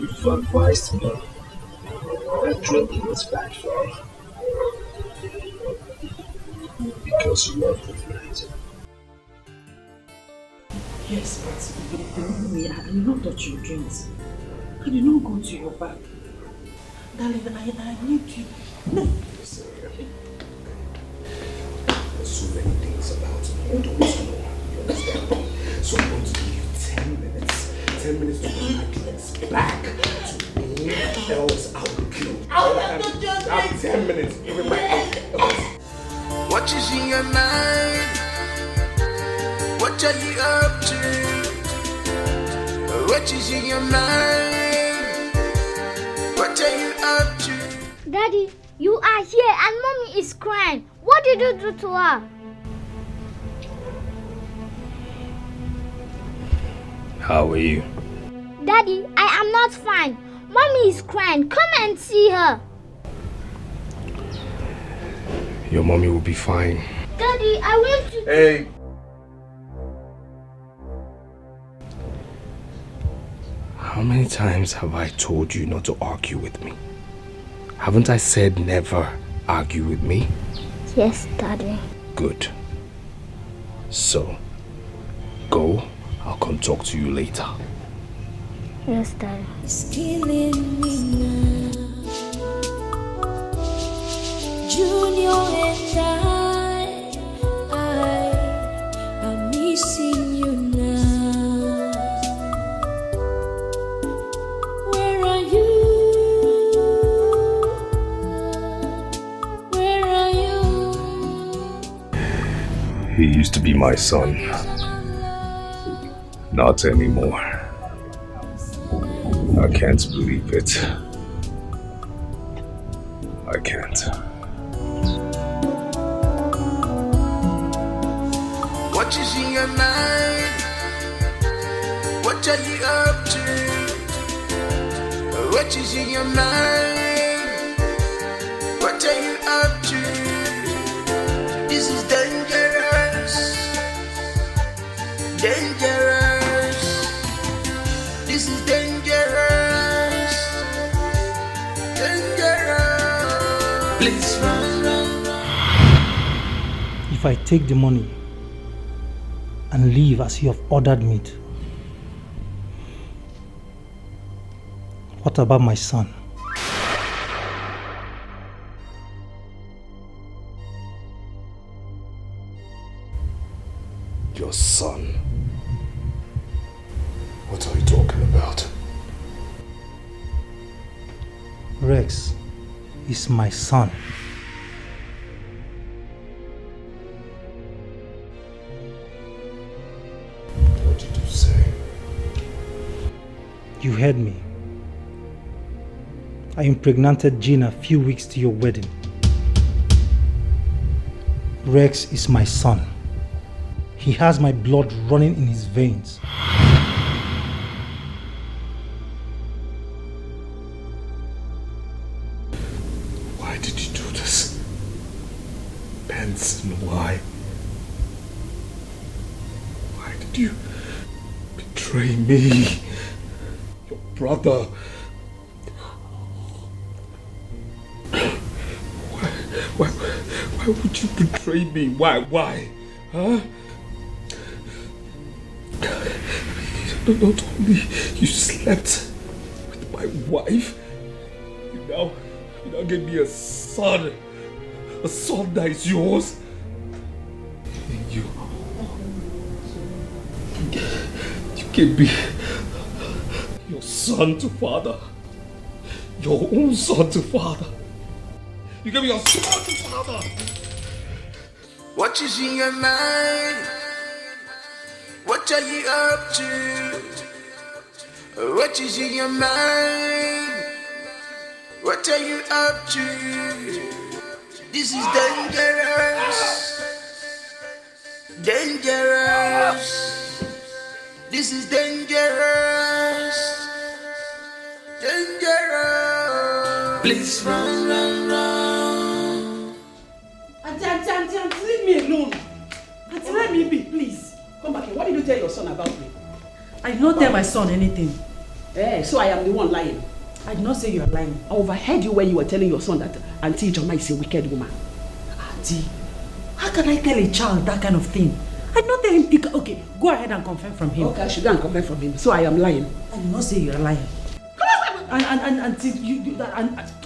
You've advised me that drinking is bad for me because you love the night. Yes, but believe me, I did not touch your drinks. I did not go to your back. Darling, I need you. No. Listen, there's so many things about me you don't know. You understand? So I want to give you 10 minutes to 10 minutes to get my dress back to me, else I will kill you. I have 10 minutes. Give me my clothes. What is in your mind? What are you up to? What is in your mind? What are you up to? Daddy, you are here and mommy is crying. What did you do to her? How are you? Daddy, I am not fine. Mommy is crying. Come and see her. Your mommy will be fine. Daddy, I want to... Hey! How many times have I told you not to argue with me? Haven't I said never argue with me? Yes, Daddy. Good. So, go. I'll come talk to you later. Yes, Daddy. It's killing me now. Junior and I'm missing you now. Where are you? Where are you? He used to be my son. Not anymore. I can't believe it. I can't. What is in your mind? What are you up to? What is in your mind? What are you up to? This is dangerous. Dangerous. This is dangerous. Dangerous. Please run, run, run. If I take the money and leave as you have ordered me to, what about my son? Your son? What are you talking about? Rex is my son. What did you say? You heard me. I impregnated Gina a few weeks to your wedding. Rex is my son. He has my blood running in his veins. Why did you do this? Benson, why? Why did you betray me? Your brother. Why would you betray me? Why? Huh? Not only you slept with my wife, you now gave me a son that is yours. You gave me your son to father, your own son to father. You gave me your son to father. What is in your mind? What are you up to? What is in your mind? What are you up to? This is dangerous. Dangerous. This is dangerous. Dangerous. Please run, run, run. Auntie, leave me alone. Auntie, let me be, please. Come back here. What did you tell your son about me? I did not tell my son anything. So I am the one lying. I did not say you are lying. I overheard you when you were telling your son that Auntie Ijoma is a wicked woman. Auntie, how can I tell a child that kind of thing? I did not tell him. Okay, go ahead and confirm from him. Okay, I should go and confirm from him. So I am lying. I did not say you are lying.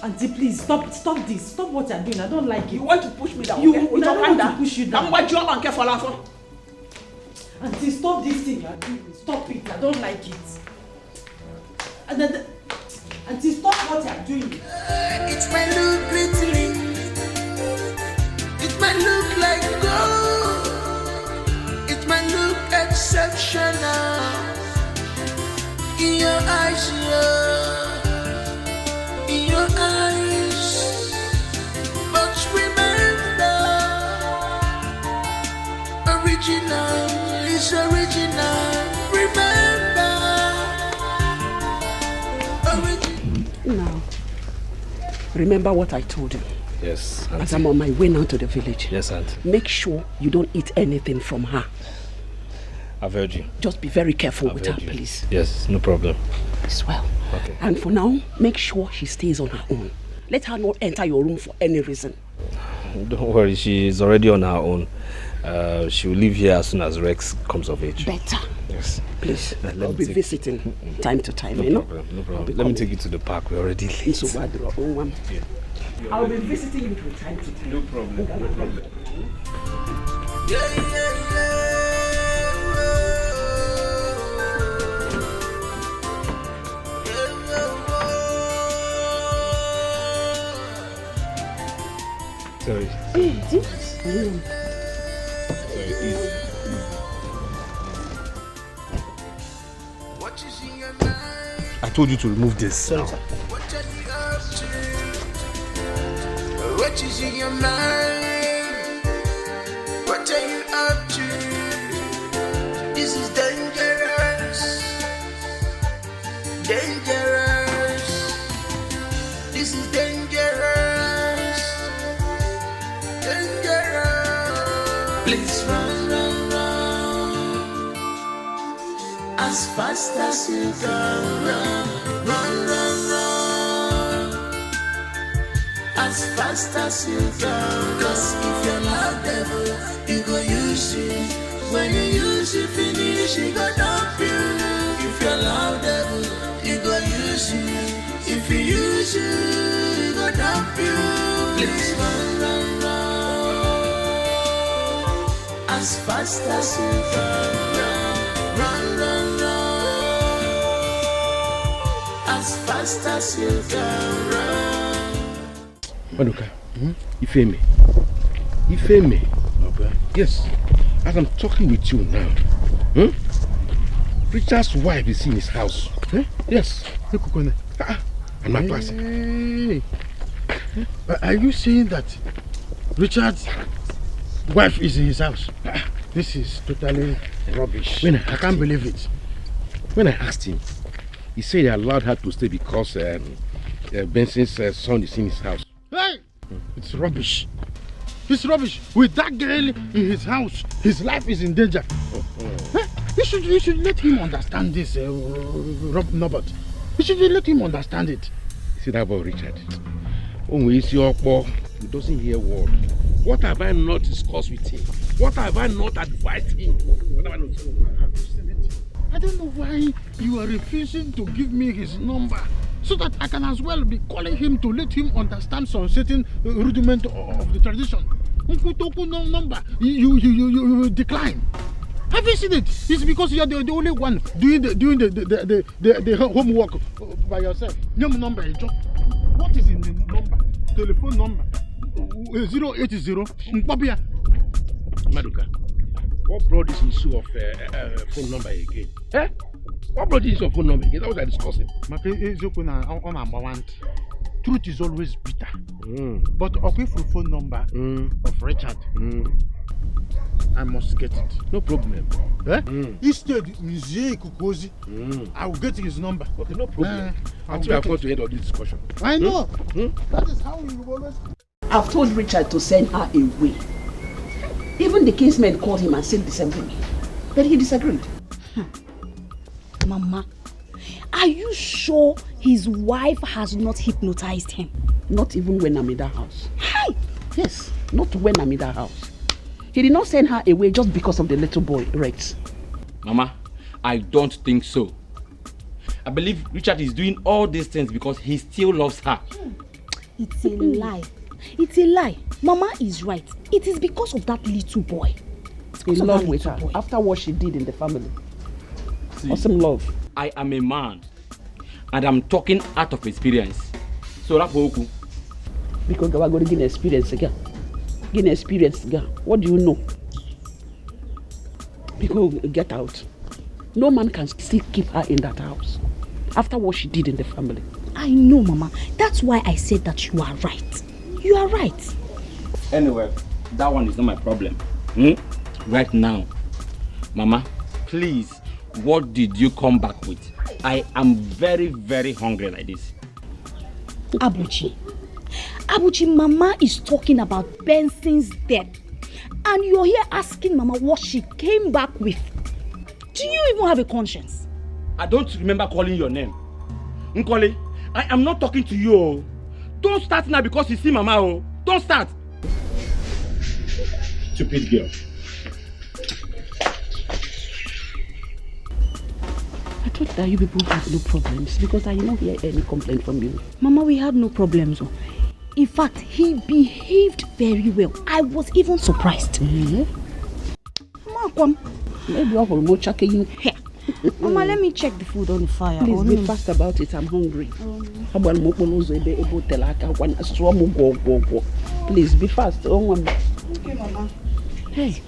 Auntie, please stop this. Stop what you are doing. I don't like it. You want to push me down? You okay? I don't want to push you down. Auntie, stop this thing you are doing. Stop it. I don't like it. Auntie, stop what you're doing. It might look pretty. It might look like gold. It might look exceptional in your eyes, yeah. In your eyes. But remember, original is original. Remember, Now, remember what I told you. Yes, As I'm on my way now to the village. Yes, Aunt. Make sure you don't eat anything from her. I've heard you. Just be very careful with her, please. Yes, no problem. As well. Okay. And for now, make sure she stays on her own. Let her not enter your room for any reason. Don't worry, she's already on her own. She will leave here as soon as Rex comes of age. Better. Yes. Please. I'll be visiting time to time. No you know? problem, no problem. Let me take you to the park. We're already late. So bad, I'll be visiting you from time to time. No problem, no problem. Sorry. I told you to remove this. What is in your mind? What are you up to? This is dangerous. Dangerous. This is dangerous. Dangerous. Please run, run, run. As fast as you can run. Run, run, run. As fast as you can. Cause if you're loud devil, you go use it. When you use it, finish, you go dump you. If you're loud devil, you go use it. If you use it, you go dump you. Please run, run, run. As fast as you can run. Run, run, run. As fast as you can run. Maduka, Ifeme. Ifeme. Okay. Yes, as I'm talking with you now, Richard's wife is in his house. Yes. I'm not classic. Are you saying that Richard's wife is in his house? This is totally rubbish. I can't believe it. When I asked him, he said he allowed her to stay because Benson's son is in his house. Hey! It's rubbish. It's rubbish. With that girl in his house, his life is in danger. You should let him understand this, Norbert. You should let him understand it. See that about Richard? He doesn't hear word. What have I not discussed with him? What have I not advised him? I don't know why you are refusing to give me his number, so that I can as well be calling him to let him understand some certain rudiment of the tradition. Number, you decline. Have you seen it? It's because you are the only one doing the homework by yourself. Number, what is in the number? Telephone number 080. Maduka, what brought this issue of phone number again? What brought this issue of phone number again? That was I discussing. Truth is always bitter. But okay, for phone number of Richard, I must get it. No problem. Instead, I will get his number. Okay, no problem. Until I come to end of this discussion. I know. That is how you always. I've told Richard to send her away. Even the kinsmen called him and said the same thing. But he disagreed. Mama, are you sure his wife has not hypnotized him? Not even when I'm in that house. Hi! Yes, not when I'm in that house. He did not send her away just because of the little boy, Rex. Mama, I don't think so. I believe Richard is doing all these things because he still loves her. It's a lie. It's a lie. Mama is right. It is because of that little boy. In love with her after what she did in the family. See, awesome love. I am a man. and I'm talking out of experience. So Rapoku. Because I'm going to gain experience again. Gain experience again. What do you know? Because get out. No man can still keep her in that house after what she did in the family. I know, Mama. That's why I said that you are right. You are right. Anyway, that one is not my problem. Right now, Mama, please, what did you come back with? I am very, very hungry like this. Abuchi, Mama is talking about Benson's death. And you're here asking Mama what she came back with. Do you even have a conscience? I don't remember calling your name. Nkoli, I am not talking to you. Oh. Don't start now because you see Mama. Oh. Don't start. Stupid girl. I thought that you people had no problems because I did not hear any complaint from you. Mama, we had no problems. Oh. In fact, he behaved very well. I was even surprised. Mama, come. Maybe I will more check you here. Mama, let me check the food on the fire. Please be fast about it. I'm hungry. Please be fast. Okay, Mama. Hey.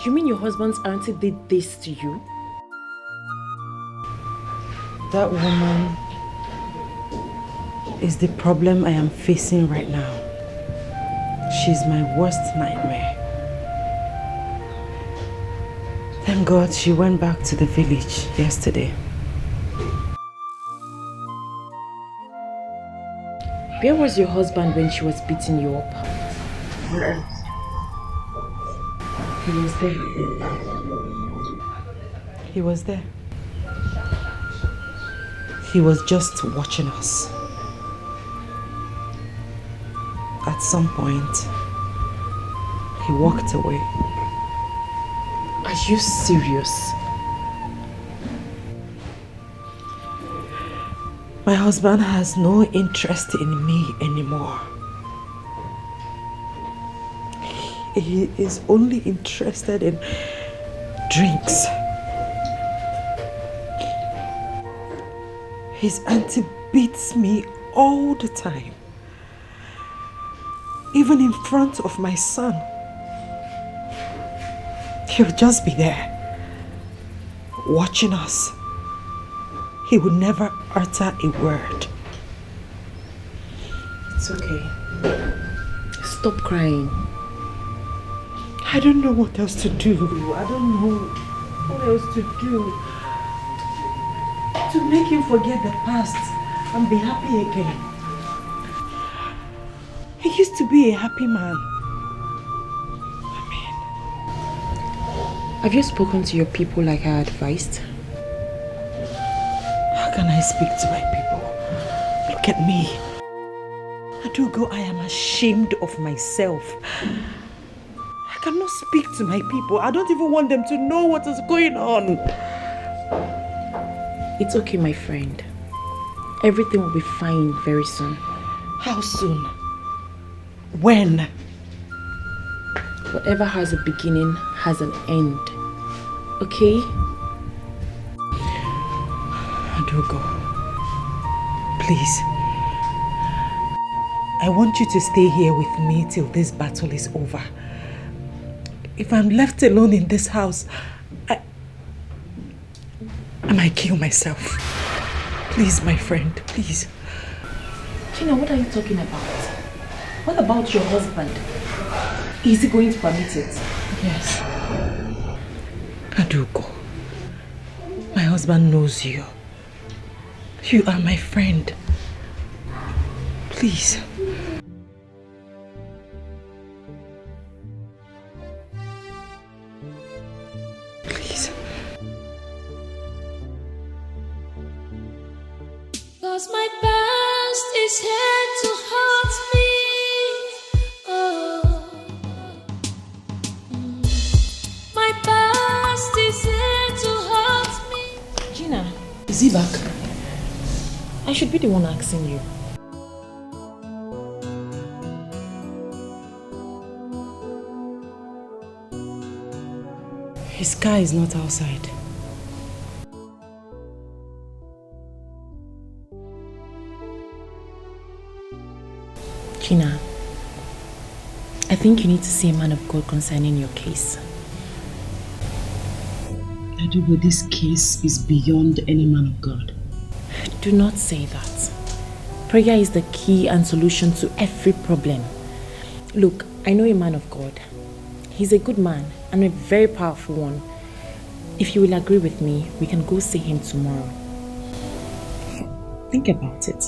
You mean your husband's auntie did this to you? That woman is the problem I am facing right now. She's my worst nightmare. Thank God she went back to the village yesterday. Where was your husband when she was beating you up? He was there. He was there. He was just watching us. At some point, he walked away. Are you serious? My husband has no interest in me anymore. He is only interested in drinks. His auntie beats me all the time. Even in front of my son. He'll just be there, watching us. He would never utter a word. It's okay. Stop crying. I don't know what else to do. I don't know what else to do to make him forget the past and be happy again. He used to be a happy man. Have you spoken to your people like I advised? How can I speak to my people? Look at me. Adugo, I am ashamed of myself. I cannot speak to my people. I don't even want them to know what is going on. It's okay, my friend. Everything will be fine very soon. How soon? When? Whatever has a beginning has an end. Okay? Adugo, please. I want you to stay here with me till this battle is over. If I'm left alone in this house, I might kill myself. Please, my friend, please. Gina, what are you talking about? What about your husband? Is he going to permit it? Yes. Adugo, my husband knows you. You are my friend. Please. Please. 'Cause my past is here to haunt me. Oh. My past is here to haunt me. Gina, is he back? I should be the one asking you. His car is not outside. Gina, I think you need to see a man of God concerning your case. Daddy, but this case is beyond any man of God. Do not say that. Prayer is the key and solution to every problem. Look, I know a man of God. He's a good man and a very powerful one. If you will agree with me, we can go see him tomorrow. Think about it.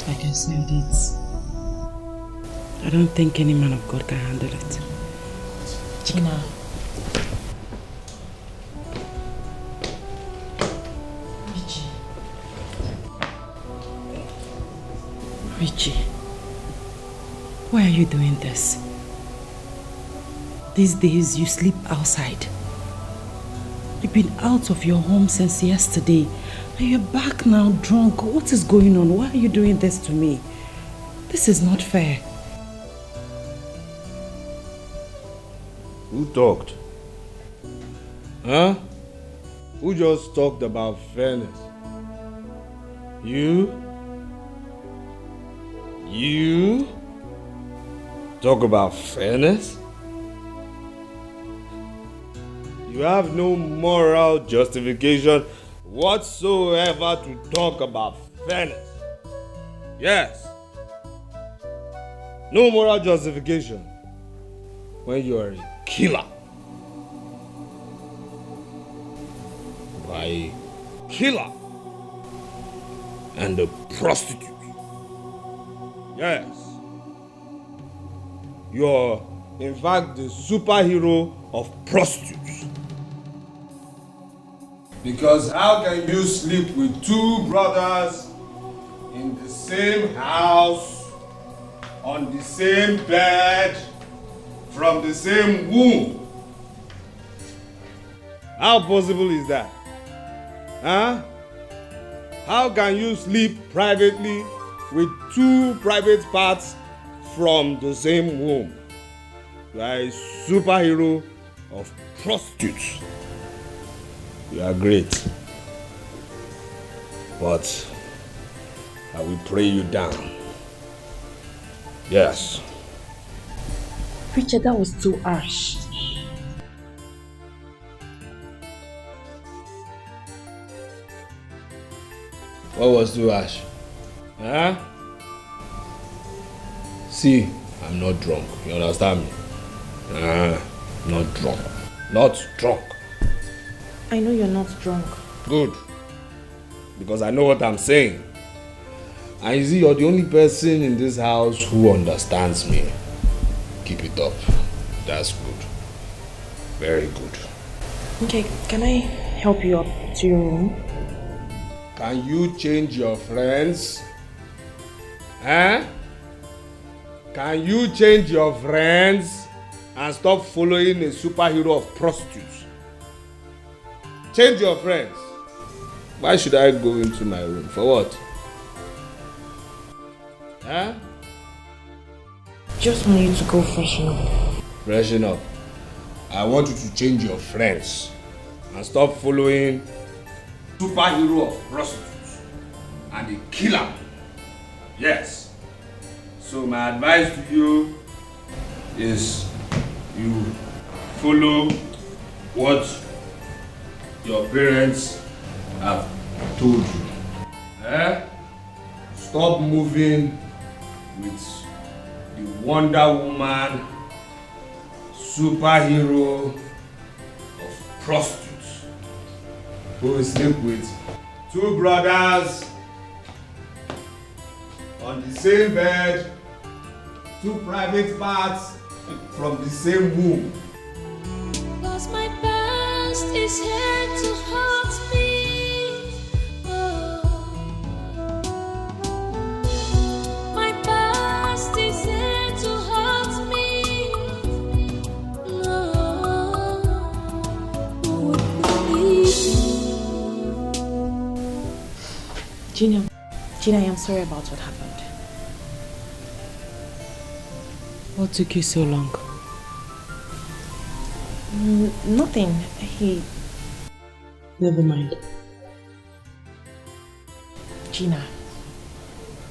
Like I said, I don't think any man of God can handle it. Gina. Richie, why are you doing this? These days you sleep outside. You've been out of your home since yesterday and you're back now drunk. What is going on? Why are you doing this to me? This is not fair. Who talked? Huh? Who just talked about fairness? You? You? Talk about fairness? You have no moral justification whatsoever to talk about fairness. Yes. No moral justification when you are a killer. By a killer and a prostitute. Yes. You're in fact the superhero of prostitutes. Because how can you sleep with two brothers in the same house, on the same bed, from the same womb? How possible is that? Huh? How can you sleep privately with two private parts from the same womb? You are a superhero of prostitutes. You are great. But I will pray you down. Yes. Richard, that was too harsh. What was too harsh? Huh? See, I'm not drunk. You understand me? Not drunk. Not drunk. I know you're not drunk. Good. Because I know what I'm saying. And you see, you're the only person in this house who understands me. Keep it up. That's good. Very good. Okay, can I help you up to your room? Can you change your friends? Huh? Can you change your friends and stop following a superhero of prostitutes? Change your friends. Why should I go into my room? For what? Huh? Just want you to go freshen up. Freshen up. I want you to change your friends and stop following superhero of prostitutes and a killer. Yes. So my advice to you is you follow what your parents have told you. Stop moving with the Wonder Woman superhero of prostitutes who will sleep with two brothers on the same bed, two private parts from the same womb. Cause my past is here to haunt me. My past is here to haunt me. Who would believe me? Gina, I am sorry about what happened. What took you so long? Nothing. Never mind. Gina,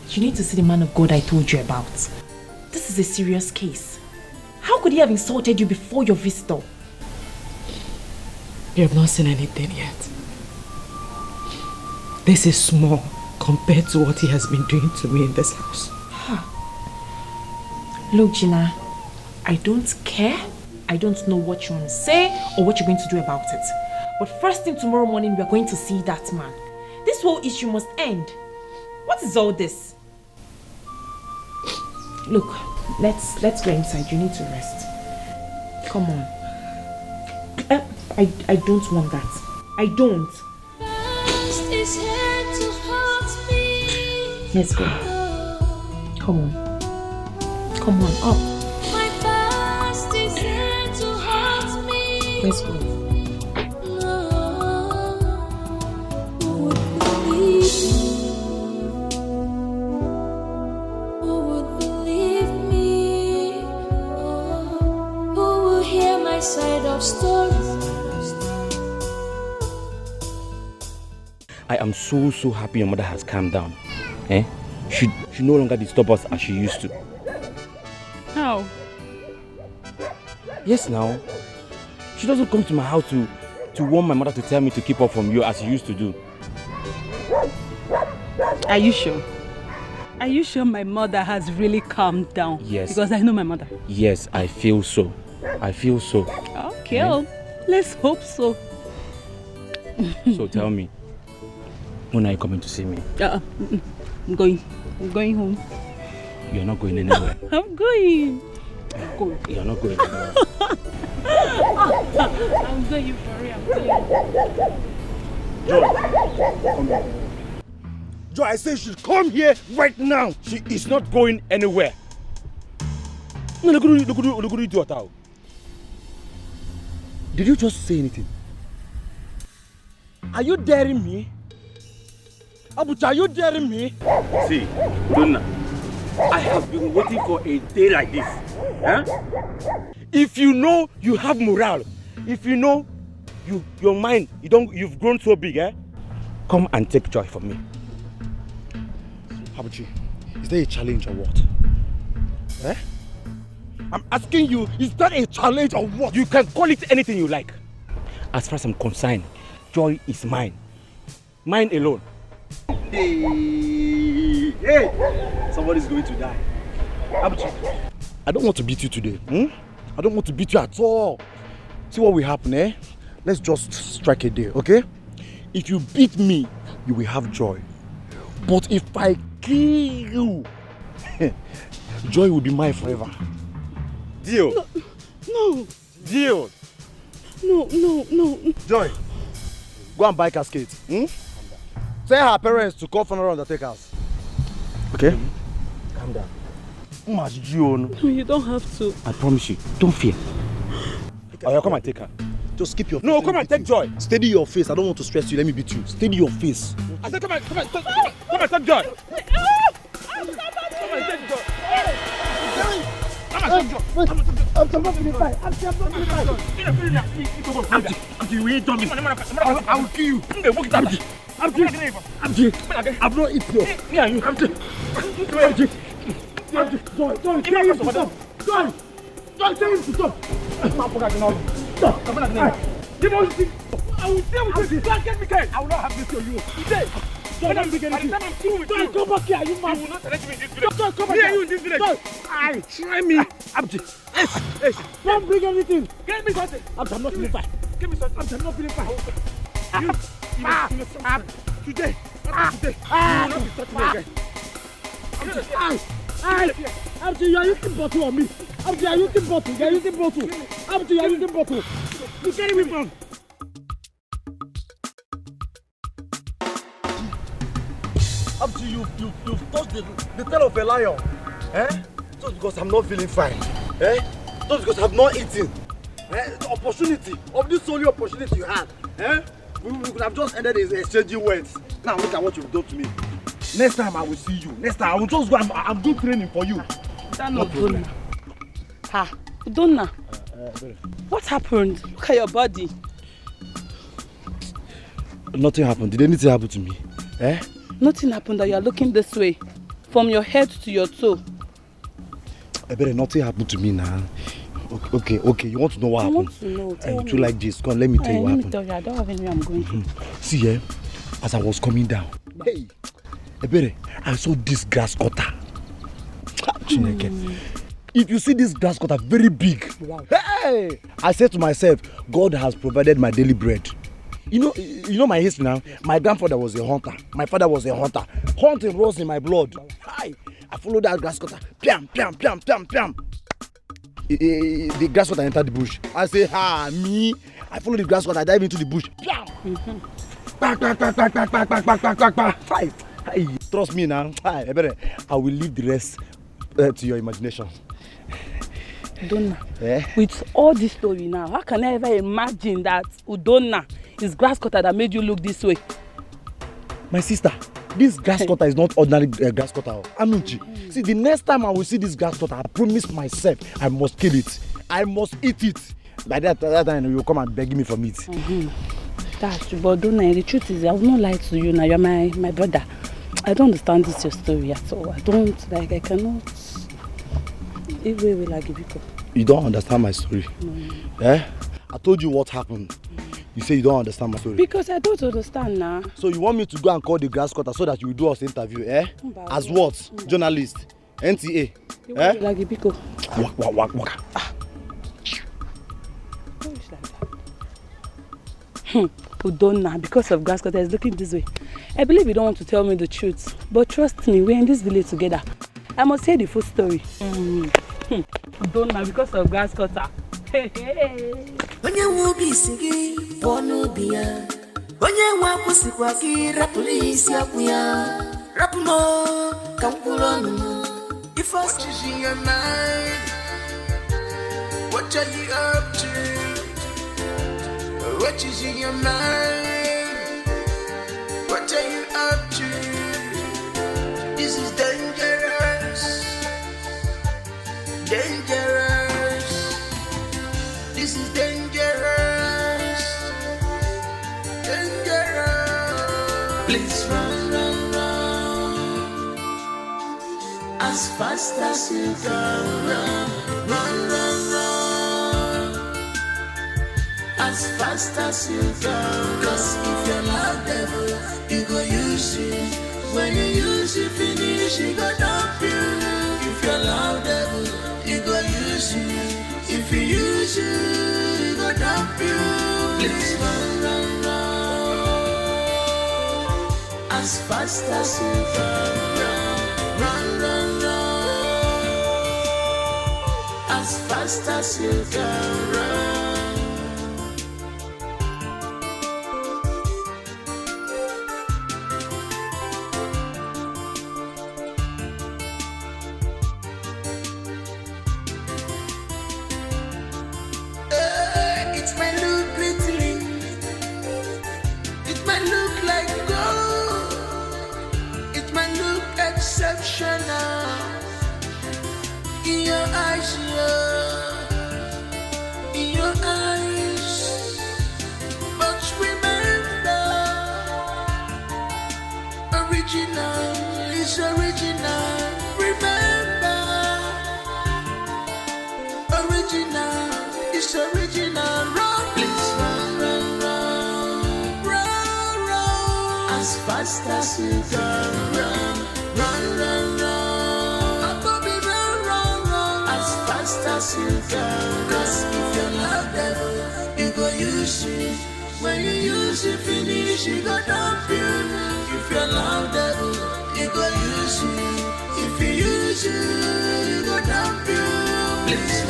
you need to see the man of God I told you about. This is a serious case. How could he have insulted you before your visitor? You have not seen anything yet. This is small compared to what he has been doing to me in this house. Look, Gina, I don't care. I don't know what you want to say or what you're going to do about it. But first thing tomorrow morning, we are going to see that man. This whole issue must end. What is all this? Look, let's go inside. You need to rest. Come on. I don't want that. I don't. Let's go. Come on. Come on, up. Let's go. Side of stories. I am so happy your mother has calmed down. She no longer disturb us as she used to. How? Yes, now. She doesn't come to my house to warn my mother to tell me to keep up from you as she used to do. Are you sure? Are you sure my mother has really calmed down? Yes. Because I know my mother. Yes, I feel so. I feel so. Okay, let's hope so. So tell me, when are you coming to see me? I'm going home. You're not going anywhere. I'm going. You're not going anywhere. I'm going for real. Joy, come here. Joy, I say she should come here right now. She is not going anywhere. No, look at you. Did you just say anything? Are you daring me? Abucha, are you daring me? See, Donna, I have been waiting for a day like this. If you know you have morale, if you know your mind, you've grown so big, come and take Joy from me. Abuchi, is there a challenge or what? I'm asking you, is that a challenge or what? You can call it anything you like. As far as I'm concerned, Joy is mine. Mine alone. Hey! Somebody's going to die. Abuchi, I don't want to beat you today. I don't want to beat you at all. See what will happen, Let's just strike a deal, okay? If you beat me, you will have Joy. But if I kill you, Joy will be mine forever. Deal? No. Deal? No. Joy, go and buy casket. Tell her parents to call funeral undertakers. Okay? Calm down. No, you don't have to. I promise you. Don't fear. Oh, come and take her. Just keep your face. No, come and take Joy. Steady your face. I don't want to stress you. Let me beat you. Steady your face. I said, come and take Joy. Come and take Joy. I'm not feeling fine. I'm not feeling fine. You ain't done me. I will kill you. I'm not eating you. Me and you. Joy, tell him to stop. Joy, tell him to stop. I will deal with you. Don't get me killed. I will not have this on you. Today. Don't come back here. You mad? You will not select me in this village. Don't come back here. You in this village. Try me. Don't bring anything. Get me something. I'm not feeling fine. Give me something. I'm not feeling fine. Today. You will not be touching me again. Abdi, you are using bottle on me. Abdi, you are using bottle. You are using bottle. Abdi, you are using bottle. You carry me from. Abdi, you've touched the tail of a lion. Just because I'm not feeling fine. Just because I'm not eating. The opportunity of this only opportunity you had. We could have just ended exchanging words. Now look at what you've done to me. Next time I will see you. Next time I will just go. I'm doing training for you. That's not good. Donna. What happened? Look at your body. Nothing happened. Did anything happen to me? Eh? Nothing happened that you are looking this way. From your head to your toe. Nothing happened to me now. Okay. You want to know what happened? I want to know. Tell me. You like this? Come on, let me tell you what happened. Let me tell you, I don't have anywhere I'm going to. See, as I was coming down, hey, I saw this grass cutter. If you see this grass cutter, very big. Wow. Hey! I said to myself, God has provided my daily bread. You know my history now. My grandfather was a hunter. My father was a hunter. Hunting runs in my blood. Hi! I followed that grass cutter. Piam. The grass cutter entered the bush. I say, me. I followed the grass cutter. I dive into the bush. Piam. Hi. Trust me now. I will leave the rest to your imagination. Udonna, with all this story now, how can I ever imagine that Udonna is grass cutter that made you look this way? My sister, this grass cutter is not ordinary grass cutter. Anuchi. See, the next time I will see this grass cutter, I promise myself I must kill it. I must eat it. By that time, you will come and beg me for meat. That's true, but Udonna, the truth is, I will not lie to you now. You're my brother. I don't understand this your story at all. I cannot. You don't understand my story. I told you what happened. You say you don't understand my story. Because I don't understand now. So you want me to go and call the grass cutter so that you will do us interview, As what? Journalist? NTA? Waka. Udonna, because of grass cutter is looking this way. I believe you don't want to tell me the truth. But trust me, we're in this village together. I must hear the full story. Udonna, because of grass cutter. When you will be singing, Bonubia. When you want to see Waki, Rapulis, Yapuya, Rapuno, Kampulon. If I is in your mind, what are you up to? What is in your mind? What are you up to? This is dangerous. This is dangerous. Please run. As fast as you can run. As fast as you can. Cause if you're loud devil, you go use it. When you use it, finish, you go dump you. If you're loud devil, you go use it. If you use it, you go dump you. Please run. As fast as you can run. As fast as you can run. In your eyes, but remember, original is original. Remember, original is original. Run, please run. As fast as you can run. As you can. Cause if you're loud devil, you go use it. When you use it, finish, you go dump you. If you're loud devil, you go use it. If you use it, you go dump you. Please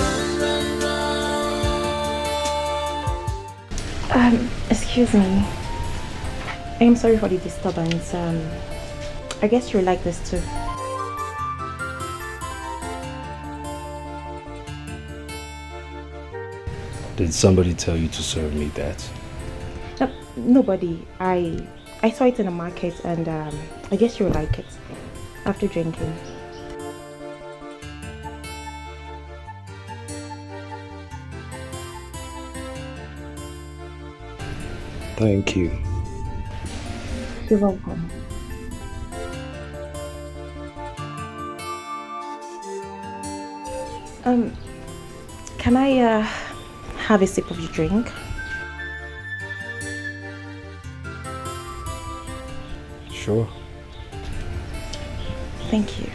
run. Excuse me. I'm sorry for the disturbance. I guess you like this too. Did somebody tell you to serve me that? Nobody. I saw it in the market and I guess you'll like it after drinking. Thank you. You're welcome. Can I have a sip of your drink? Sure. Thank you.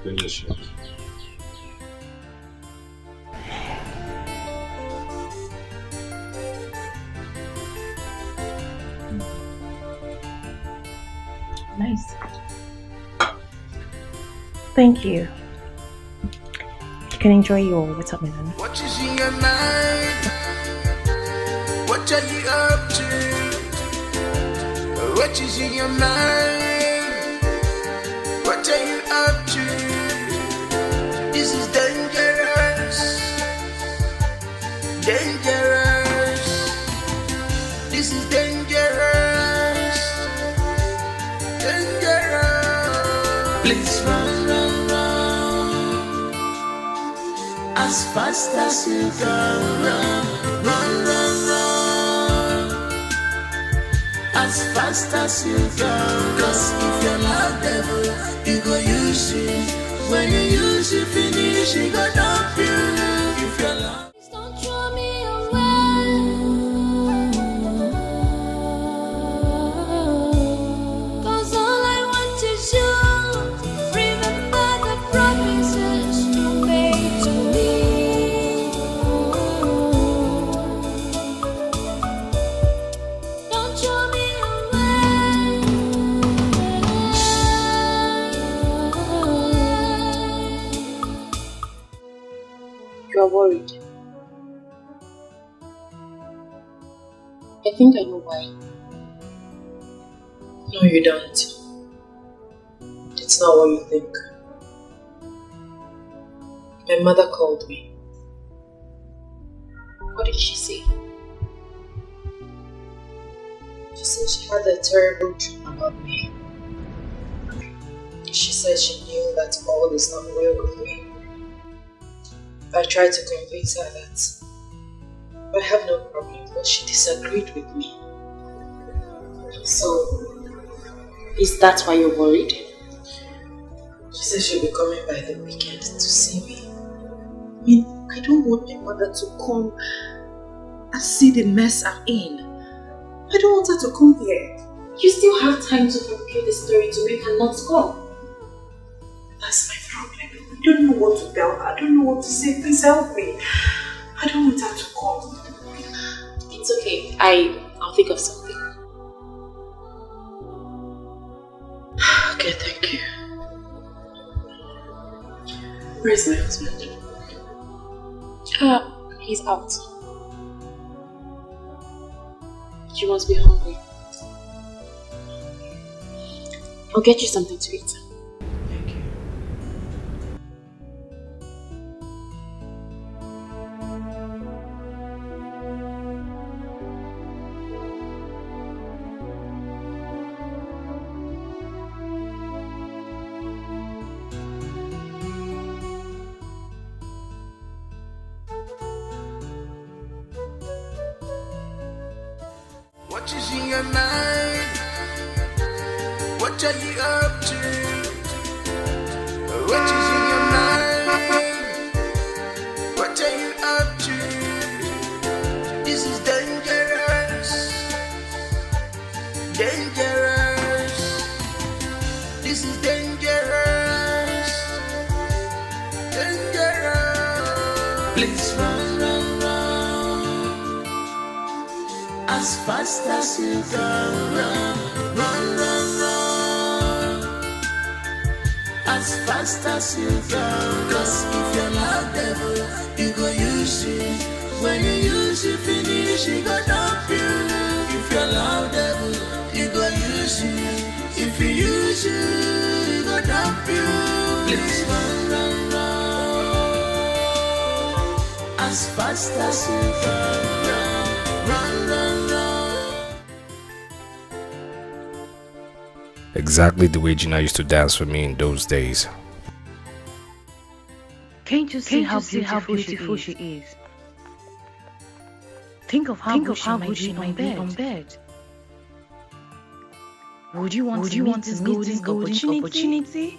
Delicious. Nice. Thank you. You can enjoy your watermelon. What is in your mind? What are you up to? What is in your mind? What are you up to? This is dangerous. Dangerous. This is dangerous. Dangerous. Please run, run, run. As fast as you can run. Run, run, run. As fast as you can. Cause if you're not devil, you go use it. When you use it, finish, you go dump you. If you're not, Don't throw me away. Cause all I want is you. Remember the promises you made to me. Don't throw me You are worried. I think I know why. No, you don't. It's not what you think. My mother called me. What did she say? She said she had a terrible dream about me. She said she knew that all is not well with me. I tried to convince her that I have no problem, but she disagreed with me. So, is that why you're worried? She said she'll be coming by the weekend to see me. I mean, I don't want my mother to come and see the mess I'm in. I don't want her to come here. You still have time to fabricate the story to make her not come. That's my problem. I don't know what to tell her. I don't know what to say. Please help me. I don't want her to come. It's okay. I'll think of something. Okay, thank you. Where's my husband? He's out. You must be hungry. I'll get you something to eat. Thank you. what is in your mind? What are you up to? What is in your mind? What are you up to? This is dangerous. Dangerous. This is dangerous. Dangerous. Please run, run, run. As fast as you can run. Run, run, run. As fast as you can. Cause if you're not devil, you go use it. When you use it, finish, you go dump you. If you're not devil, you go use it. If you use it, you go dump you. Please run, run, run. As fast as you can run. Run, run, run. Exactly the way Gina used to dance for me in those days. Can Can't you see how beautiful she is? Think of how good she might be on bed. Would you want to meet this golden opportunity?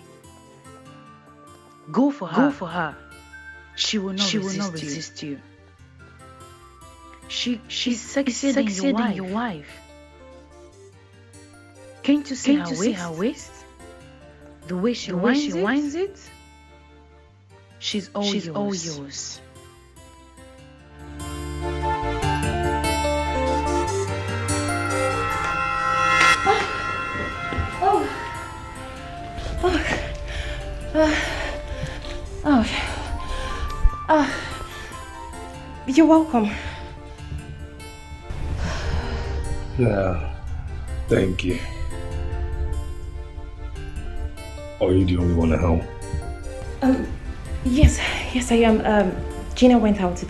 Go for her. She will not resist you. She's sexier than your wife. Can't you see her waist? The way she winds it? She's all yours. You're welcome. Yeah, thank you. Are you the only one at home? Yes, I am. Gina went out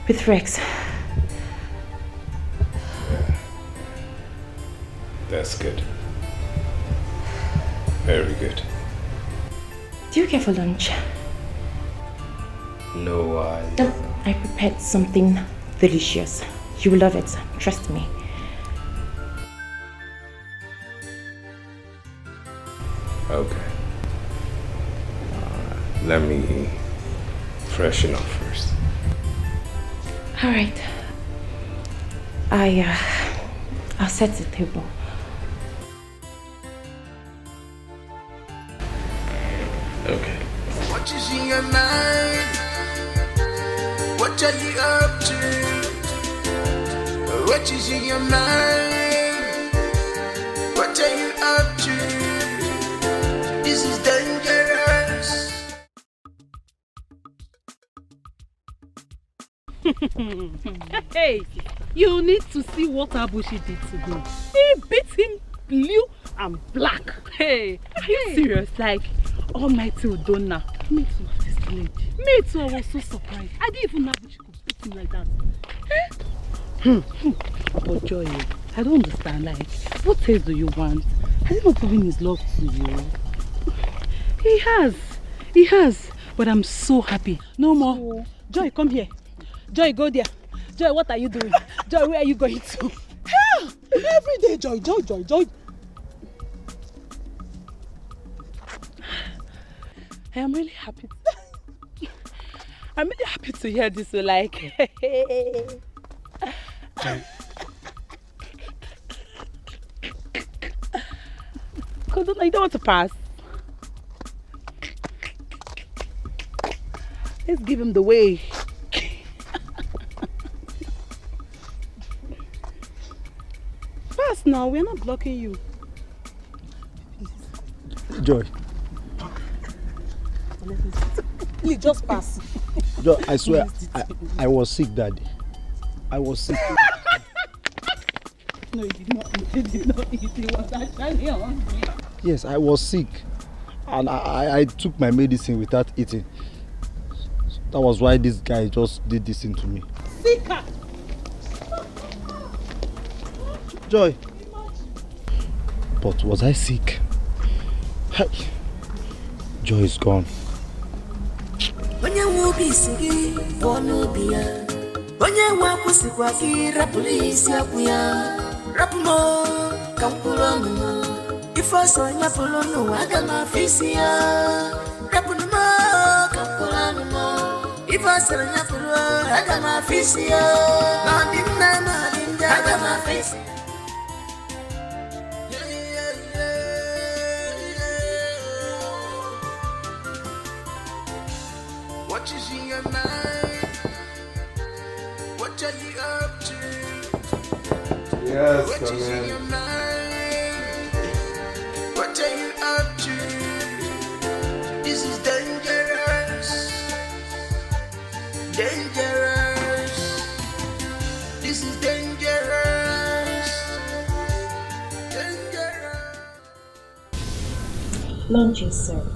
with Rex. That's good. Very good. Do you care for lunch? No, I prepared something delicious. You will love it, trust me. Okay. Let me freshen up first. All right. I'll set the table. Okay. What is in your mind? What are you up to? What is in your mind? What are you up to? This is dangerous. Hey, you need to see what Abushi did today. He beat him blue and black. Hey, are you serious? Like, Almighty Udonna. Me too, this lady. Me too, I was so surprised. I didn't even know Abushi could beat him like that. But Joy, I don't understand. Like, what taste do you want? Has he not proven his love to you? He has. But I'm so happy. No more. Joy, come here. Joy, go there. Joy, what are you doing? Joy, where are you going to? Every day, Joy. I am really happy. I'm really happy to hear this. So like, because I don't want to pass. Let's give him the way. Pass now, we're not blocking you. Joy. You just pass. Joy, I swear, I was sick, Daddy. I was sick. No, you did not. You did not eat. You was actually hungry. Yes, I was sick. And I took my medicine without eating. That was why this guy just did this thing to me. Sicker. Joy. But was I sick? Hey. Joy is gone. Onye wubi sigi bonu biya. Onye wapu sigwagi rapulisi akuya. Rapumo kampulono. Ifoso nyapolono agama fisia. Rapuno kampulono. Ifoso nyapolo agama fisia. Nadinda agama fisia. What is in your mind? What are you up to? Yes, what come is in your in. mind? What are you up to? This is dangerous. Dangerous. This is dangerous. Dangerous. Lunch is served.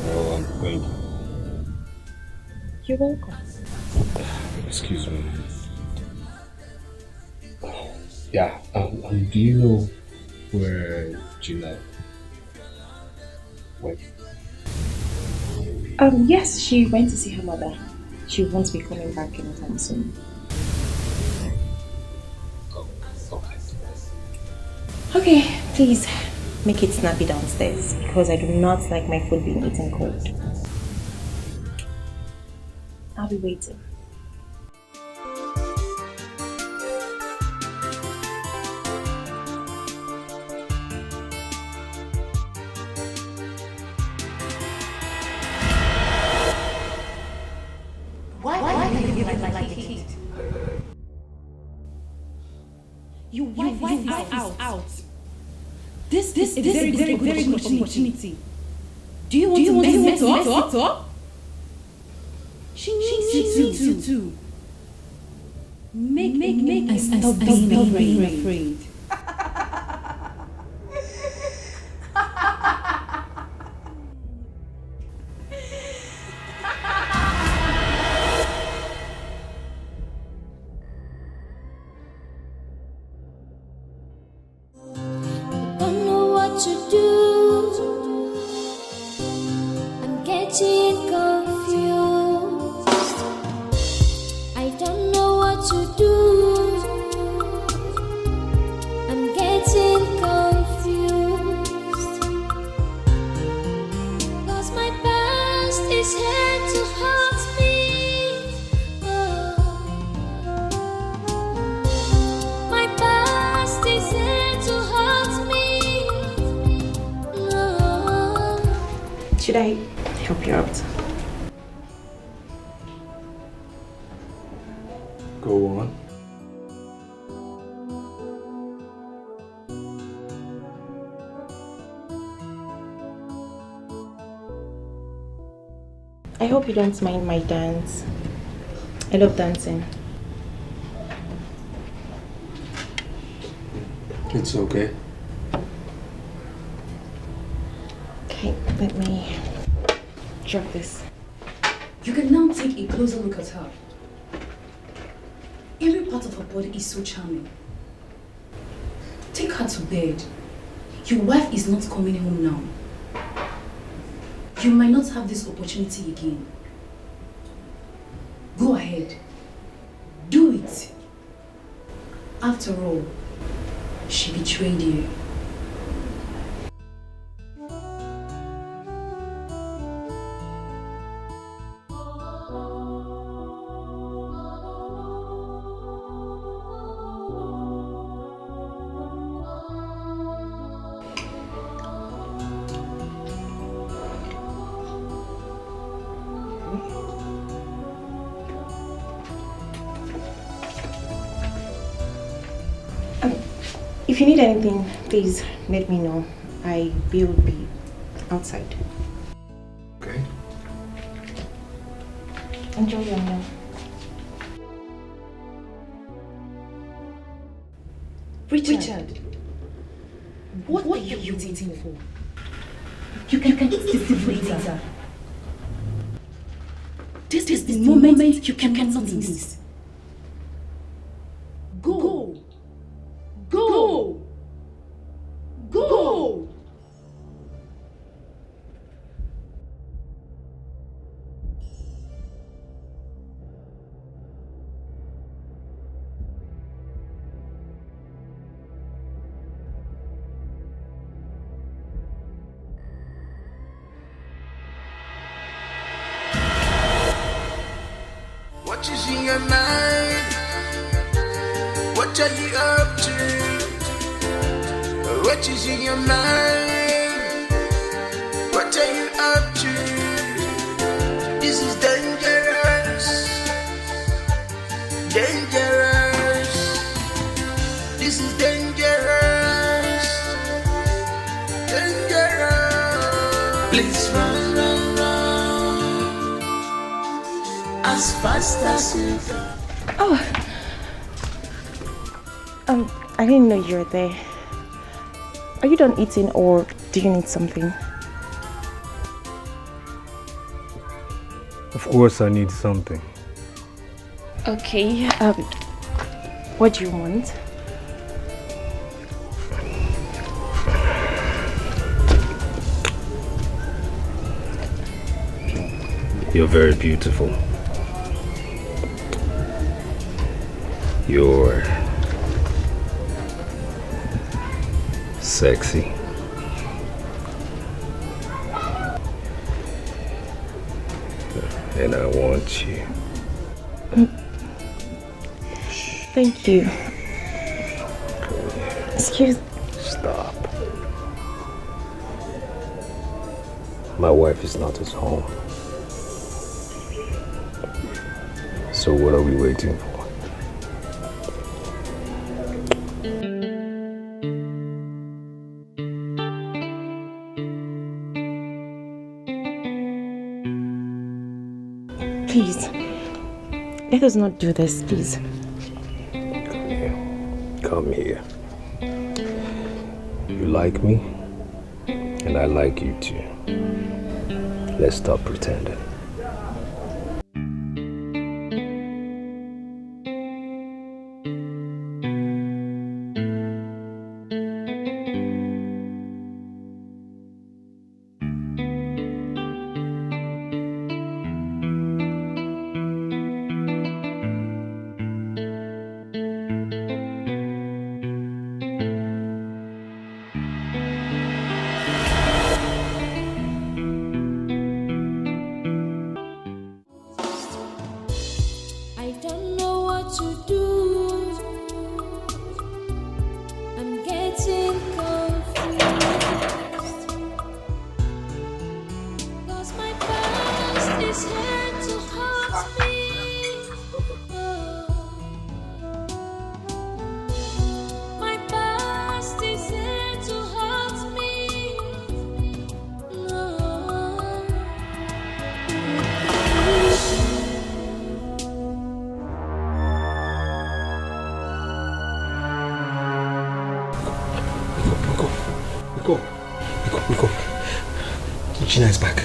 Oh, thank you. You're welcome. Excuse me. Yeah, do you know where Gina wife? Yes, she went to see her mother. She won't be coming back anytime soon. Okay, please make it snappy downstairs because I do not like my food being eaten cold. I'll be waiting. Why do you like it? You wife out. This is a very good opportunity. Do you want to mess it up? She needs you to make and stop being afraid. Don't know what to do. I'm getting confused. I don't know what to do. I'm getting confused. 'Cause my past is here to hurt me. My past is here to hurt me. Should I help you out? Go on. I hope you don't mind my dance. I love dancing. It's okay. Okay, let me drop this. You can now take a closer look at her. Every part of her body is so charming. Take her to bed. Your wife is not coming home now. You might not have this opportunity again. Go ahead. Do it. After all, she betrayed you. If you need anything, please let me know. I will be outside. Okay. Enjoy your meal. Richard, what are you waiting for? You can eat this food later. This is the moment you cannot miss. Go! Go! Go! What is in your mind? What are you up to? What is in your mind? What are you up to? This is dangerous. Dangerous. This is dangerous. Dangerous. Please run, run, run. As fast as you can. Oh. I didn't know you were there. Are you done eating or do you need something? Of course I need something. Okay, what do you want? You're very beautiful. You're sexy. And I want you. Thank you. Excuse. Stop. My wife is not at home. So what are we waiting for? Please. Let us not do this, please. Come here. You like me, and I like you too. Let's stop pretending. Gina is back.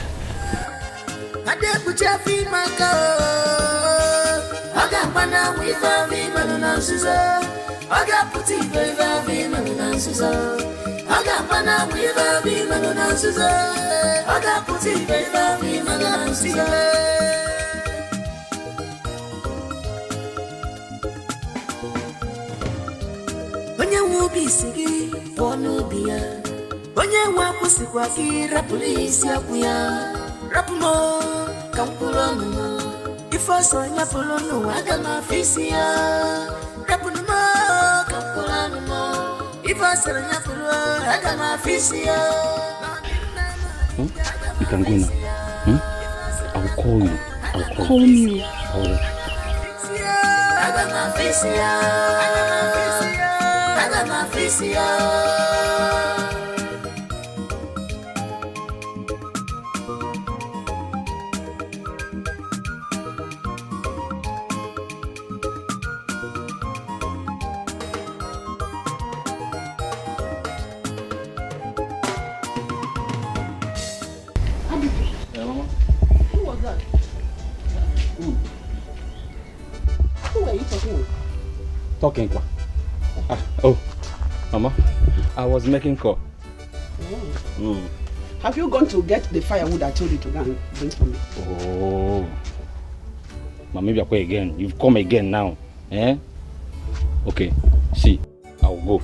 Onye nwa kwụsịkwa gị rapụrụ isi akwụ ya rapụmo ka mkpụrụ ọnụnụ ife ọsọ nyapụrụ n'ụwa aga m afọ isi ya rapụrụ m ka mkpụrụ ọnụnụ ife ọsọ nyapụrụ aga m afọ isi ya. You can go now. I will call you. I will call you. Aga m afọ isi ya. Aga m afọ isi ya. Talking. Oh, Mama, I was making call. Have you gone to get the firewood I told you to go and bring for me? Oh, Mama, maybe I'll go again. You've come again now. Eh? Okay, see, I'll go.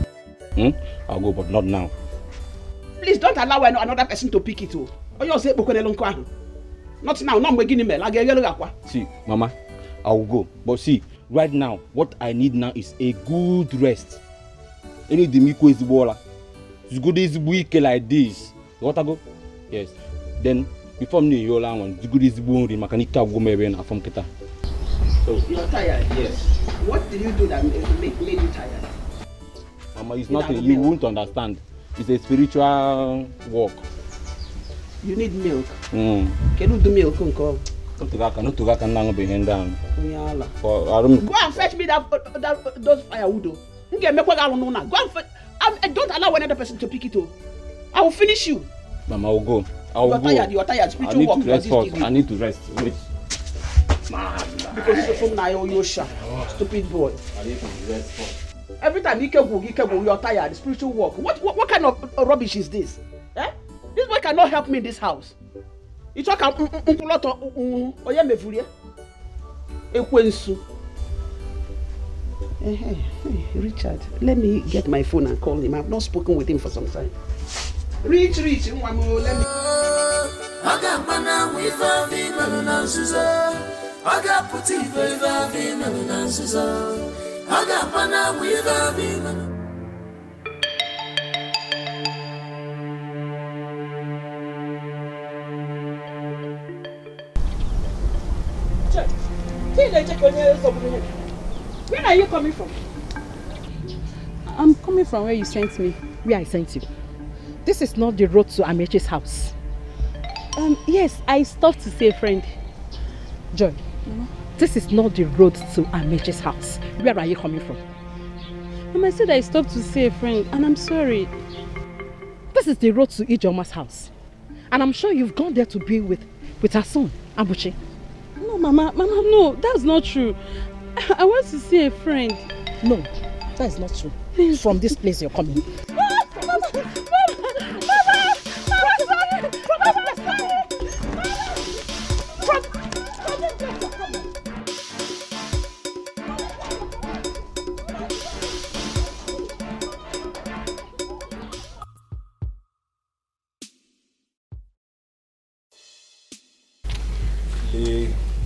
I'll go, but not now. Please don't allow another person to pick it. Or you say, not now, not beginning. See, Mama, I'll go. But see, right now, what I need now is a good rest. Any demiko is water. It's good is week like this. You want to go? Yes. Then before me, you all want the good is born. The mechanic go maybe and from Kita. So you're tired? Yes. What did you do that made you tired? Mama, it's nothing. You won't understand. It's a spiritual walk. You need milk. Can you do milk, Uncle? Not to go now be hand down. Go and fetch me those firewood. Go and fetch. Don't allow another person to pick it. I will finish you. Mama, I will go. You are tired. Spiritual walk. I need to rest. Wait. Because you're from Nayosha. Stupid boy. I need to rest first. Every time you are tired. Spiritual walk. What kind of rubbish is this? Eh? This boy cannot help me in this house. You talk oya mefurie. Ekwensu. Hey, Richard, let me get my phone and call him. I've not spoken with him for some time. Rich, let me. Agamana wifa vina nansuza. Agaputi wifa vina nansuza. Agamana wifa vina. Where are you coming from? I'm coming from where you sent me. Where I sent you. This is not the road to Amechi's house. Yes, I stopped to see a friend. Joy, this is not the road to Amechi's house. Where are you coming from? Mama, I said I stopped to see a friend, and I'm sorry. This is the road to Ijoma's house. And I'm sure you've gone there to be with her son, Abuchi. No, Mama, no, that's not true. I want to see a friend. No, that is not true. From this place you're coming.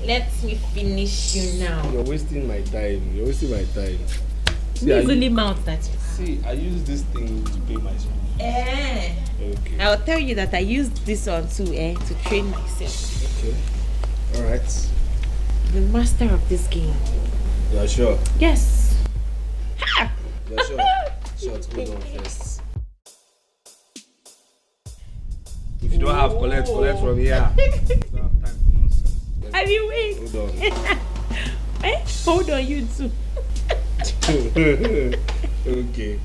Let me finish you now. You're wasting my time. See, only mouth that. See, I use this thing to pay my school. Okay. I'll tell you that I used this one too, to train myself. Okay. Alright. The master of this game. You're sure? Yes. Ha! You're sure? Short, hold on first. If you don't have collect from here. You don't have time for nonsense. I mean, wait. Hold on. Hold on, you too. Okay.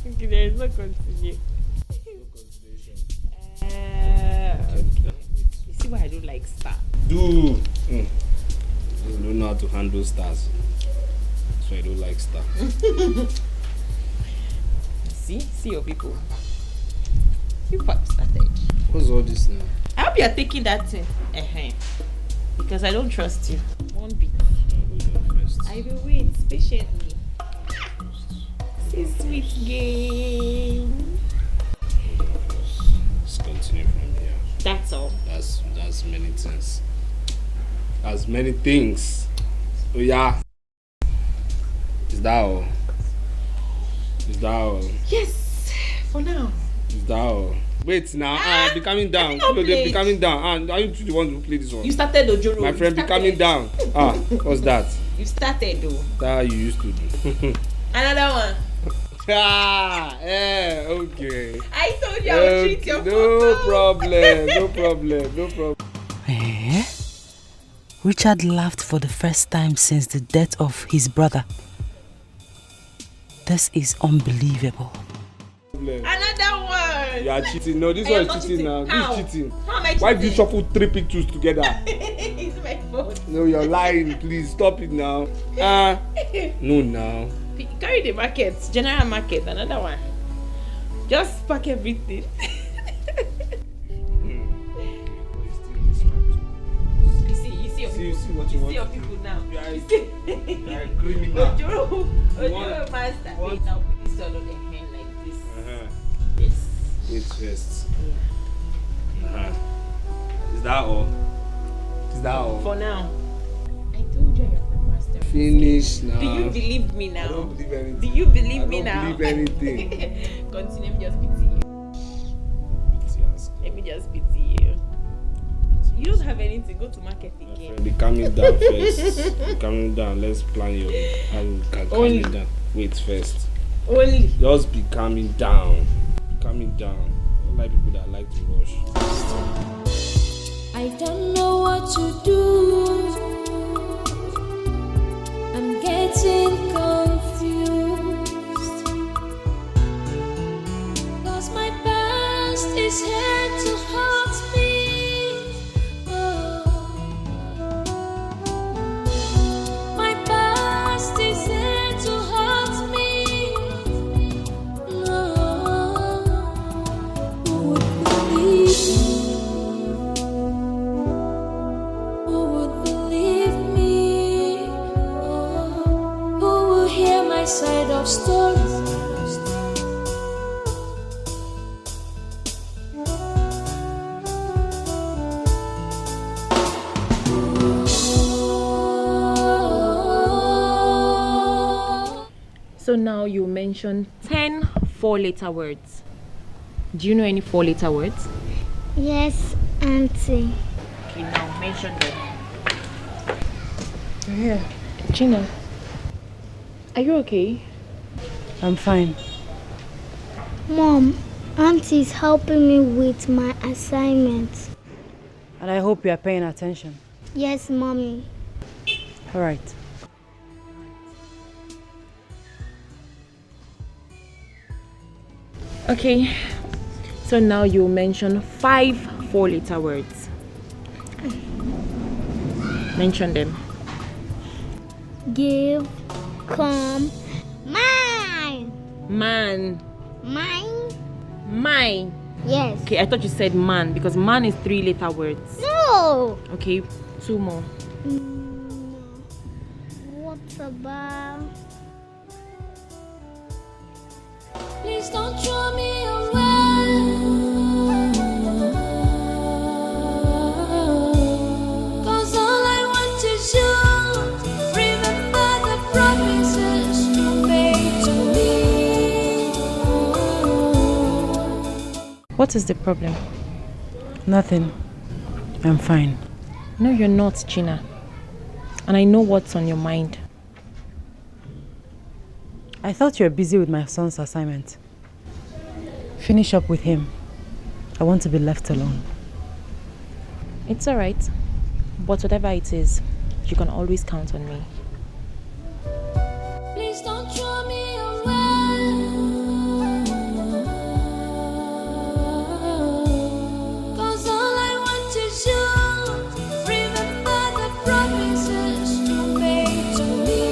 Okay, there is no continue. You see why I don't like star? You don't know how to handle stars. So I don't like star. See your people. You started. What's all this now? I hope you are taking that thing. Because I don't trust you. One bit. I will wait patiently. This sweet game. Let's continue from here. That's all. That's many things. That's many things. Oh yeah. Is that all? Yes, for now. Is that all? Wait now, be coming down. Be coming down. Are you the one who play this one? You started, Ojoro. My friend, be coming down. What's that? You started, though. That you used to do. Another one. Okay. I told you I would treat your No problem. Richard laughed for the first time since the death of his brother. This is unbelievable. Another one. You are cheating. No, this one is cheating now. This is cheating. How am I cheating? Why do you shuffle 3 pictures together? It's my fault. No, you're lying. Please stop it now. No, now. Carry the market, general market. Another one. Just pack everything. You see your people now. You are a criminal. Ojoro master. Wait, I'll put this all on the hand like this. Yes. Wait first. Is that all? For now. I told you I am the master. Finish now. Do you believe me now? I don't believe anything. Do you believe me now? I don't believe anything. Continue, let me just pity you. Let me just pity you. You don't have anything. Go to market again. Be calming down first. Be calming down. Let's plan your how we can calm down. Wait first. Only. Just be calming down. Calming down. I don't like people that like to rush. I don't know what to do. I'm getting confused. 'Cause my past is here to haunt me. My past is here to haunt me. Who would believe me? my side of story. So now you mention 10 four-letter words. Do you know any four-letter words? Yes, Auntie. Okay, now mention them. Yeah. Gina, are you okay? I'm fine. Mom, Auntie's helping me with my assignments. And I hope you are paying attention. Yes, Mommy. All right. Okay, so now you mention 5 four-letter words. Mention them. Give, come, mine. Man. Mine. Yes. Okay, I thought you said man because man is 3-letter words. No. Okay, 2 more. What about? Please don't throw me away. Cause all I want is you. Remember the promises you made to me. What is the problem? Nothing. I'm fine. No, you're not, Gina. And I know what's on your mind. I thought you were busy with my son's assignment. Finish up with him. I want to be left alone. It's alright. But whatever it is, you can always count on me. Please don't throw me away. Cause all I want is you. Remember the promises you made to me.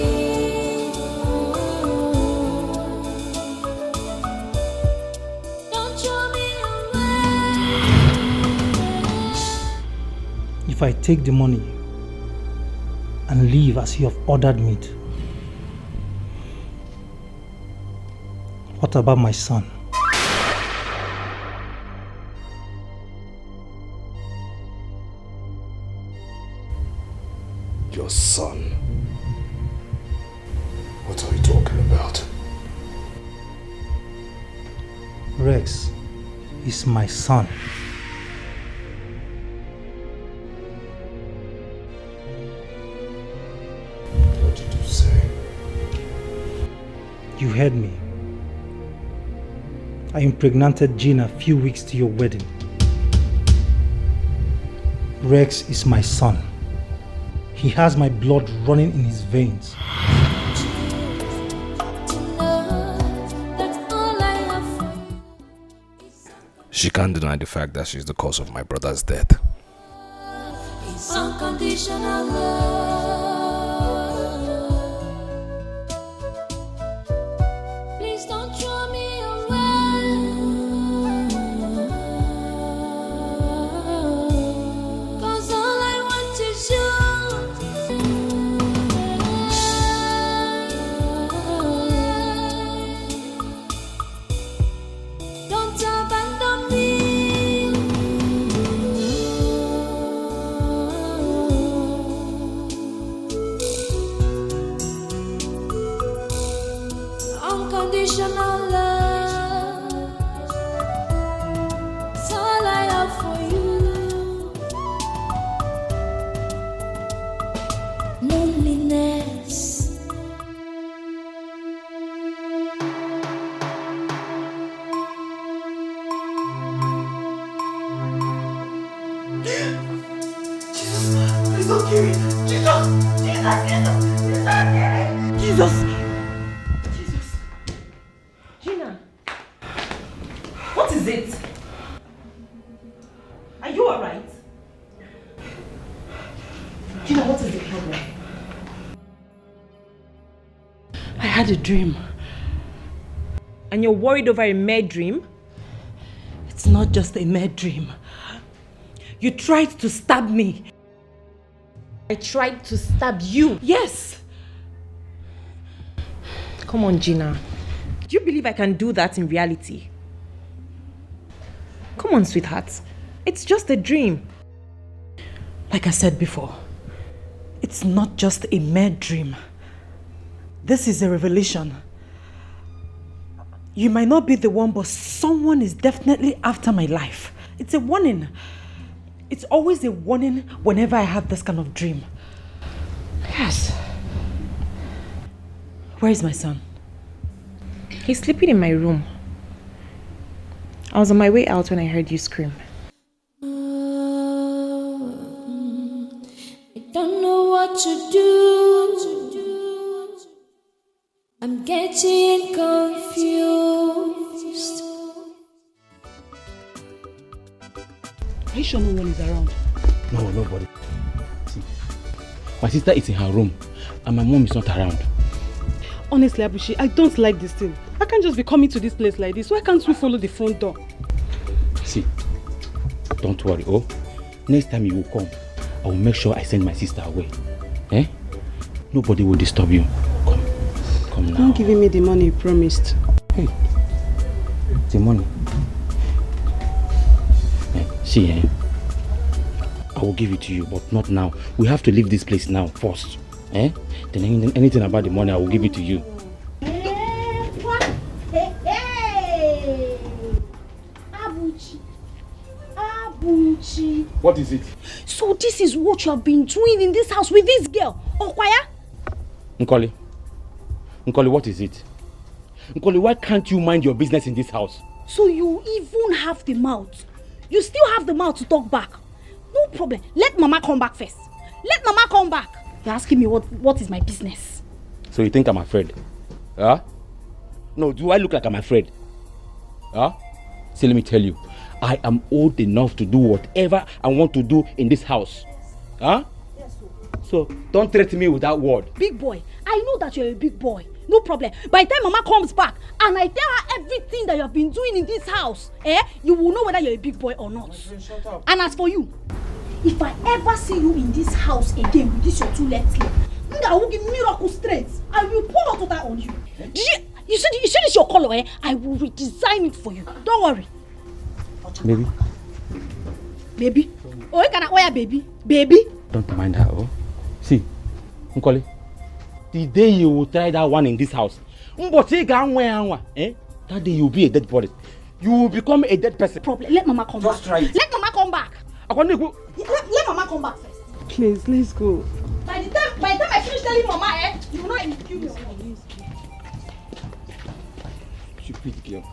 Don't throw me away. If I take the money and leave as you have ordered me to, what about my son? Your son? What are you talking about? Rex is my son. What did you say? You heard me. I impregnated Gina a few weeks to your wedding. Rex is my son. He has my blood running in his veins. She can't deny the fact that she's the cause of my brother's death. It's unconditional love. Please don't throw me away. Cause all I want is you. Don't abandon me. Unconditional love. It's all I have for you. Loneliness. Please don't kill me. Jesus! Jesus! Gina! What is it? Are you alright? Gina, what is the problem? I had a dream. And you're worried over a mere dream? It's not just a mere dream. You tried to stab me. I tried to stab you? Yes. Come on, Gina. Do you believe I can do that in reality? Come on, sweetheart. It's just a dream. Like I said before, it's not just a mere dream. This is a revelation. You might not be the one, but someone is definitely after my life. It's a warning. It's always a warning whenever I have this kind of dream. Yes. Where is my son? He's sleeping in my room. I was on my way out when I heard you scream. I don't know what to do. I'm getting confused. Are you sure no one is around? No, nobody. See, my sister is in her room and my mom is not around. Honestly, Abuchi, I don't like this thing. I can't just be coming to this place like this. Why can't we follow the front door? See, don't worry, oh. Next time you will come, I will make sure I send my sister away. Eh? Nobody will disturb you. Come now. Don't give me the money you promised. Hey, the money. See, I will give it to you, but not now. We have to leave this place now first. Eh? Then anything about the money, I will give it to you. Abuchi. What is it? So this is what you have been doing in this house with this girl, Okwaya? Nkoli, what is it? Nkoli, why can't you mind your business in this house? So you even have the mouth. You still have the mouth to talk back. No problem. Let Mama come back first. Let Mama come back. You're asking me what is my business. So you think I'm afraid? Huh? No, do I look like I'm afraid? Huh? See, let me tell you. I am old enough to do whatever I want to do in this house. Huh? Yes, sir. So don't threaten me with that word. Big boy, I know that you're a big boy. No problem. By the time Mama comes back and I tell her everything that you have been doing in this house, you will know whether you're a big boy or not. Shut up. And as for you, if I ever see you in this house again with this your two left leg, I will give miracle straight. I will pour out that on you. You see this your color, I will redesign it for you. Don't worry. Baby. Baby? Oh, you cannot wear baby. Baby? Don't mind her, oh. See, Nkoli, the day you will try that one in this house, that day you will be a dead body. You will become a dead person. Problem. Let Mama come back. Just try it. Let Mama come back. Let Mama come back first. Please, let's go. By the time I finish telling Mama, you will not even kill me. Stupid girl.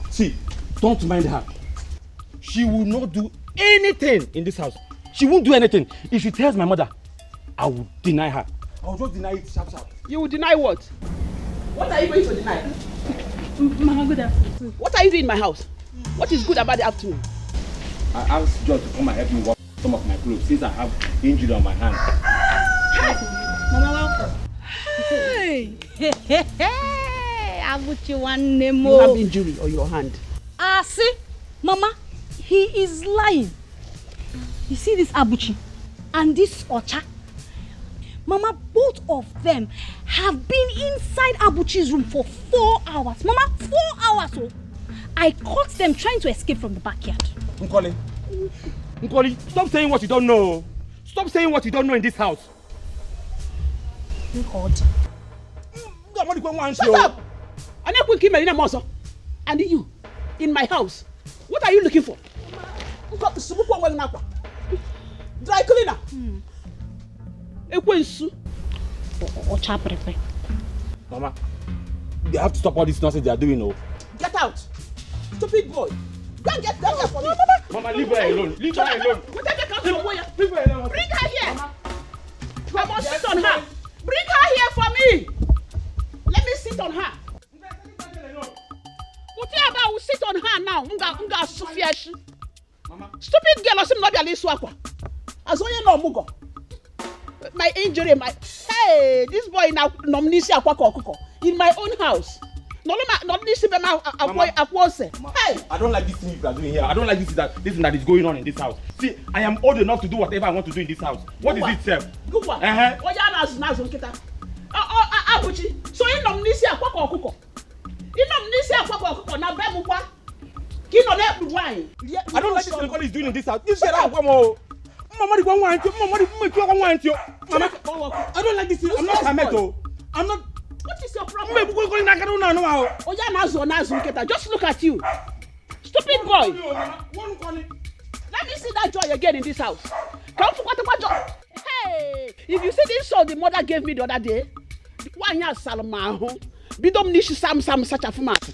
See, don't mind her. She will not do anything in this house. She won't do anything. If she tells my mother, I will deny her. I will just deny it sharp. You will deny what? What are you going to deny? Mama, good afternoon. What are you doing in my house? What is good about the afternoon? I asked John to come and help me wash some of my clothes since I have injury on my hand. Hi, Mama, welcome. Hey! Abuchi one name. You have injury on your hand. See, Mama, he is lying. You see this Abuchi and this Ocha? Mama, both of them have been inside Abuchi's room for 4 hours. Mama, 4 hours. Oh. I caught them trying to escape from the backyard. Nkoli, stop saying what you don't know. Stop saying what you don't know in this house. God. Shut up! And you, in my house, what are you looking for? Dry cleaner. Mama, they have to stop all this nonsense they are doing, no? Get out! Stupid boy! Go and get that for me! Mama, leave her alone! Leave her alone! Leave her alone! Bring her here! I must sit on her! Bring her here for me! Let me sit on her! Whatever I will sit on her now. Stupid girl, I not be as no mugo. My injury, hey, this boy now in my own house. Hey! I don't like this thing you are doing here. I don't like this thing that is going on in this house. See, I am old enough to do whatever I want to do in this house. What is it, sir? Good one. Abuchi. So you know this here kwako okuko. You know this here kwako okuko na be mu kwa. You know that wine. I don't like this thing what is doing in this house. This shit out Mama di one wine. Mama di make you one wine. Mama, I don't like this thing. I'm not Hameto. I'm not. What is your problem? Just look at you. Stupid boy. Let me see that joy again in this house. Come for what joy? Hey, if you see this song the mother gave me the other day, one year Salma, bidom nish sam such a format.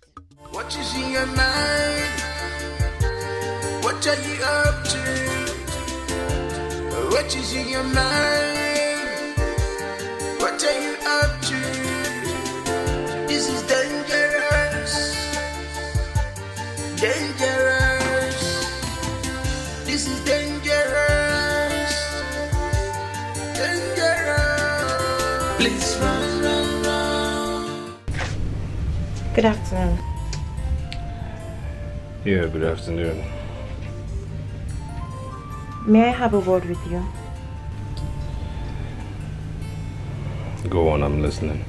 What is in your mind? What are you up to? What is in your mind? What are you up to? This is dangerous. Dangerous. This is dangerous. Dangerous. Please run, run, run. Good afternoon. Yeah, good afternoon. May I have a word with you? Go on, I'm listening.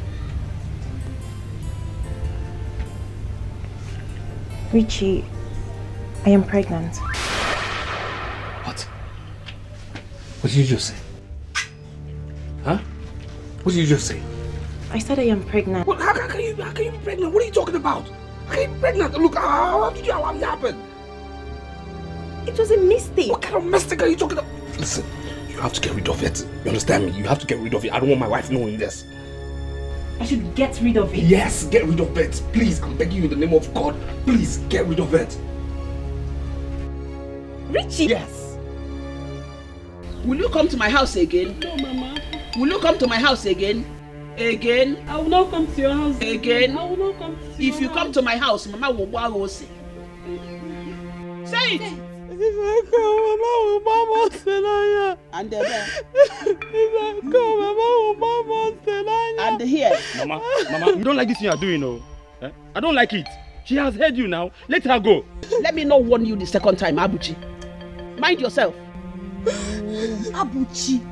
Richie, I am pregnant. What? What did you just say? Huh? What did you just say? I said I am pregnant. What? How can you be pregnant? What are you talking about? How can you be pregnant? Look, how did it happen? It was a mistake. What kind of mistake are you talking about? Listen, you have to get rid of it. You understand me? You have to get rid of it. I don't want my wife knowing this. I should get rid of it? Yes, get rid of it. Please, I'm begging you in the name of God. Please, get rid of it. Richie? Yes. Will you come to my house again? No, Mama. Will you come to my house again? Again? I will not come to your house. Again? I will not come to your If you come to my house, Mama will wow say. Say it! If I come, Mama will mama Selanya. And there. If I come, Mama will mama Selanya. And here. Mama, you don't like this thing you are doing, no? Eh? I don't like it. She has heard you now. Let her go. Let me not warn you the second time, Abuchi. Mind yourself. Abuchi,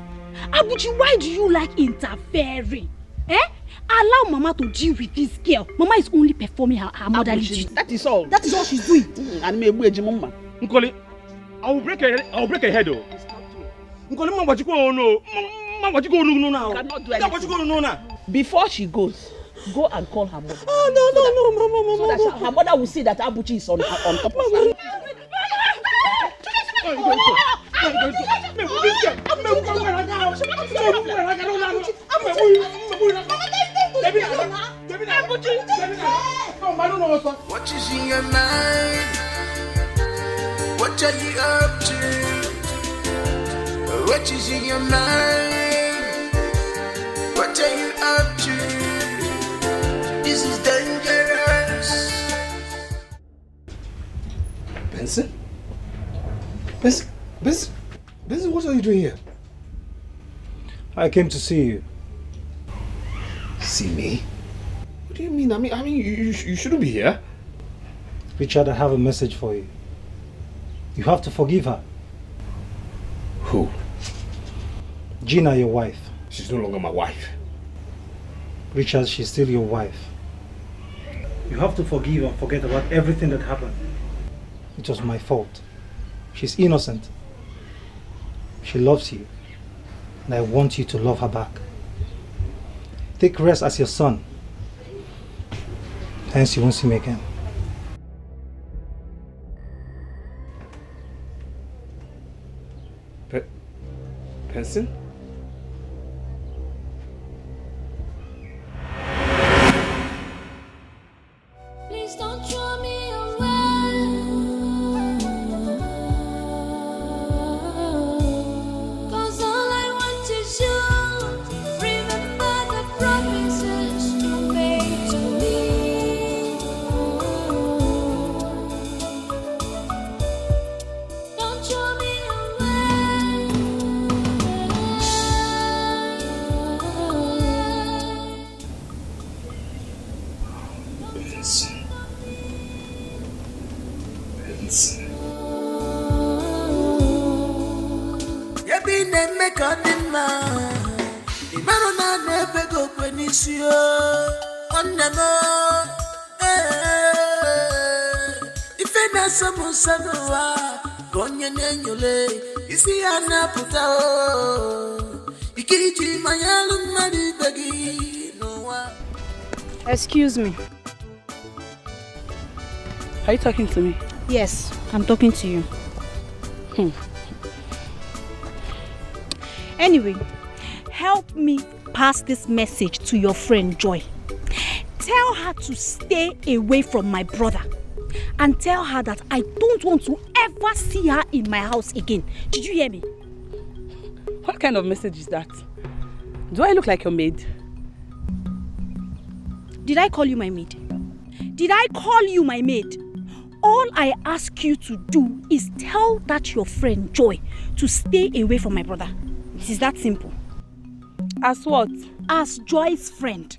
why do you like interfering? Allow Mama to deal with this girl. Mama is only performing her motherly duty. That is all. That is all she's doing. And me Mama. Nkoli, I will break her head, though. Nkoli, Mama, what you go no? Mama, what you go no now? Cannot do anything. Before she goes, go and call her mother. Oh, no, Mama. So that her mother will see that Abuchi is on top of her. What is in your mind? What are you up to? What is in your mind? What are you up to? This is dangerous. Benson, what are you doing here? I came to see you. See me? What do you mean? I mean, you shouldn't be here. Richard, I have a message for you. You have to forgive her. Who? Gina, your wife. She's no longer my wife. Richard, she's still your wife. You have to forgive and forget about everything that happened. It was my fault. She's innocent. She loves you. And I want you to love her back. Take rest as your son. Hence you won't see me again. Benson? Please don't throw me away. Cause all I want is you. Remember the promises you made to me. Don't throw me away. make a demand. The man never go when it's you. On the more. If I know someone Sanoa, Gonya Nenule, is the Anna Puta. Ikiji Mayalu Madi Begi, no one. Excuse me. Are you talking to me? Yes, I'm talking to you. Anyway, help me pass this message to your friend Joy. Tell her to stay away from my brother. And tell her that I don't want to ever see her in my house again. Did you hear me? What kind of message is that? Do I look like your maid? Did I call you my maid? Did I call you my maid? All I ask you to do is tell that your friend Joy to stay away from my brother. It is that simple. As what? As Joy's friend.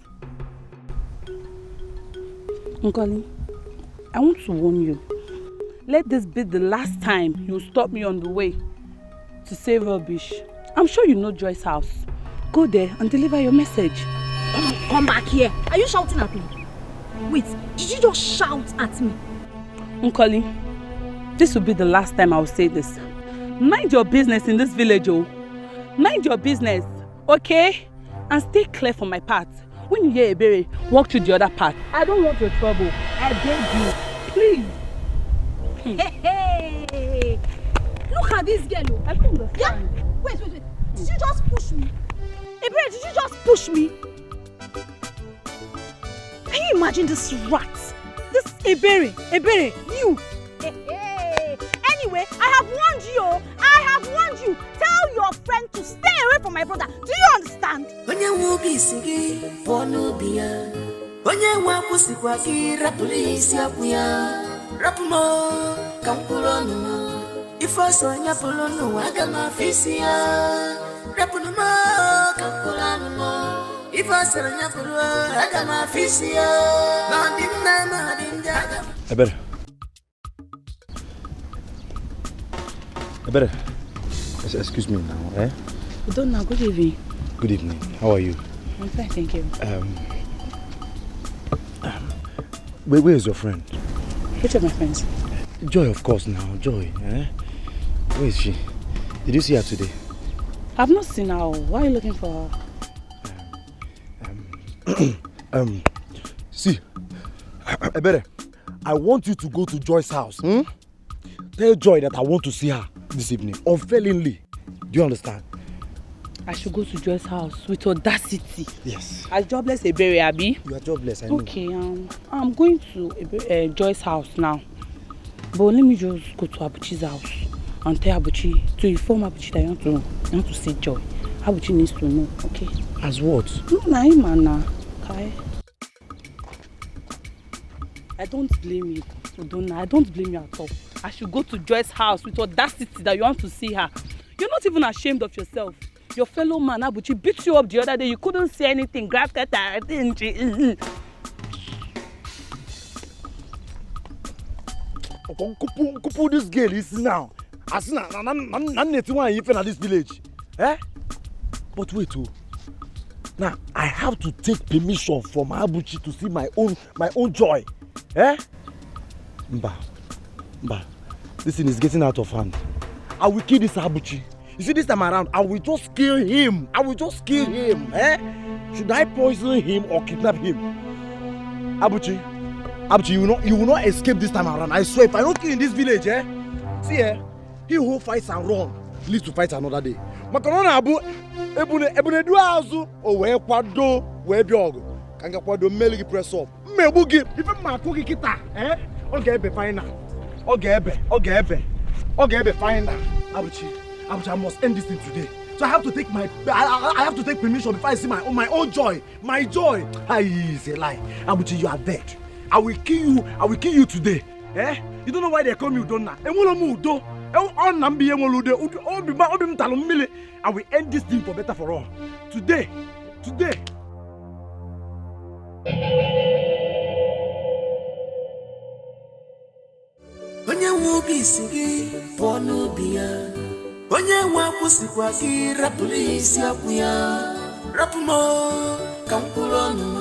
Nkoli, I want to warn you. Let this be the last time you stop me on the way to save rubbish. I'm sure you know Joy's house. Go there and deliver your message. Come back here. Are you shouting at me? Wait, did you just shout at me? Nkoli, this will be the last time I will say this. Mind your business in this village, oh. Mind your business, okay? And stay clear from my path. When you hear a berry, walk through the other path. I don't want your trouble. I beg you. Please. Hey. Look at this girl. I don't understand. Yeah? Wait. Did you just push me? Ebere, did you just push me? Can you imagine this rat? This Ebere, you. Anyway, I have warned you. Tell your friend to stay away from my brother. Do you understand? Onye wubi sigi, ponu biya. Onye wapusi kwa kira polisi apuya. Rapumo, kampulono. Ifo sonya pulono agama fisia. Rapuno, kampulono. Ifo sonya pulono agama fisia. Nadinja. Ebere, excuse me now, eh? Don't know. Good evening. Good evening. How are you? I'm fine, thank you. Where is your friend? Which of my friends? Joy, of course now. Joy, eh? Where is she? Did you see her today? I've not seen her. Why are you looking for her? See, Ebere, I want you to go to Joy's house. Tell Joy that I want to see her this evening, unfailingly. Do you understand? I should go to Joy's house with audacity. Yes. As jobless Ebere, Abi. You are jobless, I know. Okay, I'm going to Joy's house now. But let me just go to Abuchi's house and tell Abuchi to inform Abuchi that you want to see Joy. Abuchi needs to know, okay? As what? No, man. Okay. I don't blame you, Udonna. I don't blame you at all. I should go to Joy's house with audacity that you want to see her. You're not even ashamed of yourself. Your fellow man, Abuchi, beat you up the other day. You couldn't say anything. Grab Kata, didn't you? Kupu, this girl is now. As now, I'm even at this village. Eh? But wait, now I have to take permission from Abuchi to see my own Joy. Eh? Mba, this thing is getting out of hand. I will kill this Abuchi. You see, this time around, I will just kill him. Eh? Should I poison him or kidnap him? Abuchi, you will not escape this time around. I swear, if I don't kill in this village, eh? See, he who fights and runs lives to fight another day. Makarona abu, ebune duazu, o we kwado, we biogo. Kanga kwado meligi press up. Mebugi, even makugi kita, eh? Okay, be fine. Okay, fine. Abuchi, I must end this thing today. So I have to take I have to take permission before I see my own joy. My joy. It's a lie. Abuchi, you are dead. I will kill you today. Eh? You don't know why they call me Udonna. I will end this thing for better for all. Today. Onye wubi sigi ponu biya. onye nwa kwụsịkwa gị rapụrụ isi akwụ ya rapụ m ka m kwụrụ ọnụ m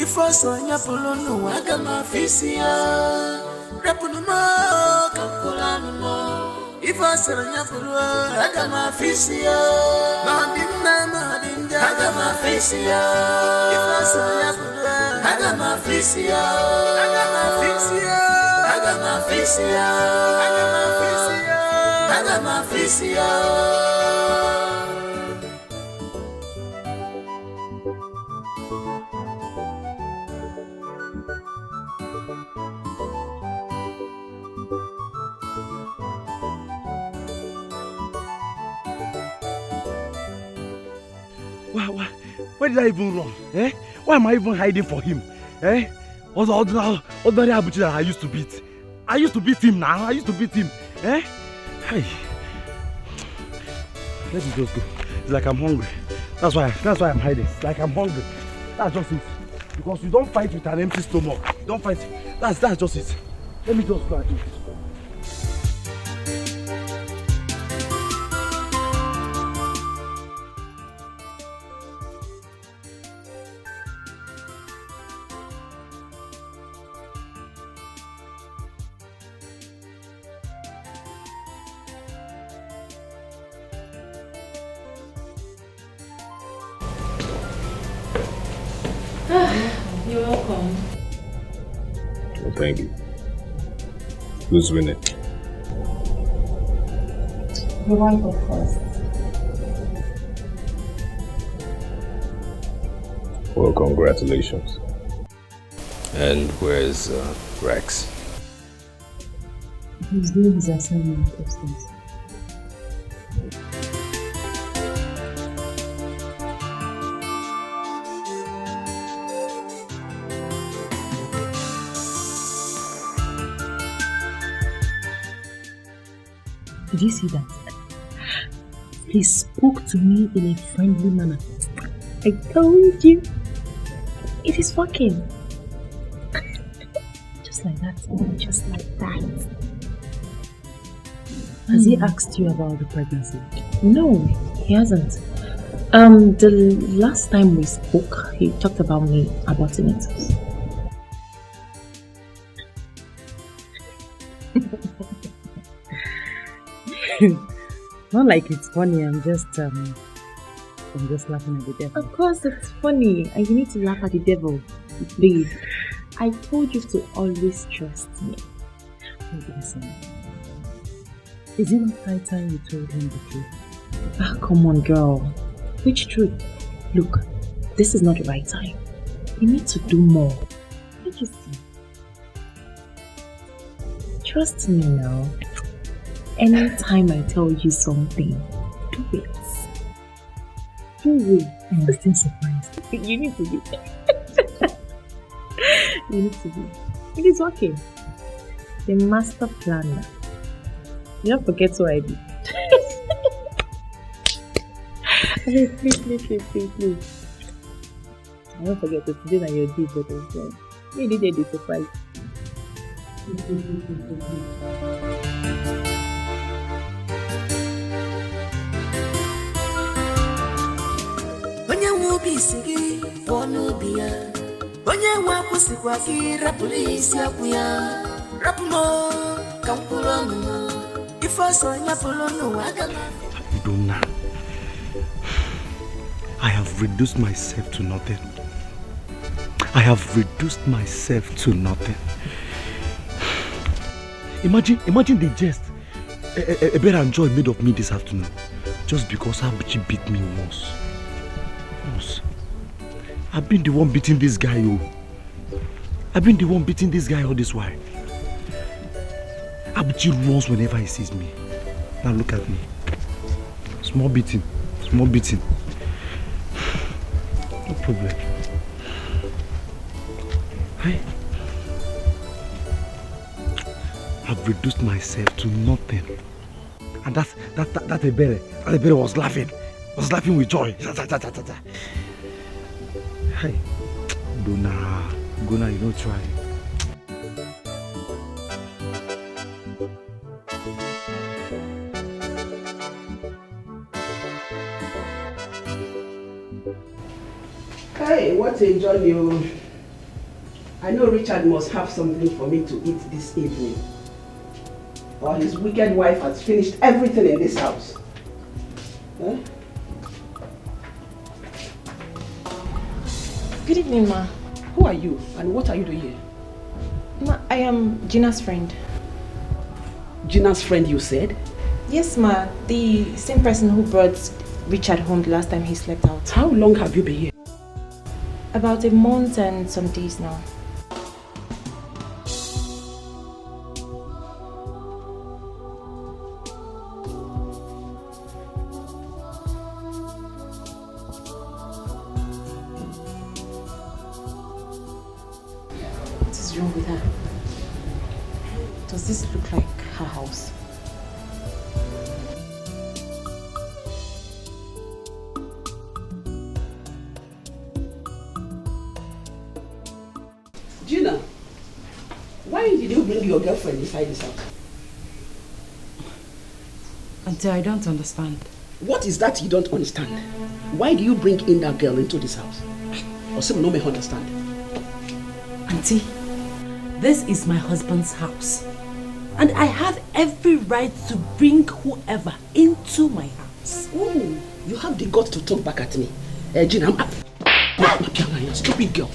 ife ọsọ nyapụrụ n'ụwa aga m afọ isi ya rapụrụ m ka m kwụrụ ọnụ m ife ọsọ nyapụrụ aga m afọ isi ya ma ọ dị mma ma ọ dị njọ aga m afọ isi ya ife ọsọ nyapụrụ aga m afọ isi ya aga m afọ isi ya aga m afọ isi ya aga m afọ isi ya aga m afọ isi ya. Where did I even run? Eh? Why am I even hiding for him? Eh? Ordinary Abuchi that I used to beat. I used to beat him now. I used to beat him. Eh? Hey. Let me just go. It's like I'm hungry. That's why I'm hiding. It's like I'm hungry. That's just it. Because you don't fight with an empty stomach. You don't fight. That's just it. Let me just go and eat. You're welcome. Well, thank you. Who's winning? The wife, of course. Well, congratulations. And where's Rex? He's doing his assignment upstairs. Did you see that? He spoke to me in a friendly manner. I told you. It is working. Just like that. Just like that. Has he asked you about the pregnancy? No, he hasn't. The last time we spoke, he talked about me aborting it. Not like it's funny, I'm just laughing at the devil. Of course it's funny, and you need to laugh at the devil. Please. I told you to always trust me. Listen. Is it not high time you told him the truth? Ah, come on, girl. Which truth? Look, this is not the right time. You need to do more. Don't you see? Trust me now. Anytime I tell you something, do it. Do it. I'm still surprised. You need to do it. You need to do it. It is working. The master planner. You don't forget who I be. Please. I don't forget that today that you're deep, but as well. You did a surprise. Onye nwe obi isi gị pụọ n'obi ya. Onye nwe akwụsịkwa gị rapụrụ isi akwụ ya. Rapụ m ka m kwụrụ ọnụ m. Ife ọsọ nyapụrụ n'ụwa aga m. Idonna, I have reduced myself to nothing. I have reduced myself to nothing. Imagine the jest Ebere and Joy made of me this afternoon just because Abuchi beat me once. I've been the one beating this guy, I've been the one beating this guy all this while. Abuchi runs whenever he sees me. Now look at me. Small beating. No problem. Hey. I've reduced myself to nothing. And that Ebere was laughing with joy. Hey, Gona, you don't try. Hey, what a jolly. I know Richard must have something for me to eat this evening. Or his wicked wife has finished everything in this house. Huh? Good evening, Ma. Who are you and what are you doing here? Ma, I am Gina's friend. Gina's friend, you said? Yes, Ma. The same person who brought Richard home the last time he slept out. How long have you been here? About a month and some days now. What is wrong with her? Does this look like her house? Gina, why did you bring your girlfriend inside this house? Auntie, I don't understand. What is that you don't understand? Why do you bring in that girl into this house? Or some no may understand. Auntie, this is my husband's house. And I have every right to bring whoever into my house. Oh, you have the guts to talk back at me. Gina, I'm stupid girl.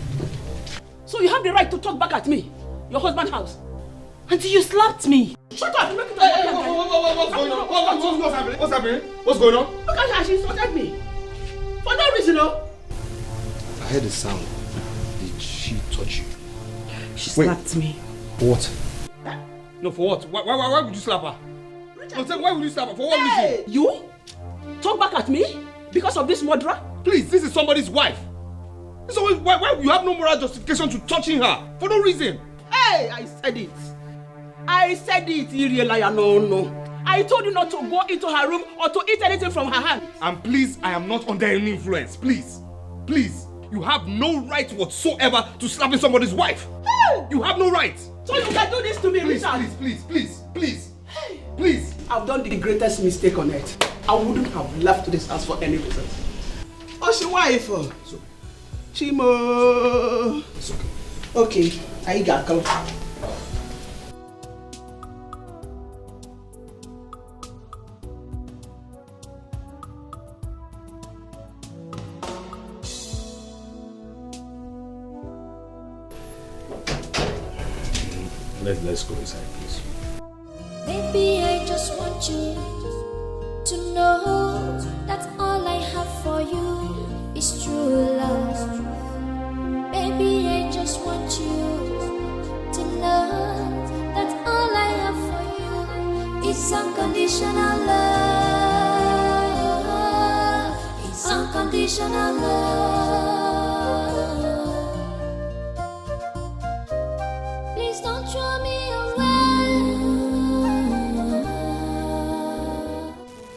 So you have the right to talk back at me? Your husband's house? Auntie, you slapped me. Shut up! What's going on? What's happening? What's happening? What's going on? Look at her, she insulted me. For no reason, no? I heard a sound. Did she touch you? She slapped me. What? No, for what? Why would you slap her? No, say, why would you slap her? For what reason? You? Talk back at me? Because of this murderer? Please, this is somebody's wife. So why you have no moral justification to touching her? For no reason. Hey, I said it. I said it, Irielaya, no. I told you not to go into her room or to eat anything from her hand. And please, I am not under any influence. Please. You have no right whatsoever to slapping somebody's wife. Hey! You have no right. So you can do this to me, Richard? Please. I've done the greatest mistake on earth. I wouldn't have left this house for any reason. Oh, she wife. Chimo. It's okay. Okay, I got come. Let's go inside, please. Maybe I just want you to know that all I have for you is true love. Maybe I just want you to know that all I have for you is unconditional love. It's unconditional love. Please don't throw me away.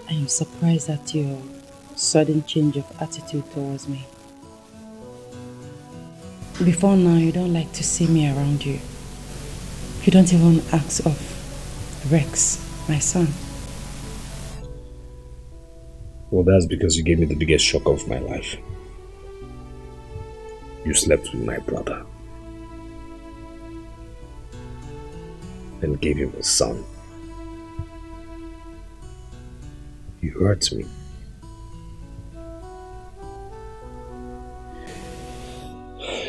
I am surprised at your sudden change of attitude towards me. Before now, you don't like to see me around you. You don't even ask of Rex, my son. Well, that's because you gave me the biggest shock of my life. You slept with my brother. And gave him a son. You hurt me.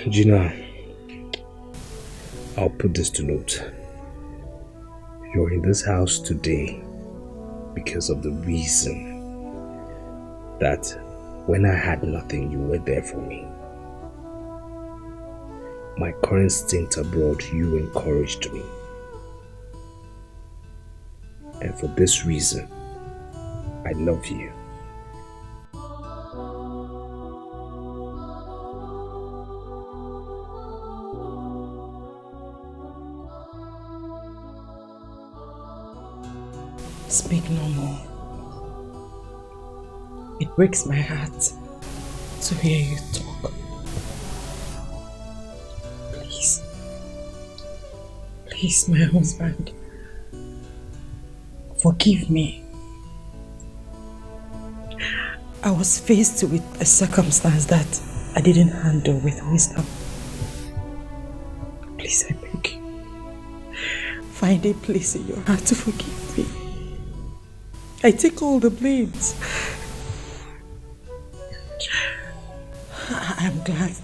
Gina, I'll put this to note. You're in this house today because of the reason that when I had nothing, you were there for me. My current stint abroad, you encouraged me. And for this reason, I love you. Speak no more. It breaks my heart to hear you talk. Please, my husband, forgive me. I was faced with a circumstance that I didn't handle with wisdom. Please, I beg you. Find a place in your heart to forgive me. I take all the blames. I'm glad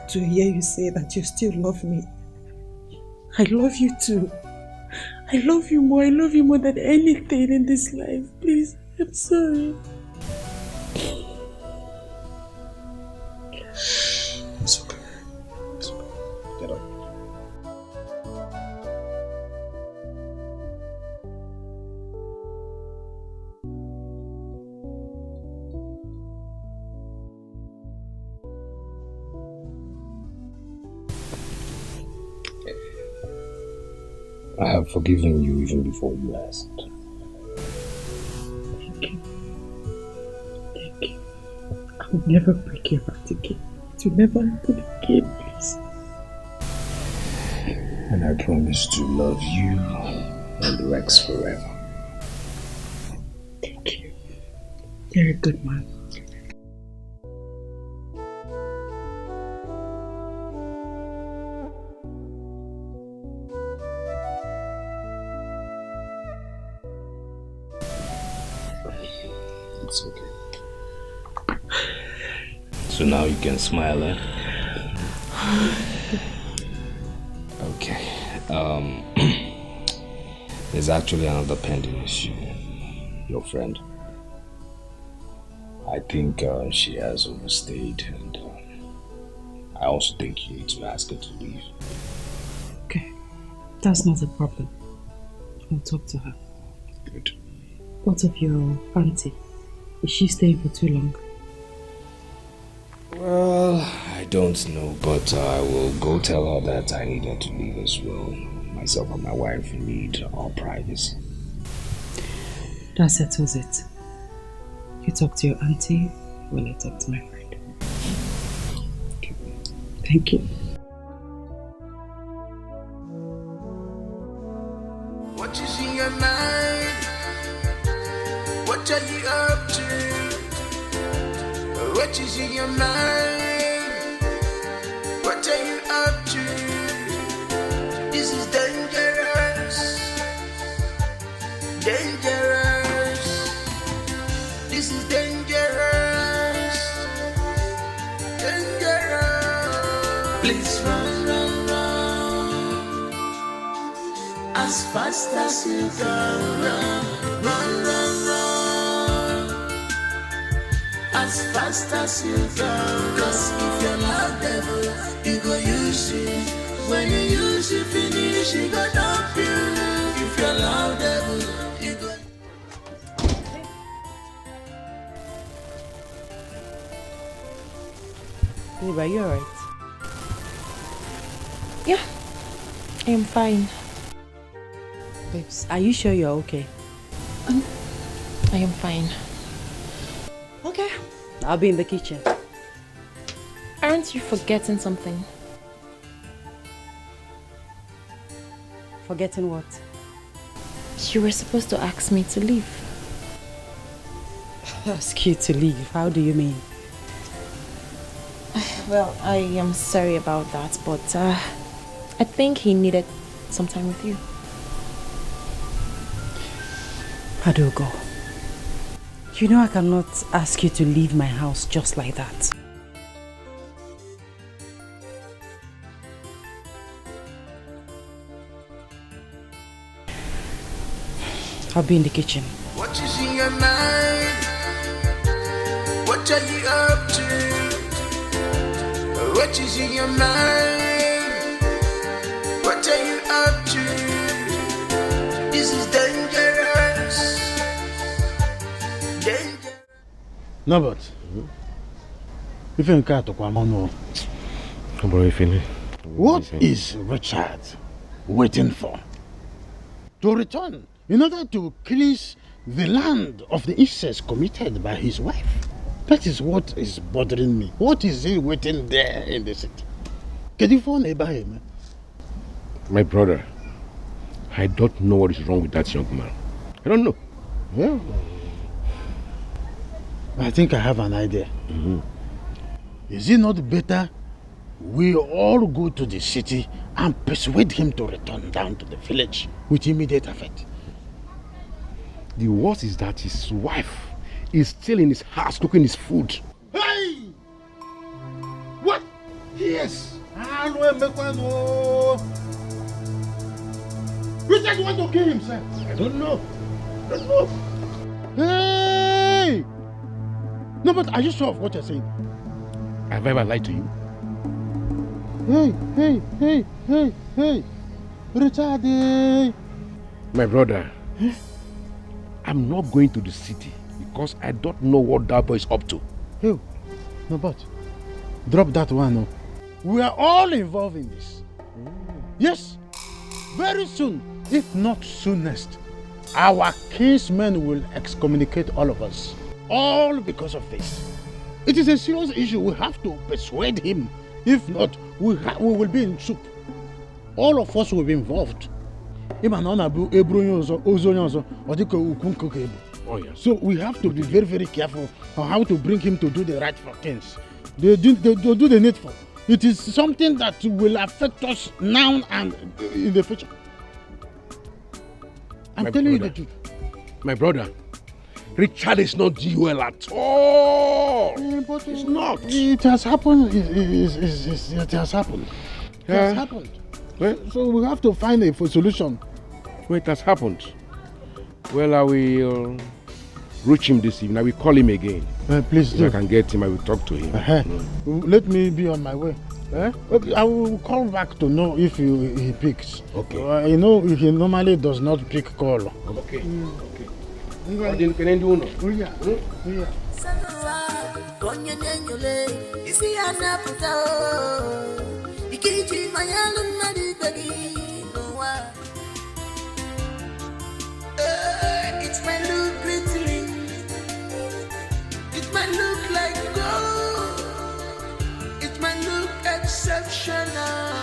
to hear you say that you still love me. I love you too. I love you more. I love you more than anything in this life. Please, I'm sorry. It's okay. It's okay. Get up. I have forgiven you even before you asked. Thank you. Thank you. I will never break your heart again. To never happen again, please. And I promise to love you and Rex forever. Thank you. You're a good man. It's okay. So now you can smile, eh? Okay. There's actually another pending issue. Your friend. I think she has overstayed, and I also think you need to ask her to leave. Okay. That's not a problem. I'll talk to her. Good. What of your auntie? Is she staying for too long? Well, I don't know, but I will go tell her that I need her to leave as well. Myself and my wife need our privacy. That settles it. You talk to your auntie while I talk to my friend. Okay. Thank you. What is in your mind? What are you up to? What is in your mind? What are you up to? This is dangerous. Dangerous. This is dangerous. Dangerous. Please run, run, run. As fast as you can run. Run, run, run. As fast as you can. Cause if you're not devil, you go use it. When you use it, finish, you go dump you. If you're loud devil, you go. Babe, are you alright? Yeah, I am fine. Babes, are you sure you're okay? I am fine. Okay. I'll be in the kitchen. Aren't you forgetting something? Forgetting what? You were supposed to ask me to leave. Ask you to leave? How do you mean? Well, I am sorry about that, but I think he needed some time with you. Adogo, you know I cannot ask you to leave my house just like that. I'll be in the kitchen. What is in your mind? What are you up to? What is in your mind? What are you up to? This is dangerous. Dangerous. No, but if you can't talk about no. What is Richard waiting for? To return in order to cleanse the land of the incest committed by his wife. That is what is bothering me. What is he waiting there in the city? Can you phone him? My brother, I don't know what is wrong with that young man. I don't know. Well, I think I have an idea. Is it not better we all go to the city and persuade him to return down to the village with immediate effect? The worst is that his wife is still in his house cooking his food. Hey! What? Yes! Richard want to kill himself. I don't know. Hey! No, but are you sure of what you're saying? Have I ever lied to you? Hey! Richard! My brother, I'm not going to the city because I don't know what that boy is up to. Hey, no, but drop that one. No. We are all involved in this. Yes, very soon, if not soonest, our kinsmen will excommunicate all of us. All because of this. It is a serious issue. We have to persuade him. If not, we will be in soup. All of us will be involved. Oh, yes. So we have to be very, very careful on how to bring him to do the rightful things. They do the needful. It is something that will affect us now and in the future. I'm telling you the truth. My brother, Richard is not dual at all. But it's not. It has happened. It has happened. It has happened. Well, so we have to find a solution. Well, it has happened. Well, I will reach him this evening. I will call him again. Please do. If I can get him, I will talk to him. Let me be on my way. Okay, I will call back to know if he picks. Okay. You know, he normally does not pick call. Okay. It might look pretty, it might look like gold, it might look exceptional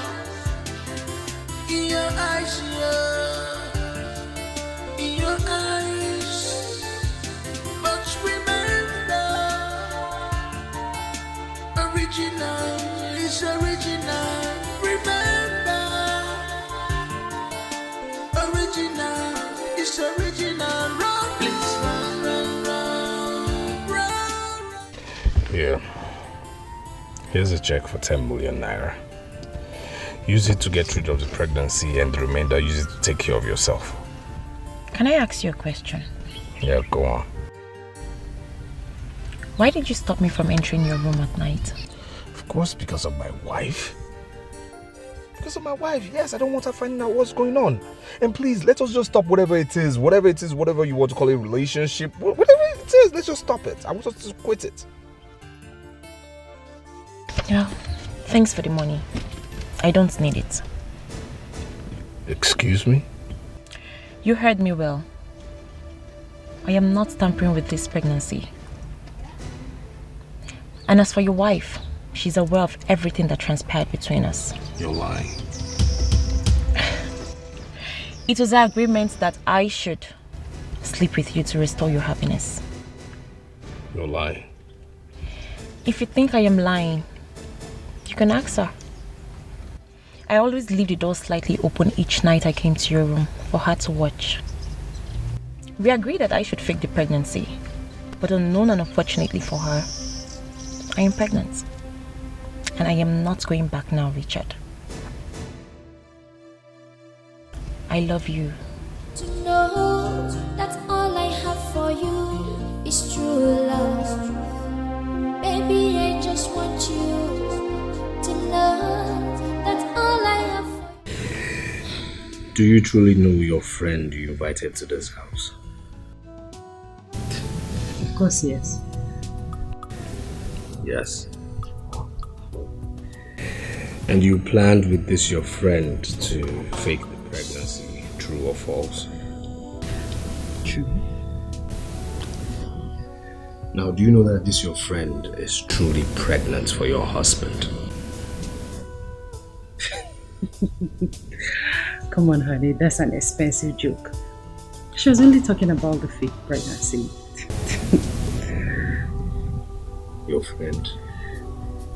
in your eyes, in your eyes. But remember, original is original. Remember, original is original. Run, please, run. Here. Here's a check for 10 million naira. Use it to get rid of the pregnancy, and the remainder use it to take care of yourself. Can I ask you a question? Yeah, go on. Why did you stop me from entering your room at night? Of course, because of my wife. Because of my wife, yes. I don't want her finding out what's going on. And please, let us just stop whatever it is, whatever you want to call it, relationship, whatever it is, let's just stop it. I want us to quit it. Yeah, thanks for the money. I don't need it. Excuse me? You heard me well. I am not tampering with this pregnancy. And as for your wife, she's aware of everything that transpired between us. You're lying. It was our agreement that I should sleep with you to restore your happiness. You're lying. If you think I am lying, you can ask her. I always leave the door slightly open each night I came to your room for her to watch. We agreed that I should fake the pregnancy, but unknown and unfortunately for her, I am pregnant. And I am not going back now, Richard. I love you. To know that all I have for you is true love. Baby, I just want you to know that all I have for you. Do you truly know your friend you invited to this house? Of course, yes. Yes. And you planned with this your friend to fake the pregnancy, true or false? True. Now, do you know that this your friend is truly pregnant for your husband? Come on, honey, that's an expensive joke. She was only talking about the fake pregnancy. Your friend?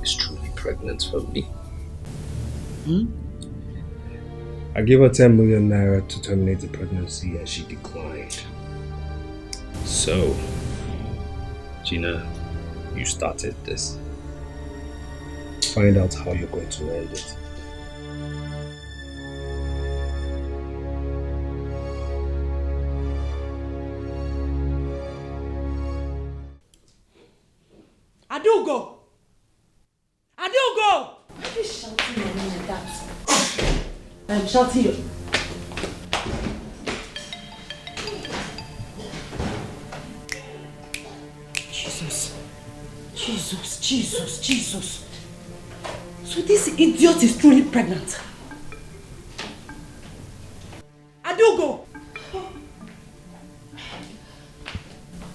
is truly pregnant for me. I gave her 10 million naira to terminate the pregnancy and she declined. So, Gina, you started this. Find out how you're going to end it. Adugo! Adugo! Why are you shouting at me like that? I'm shouting you. Jesus. So this idiot is truly pregnant. Adugo!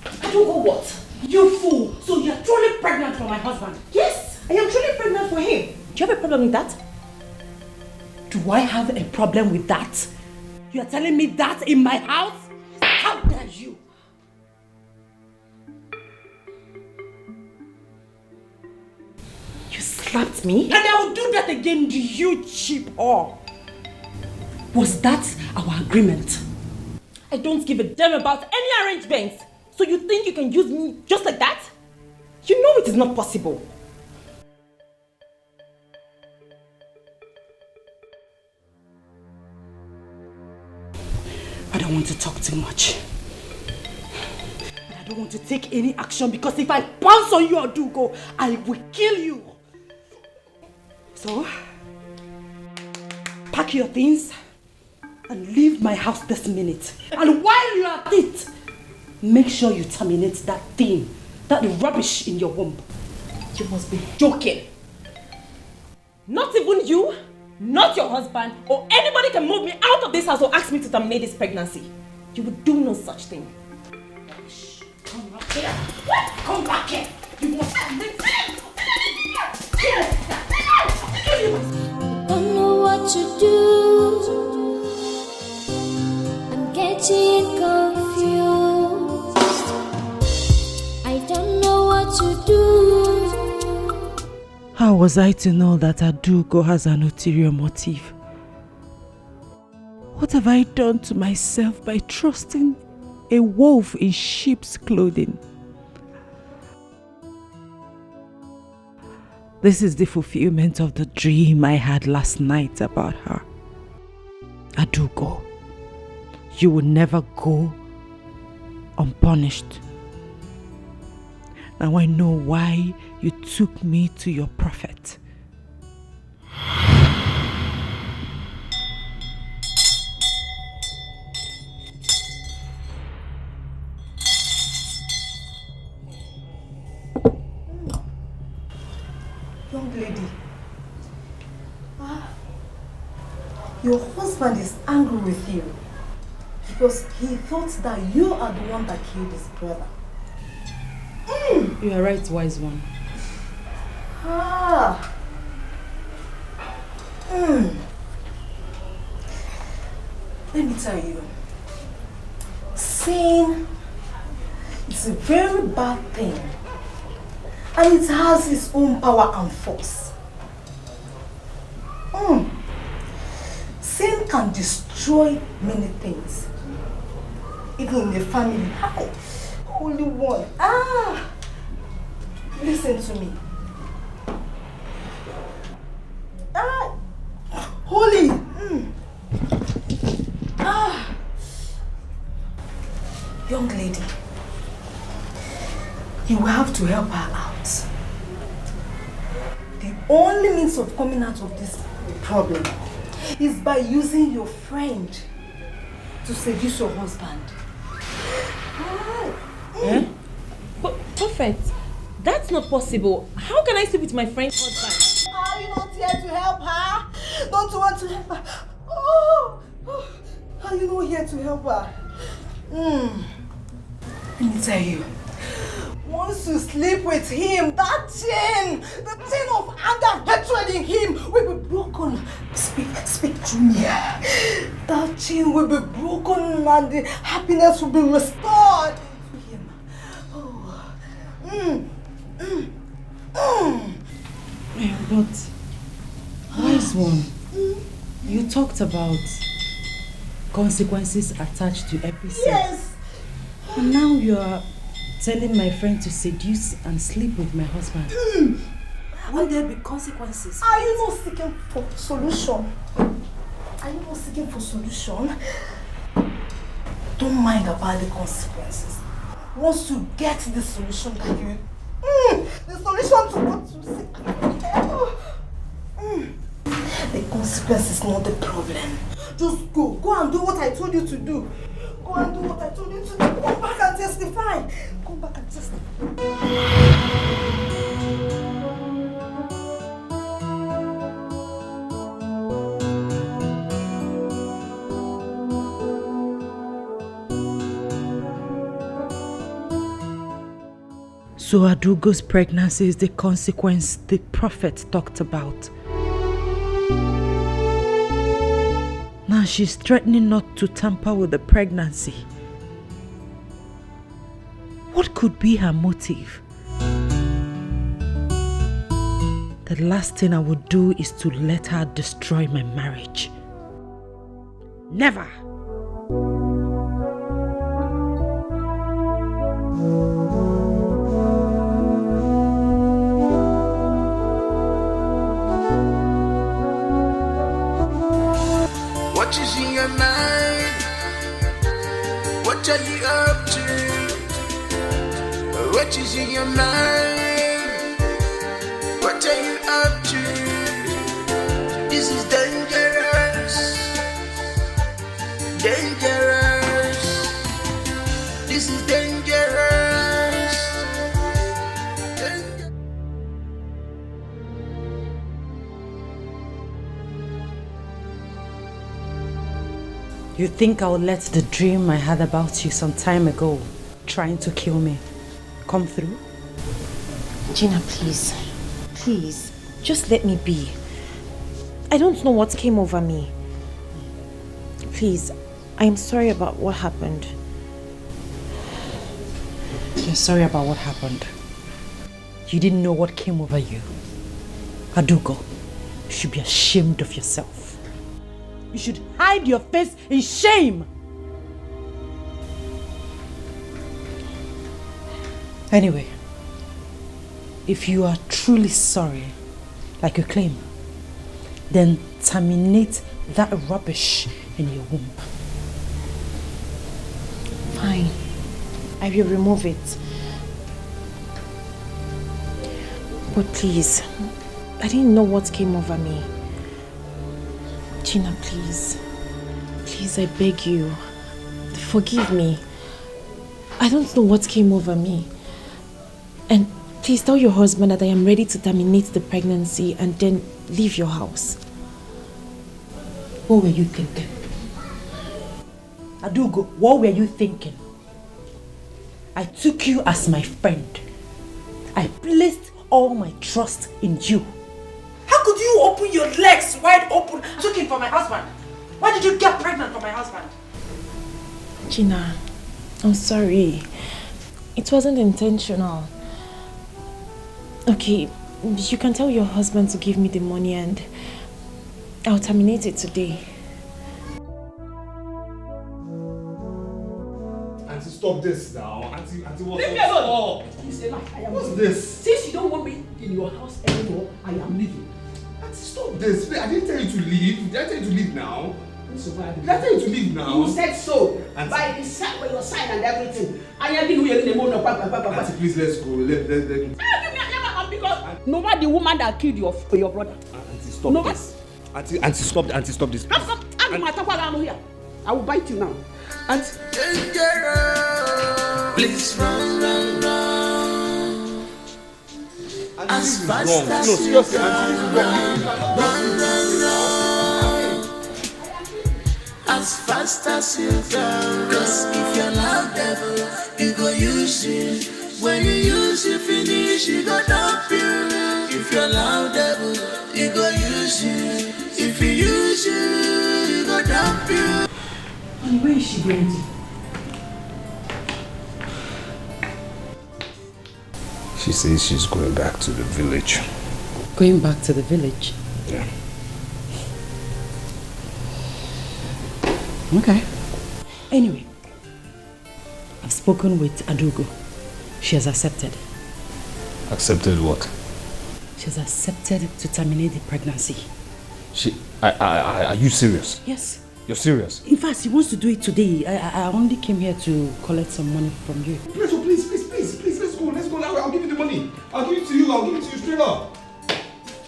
Adugo what? You fool! So you're truly pregnant for my husband? Yes, I am truly pregnant for him. Do you have a problem with that? Do I have a problem with that? You are telling me that in my house? How dare you? You slapped me? And I will do that again to you, cheap whore. Was that our agreement? I don't give a damn about any arrangements. So you think you can use me just like that? You know it is not possible. I don't want to talk too much. I don't want to take any action because if I bounce on you or do go, I will kill you. So, pack your things and leave my house this minute. And while you are at it, make sure you terminate that thing, that rubbish in your womb. You must be joking. Not even you, not your husband, or anybody can move me out of this house or ask me to terminate this pregnancy. You would do no such thing. Shh, come back here. Come back here. You must terminate. I don't know what to do. I'm getting confused. I don't know what to do. How was I to know that Adugo has an ulterior motive? What have I done to myself by trusting a wolf in sheep's clothing? This is the fulfillment of the dream I had last night about her. Adugo, you will never go unpunished. Now I know why you took me to your prophet. Young lady, your husband is angry with you because he thought that you are the one that killed his brother. You are right, wise one. Let me tell you, sin is a very bad thing and it has its own power and force. Sin can destroy many things, even in the family. Hi, Holy One. Listen to me. Holy. Young lady, you will have to help her out. The only means of coming out of this problem is by using your friend to seduce your husband. But Prophet, that's not possible. How can I sleep with my friend's husband? Are you not here to help her? Don't you want to help her? Are you not here to help her? Let me tell you, once you sleep with him, that chain, the chain of anger, hatred in him will be broken. Speak through me. That chain will be broken and the happiness will be restored to him. But, wise one, you talked about consequences attached to every sin. Yes. And now you are telling my friend to seduce and sleep with my husband. Will there be consequences? Are you not seeking for solution? Are you not seeking for solution? Don't mind about the consequences. Once you get the solution that you... the solution to what you seek. The consequence is not the problem. Just go. Go and do what I told you to do. Go and do what I told you to do. Come back and testify. Come back and testify. So Adugo's pregnancy is the consequence the prophet talked about. Now she's threatening not to tamper with the pregnancy. What could be her motive? The last thing I would do is to let her destroy my marriage. Never! What is in your mind? What are you up to? What is in your mind? What are you up to? This is dangerous. Dangerous. This is dangerous. You think I'll let the dream I had about you some time ago, trying to kill me, come through? Gina, please. Please. Just let me be. I don't know what came over me. Please, I am sorry about what happened. You're sorry about what happened. You didn't know what came over you. Adugo, you should be ashamed of yourself. You should hide your face in shame. Anyway, if you are truly sorry, like you claim, then terminate that rubbish in your womb. Fine. I will remove it. But please, I didn't know what came over me. Gina, please. Please, I beg you. Forgive me. I don't know what came over me. And please tell your husband that I am ready to terminate the pregnancy and then leave your house. What were you thinking? Adugo, what were you thinking? I took you as my friend. I placed all my trust in you. How could you open your legs wide open looking for my husband? Why did you get pregnant for my husband? Gina, I'm sorry. It wasn't intentional. Okay, you can tell your husband to give me the money and I'll terminate it today. Auntie, stop this now. Auntie, what's Leave me alone! up? It's a lie. I am What's leaving. this? Since you don't want me in your house anymore, I am leaving. Auntie, stop this. I didn't tell you to leave. Did I tell you to leave now? Did I tell you to leave now? You said so. Auntie. By the sign, by your sign and everything. I am leaving you in the morning. Auntie, please, let's go. Let me. Because nobody the woman that killed your brother. Auntie, stop this. Auntie, stop. Auntie, stop this. I will bite you now. Auntie. Please run. As fast wrong. as No, you seriously, can run. As fast as you can. Cause if you love devil, you go use it. When you use it finish, you go dump you. If you love devil, you go use it. If you use it, you go dump you. And where is she going to? She says she's going back to the village. Going back to the village? Yeah. Okay. Anyway, I've spoken with Adugo. She has accepted. Accepted what? She has accepted to terminate the pregnancy. Are you serious? Yes. You're serious? In fact, she wants to do it today. I only came here to collect some money from you. Please, let's go. I'll give you the money. I'll give it to you straight up.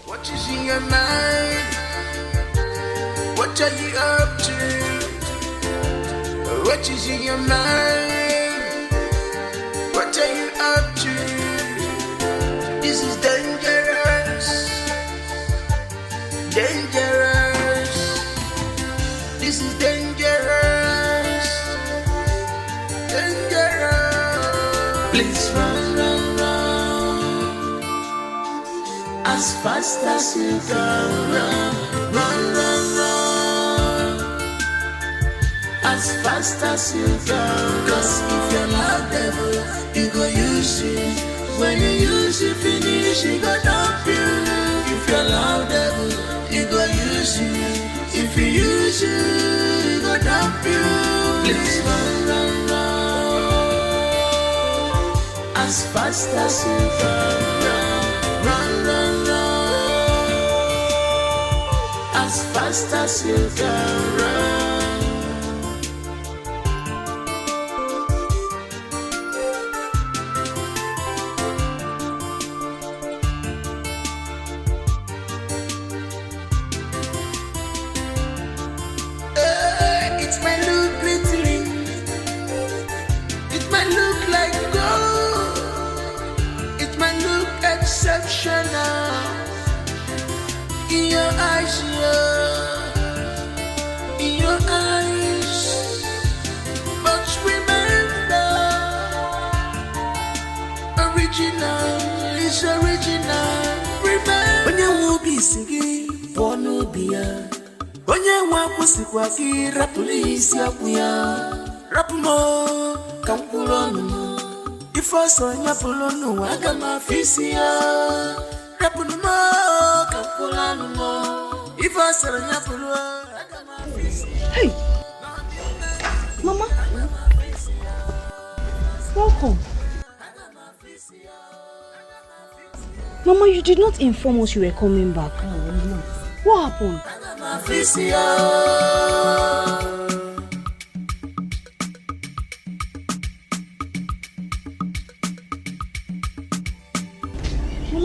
What is in your mind? What are you up to? What is in your mind? What are you up to? This is dangerous. Dangerous. This is dangerous. Dangerous. Please run. As fast as you can run. As fast as you can. Cause if you're not devil, you go use it. When you use it, finish, you go dump you. If you're not devil, you go use it. If you use it, you go dump you. Please run. As fast as you can run. As fast as you can run. It might look glittering, it might look like gold, it might look exceptional in your eyes, in your eyes. But remember, original is original. Remember, when you will be singing, born will be a. Onye nwa kwụsịkwa gị rapụrụ isi akwụ ya. Rapụ mo ka mkpụrụ ọnụ mo. Ife ọsọ nyapụrụ n'ụwa aga m afọ isi ya. Rapụrụ mo ka mkpụrụ ọnụ mo. Ife ọsọ nyapụrụ aga m afọ isi ya. Hey! Mama! Welcome. Mama, you did not inform us you were coming back. What happened? Mama,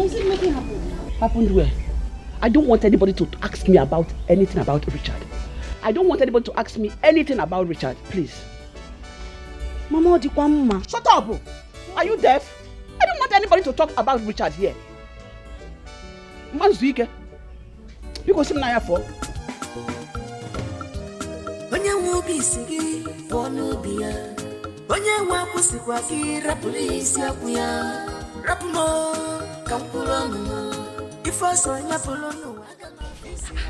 is it making happen? Happened where? I don't want anybody to ask me about anything about Richard. I don't want anybody to ask me anything about Richard, please. Mama, shut up! Are you deaf? I don't want anybody to talk about Richard here. Manzuike. Because I'm not for. Onye nwa obi isi gị pụọ n'obi ya. Onye nwa akwụsịkwa gị rapụrụ isi akwụ ya. Rapụ m ka mkpụrụ ọnụ m. Ife ọsọ nyapụrụ n'ụwa aga m afọ isi ya.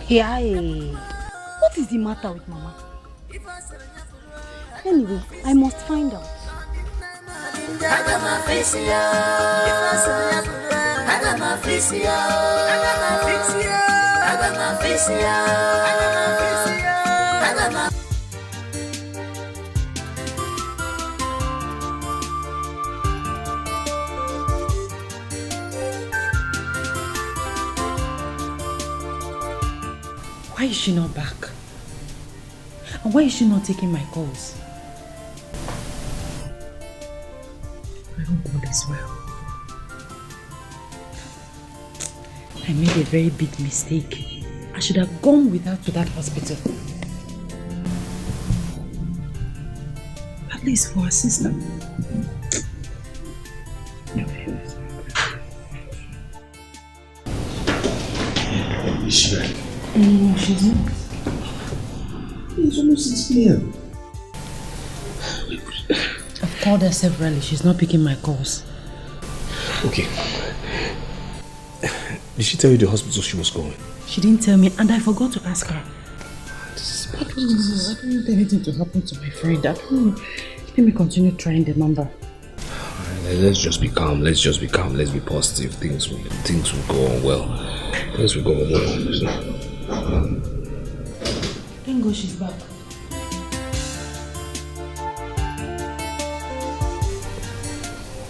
Hey, what is the matter with Mama? Anyway, I must find out. Aga m afọ isi ya. Ife ọsọ nyapụrụ. Aga m afọ isi ya. Aga m afọ isi ya. Aga m afọ isi ya. Aga m afọ isi ya. Aga m afọ. Why is she not back? And why is she not taking my calls? I hope all is well. I made a very big mistake. I should have gone with her to that hospital. At least for her sister. Is she back? No, she's not. It's almost 6 p.m. I've called her severally. She's not picking my calls. Okay. Did she tell you the hospital she was going? She didn't tell me, and I forgot to ask her. I don't want anything to happen to my friend. I don't know. Let me continue trying the number. Let's just be calm. Let's just be calm. Let's be positive. Things will go on well. Things will go on well. So, Thank God she's back.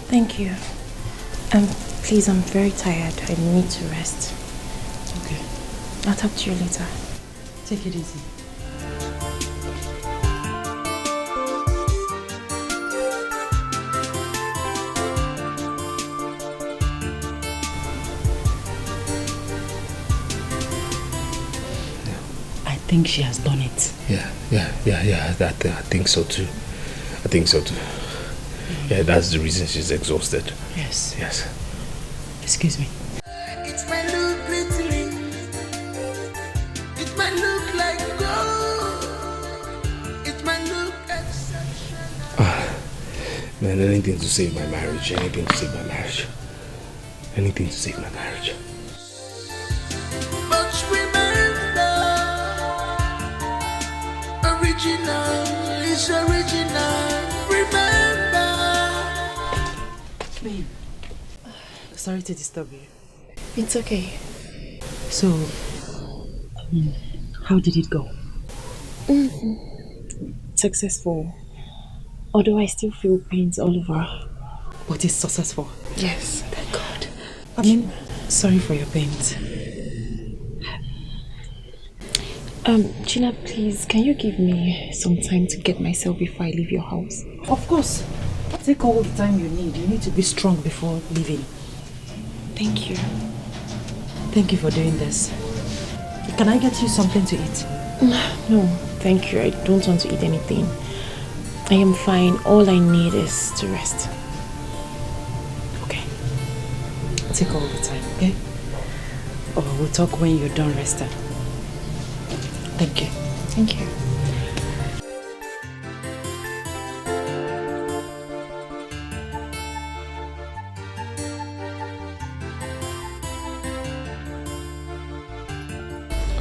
Thank you. Please, I'm very tired. I need to rest. Okay. I'll talk to you later. Take it easy. I think she has done it. yeah. I think so too. Yeah, that's the reason she's exhausted. Yes. Yes. Excuse me. It might look pretty, it might look like gold, it might look exceptional. Man, anything to save my marriage. Anything to save my marriage. But remember, original is original. Remember. Babe, sorry to disturb you. It's okay. So, how did it go? Successful. Although I still feel pains all over. But it's successful. Yes. Thank God. I mean, sorry for your pains. Gina, please, can you give me some time to get myself before I leave your house? Of course. Take all the time you need. You need to be strong before leaving. Thank you. Thank you for doing this. Can I get you something to eat? No, thank you. I don't want to eat anything. I am fine. All I need is to rest. Okay. Take all the time, okay? Or we'll talk when you're done resting. Thank you. Thank you.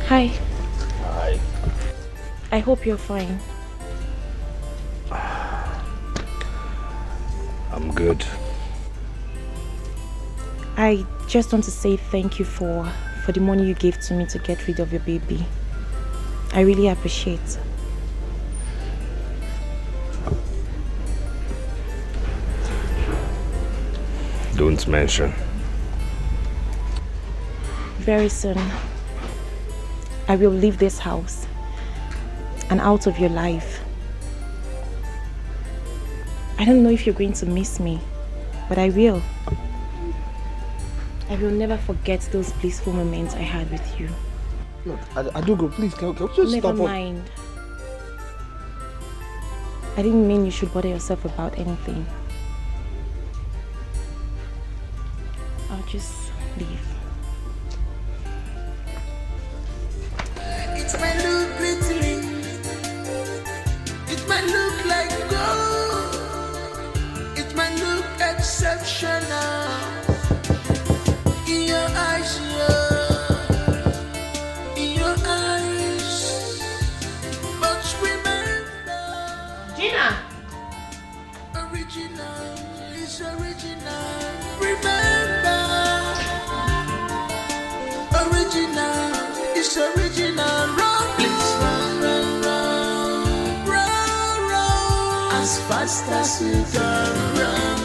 Hi. Hi. I hope you're fine. I'm good. I just want to say thank you for the money you gave to me to get rid of your baby. I really appreciate. Don't mention. Very soon, I will leave this house and out of your life. I don't know if you're going to miss me, but I will. I will never forget those blissful moments I had with you. Look, I do go. Please, can you just Never stop? mind. I didn't mean you should bother yourself about anything. I'll just leave. It might look pretty, it might look like gold, it might look exceptional in your eyes, in your eyes. But remember, Gina, original is original. Remember, original is original. Run, please, run, as fast as you can. Run,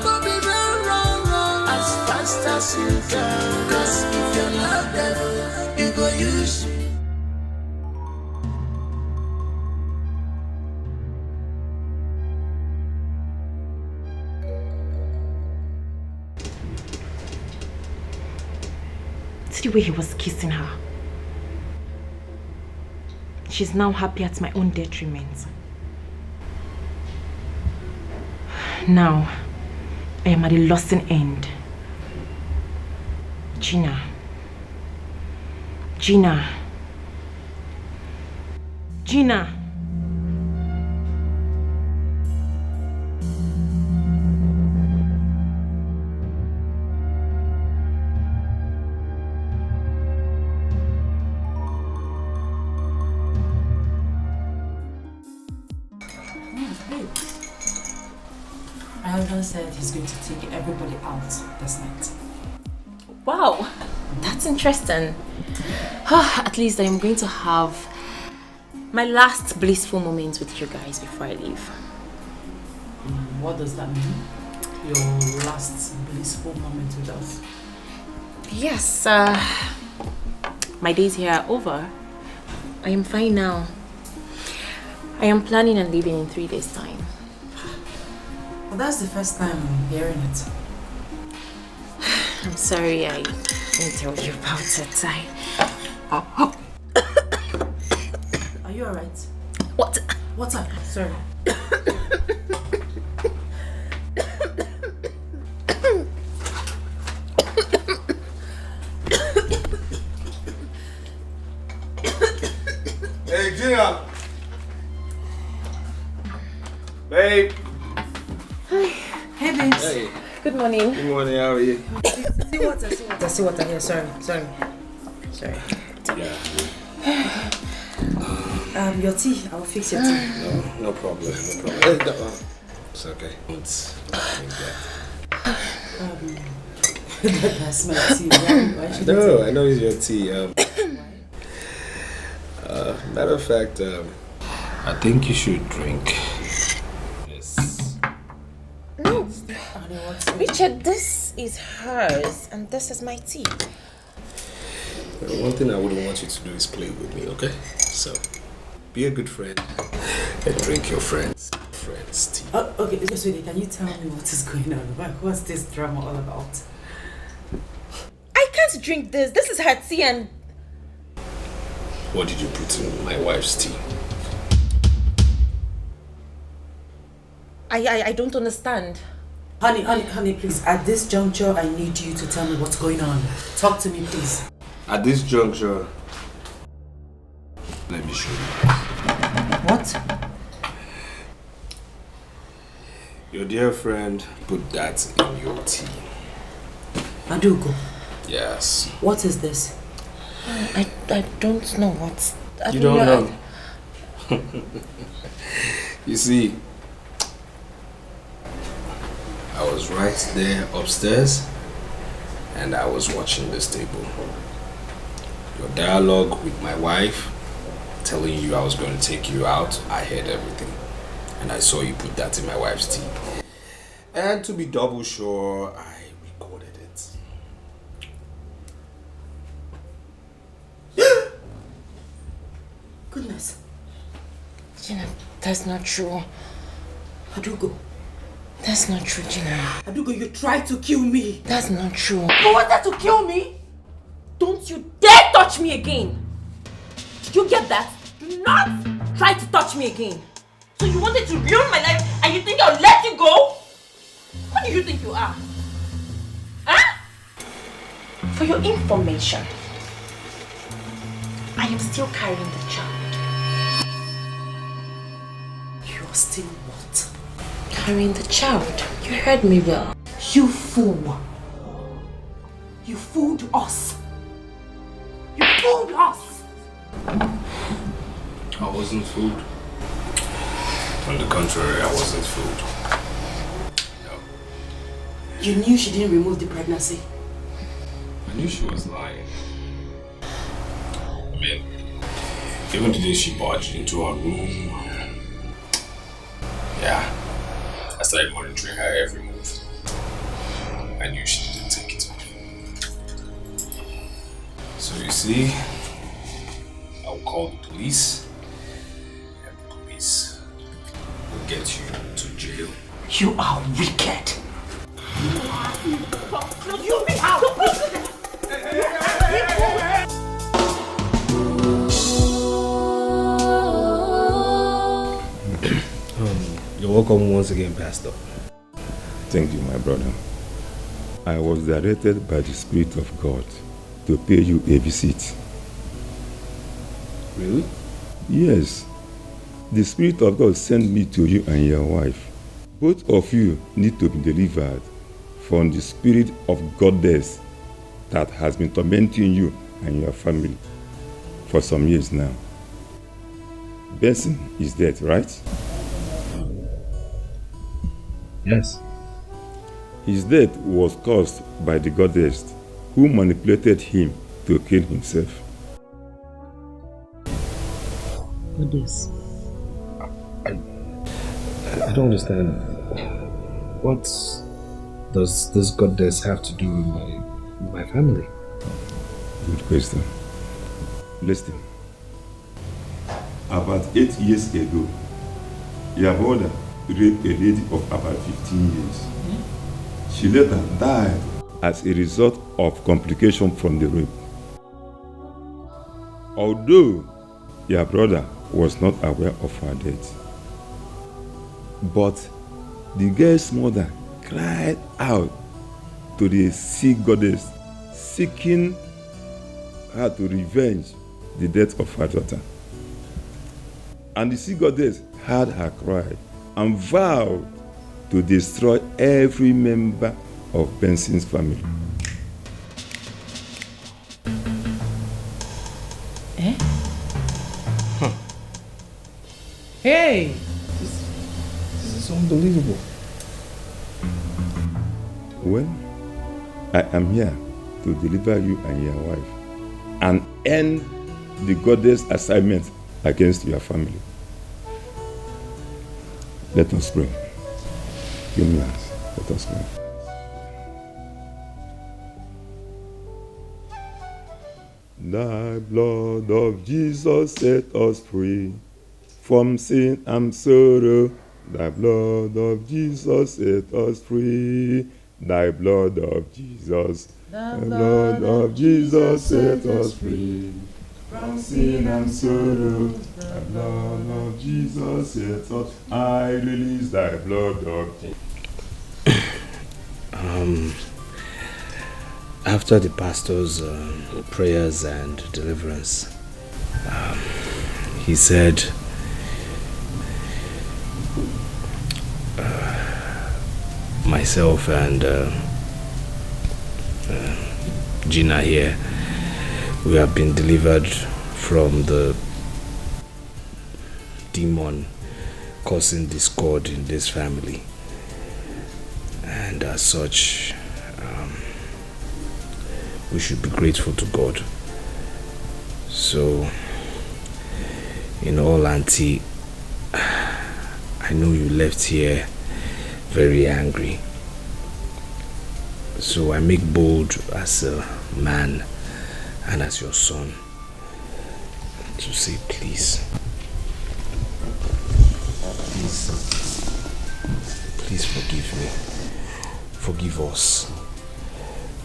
Bobby, run, as fast as you can. 'Cause if you love devil, you go use. see the way he was kissing her. She's now happy at my own detriment. Now, I am at a losing end. Gina. Gina. Gina. said he's going to take everybody out this night. Wow, that's interesting. At least I am going to have my last blissful moment with you guys before I leave. What does that mean? Your last blissful moment with us? Yes, my days here are over. I am fine now. I am planning on leaving in 3 days' time. Well, that's the first time I'm hearing it. I'm sorry I didn't tell you about it. Are you alright? What? What's up? Sorry. Hey, Gina! Babe! Hey, babes. Hey. Good morning. Good morning, how are you? See water here. Sorry. Yeah. Your tea. I'll fix your tea. No problem. It's okay. That's my tea. Why should No, I know it's your tea. Matter of fact, I think you should drink this. No. Richard, this is hers and this is my tea. One thing I wouldn't want you to do is play with me, okay? So, be a good friend and drink your friend's tea. Okay, just wait. Can you tell me what is going on? What's this drama all about? I can't drink this. This is her tea and... What did you put in my wife's tea? I don't understand. Honey, please. At this juncture, I need you to tell me what's going on. Talk to me, please. At this juncture, let me show you. What? Your dear friend put that in your tea. Adugo. Yes. What is this? I don't know what... You don't know? You see, I was right there upstairs and I was watching this table. Your dialogue with my wife, telling you I was going to take you out, I heard everything. And I saw you put that in my wife's tea. And to be double sure, I recorded it. Goodness. Gina, that's not true. Adugo. That's not true, Gina. Adugo, you tried to kill me. That's not true. You wanted to kill me? Don't you dare touch me again! Did you get that? Do not try to touch me again. So you wanted to ruin my life and you think I'll let you go? Who do you think you are? Huh? For your information, I am still carrying the child. You are still what? Carrying the child. You heard me well. You fool. You fooled us. You fooled us. I wasn't fooled. On the contrary, I wasn't fooled. No. You knew she didn't remove the pregnancy. I knew she was lying. I mean, even the day she barged into our room, yeah, I started monitoring her every move. I knew she didn't take it off. So you see, I will call the police, and the police will get you to jail. You are wicked. You be out! You're welcome once again, Pastor. Thank you, my brother. I was directed by the Spirit of God to pay you a visit. Really? Yes. The Spirit of God sent me to you and your wife. Both of you need to be delivered from the spirit of goddess that has been tormenting you and your family for some years now. Benson is dead, right? Yes. His death was caused by the goddess who manipulated him to kill himself. Goddess. I don't understand. What does this goddess have to do with my family? Good question. Listen. About 8 years ago, your brother raped a lady of about 15 years. She later died as a result of complication from the rape. Although your brother was not aware of her death, but the girl's mother cried out to the sea goddess, seeking her to revenge the death of her daughter. And the sea goddess heard her cry and vowed to destroy every member of Benson's family. Eh? Huh. Hey! This is unbelievable. Well, I am here to deliver you and your wife and end the goddess assignment against your family. Let us pray. Give me hands. Let us pray. The blood of Jesus set us free from sin and sorrow. The blood of Jesus set us free. Thy blood of Jesus. The blood of Jesus set us free from sin and sorrow. The blood of Jesus set us. I release thy blood of Jesus. After the pastor's prayers and deliverance, he said, myself and Gina here, we have been delivered from the demon causing discord in this family, and as such, we should be grateful to God. So, in all, Auntie, I know you left here very angry. So I make bold as a man and as your son to say, please forgive me. Forgive us.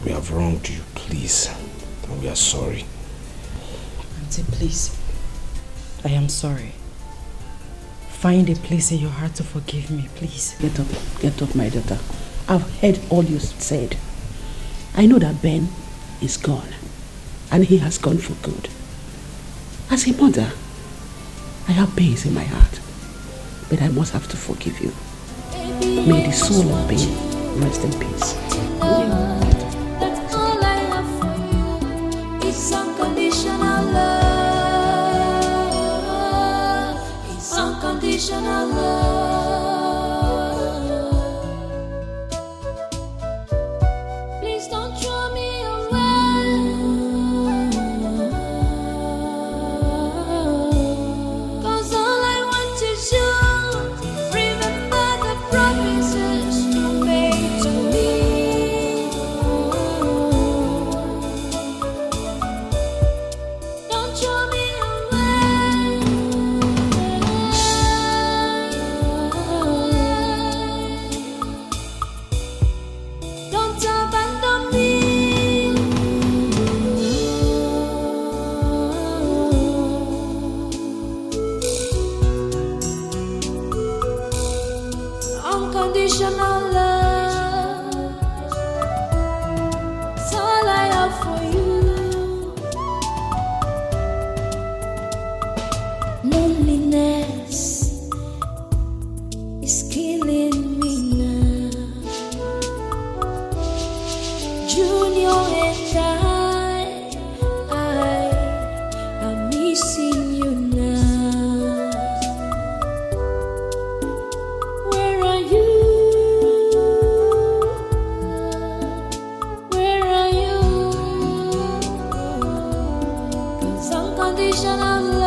We have wronged you, please. And we are sorry. Auntie, please. I am sorry. Find a place in your heart to forgive me, please. Get up, my daughter. I've heard all you said. I know that Ben is gone, and he has gone for good. As a mother, I have pains in my heart, but I must have to forgive you. May the soul of Ben rest in peace. That's all I have for you. It's unconditional love. It's unconditional love. Please don't throw me away. 'Cause all I want is you. Remember the promises you made to me. Don't throw me away. Don't abandon me. Unconditional love. It's all I have for you. Loneliness is killing me now. unconditional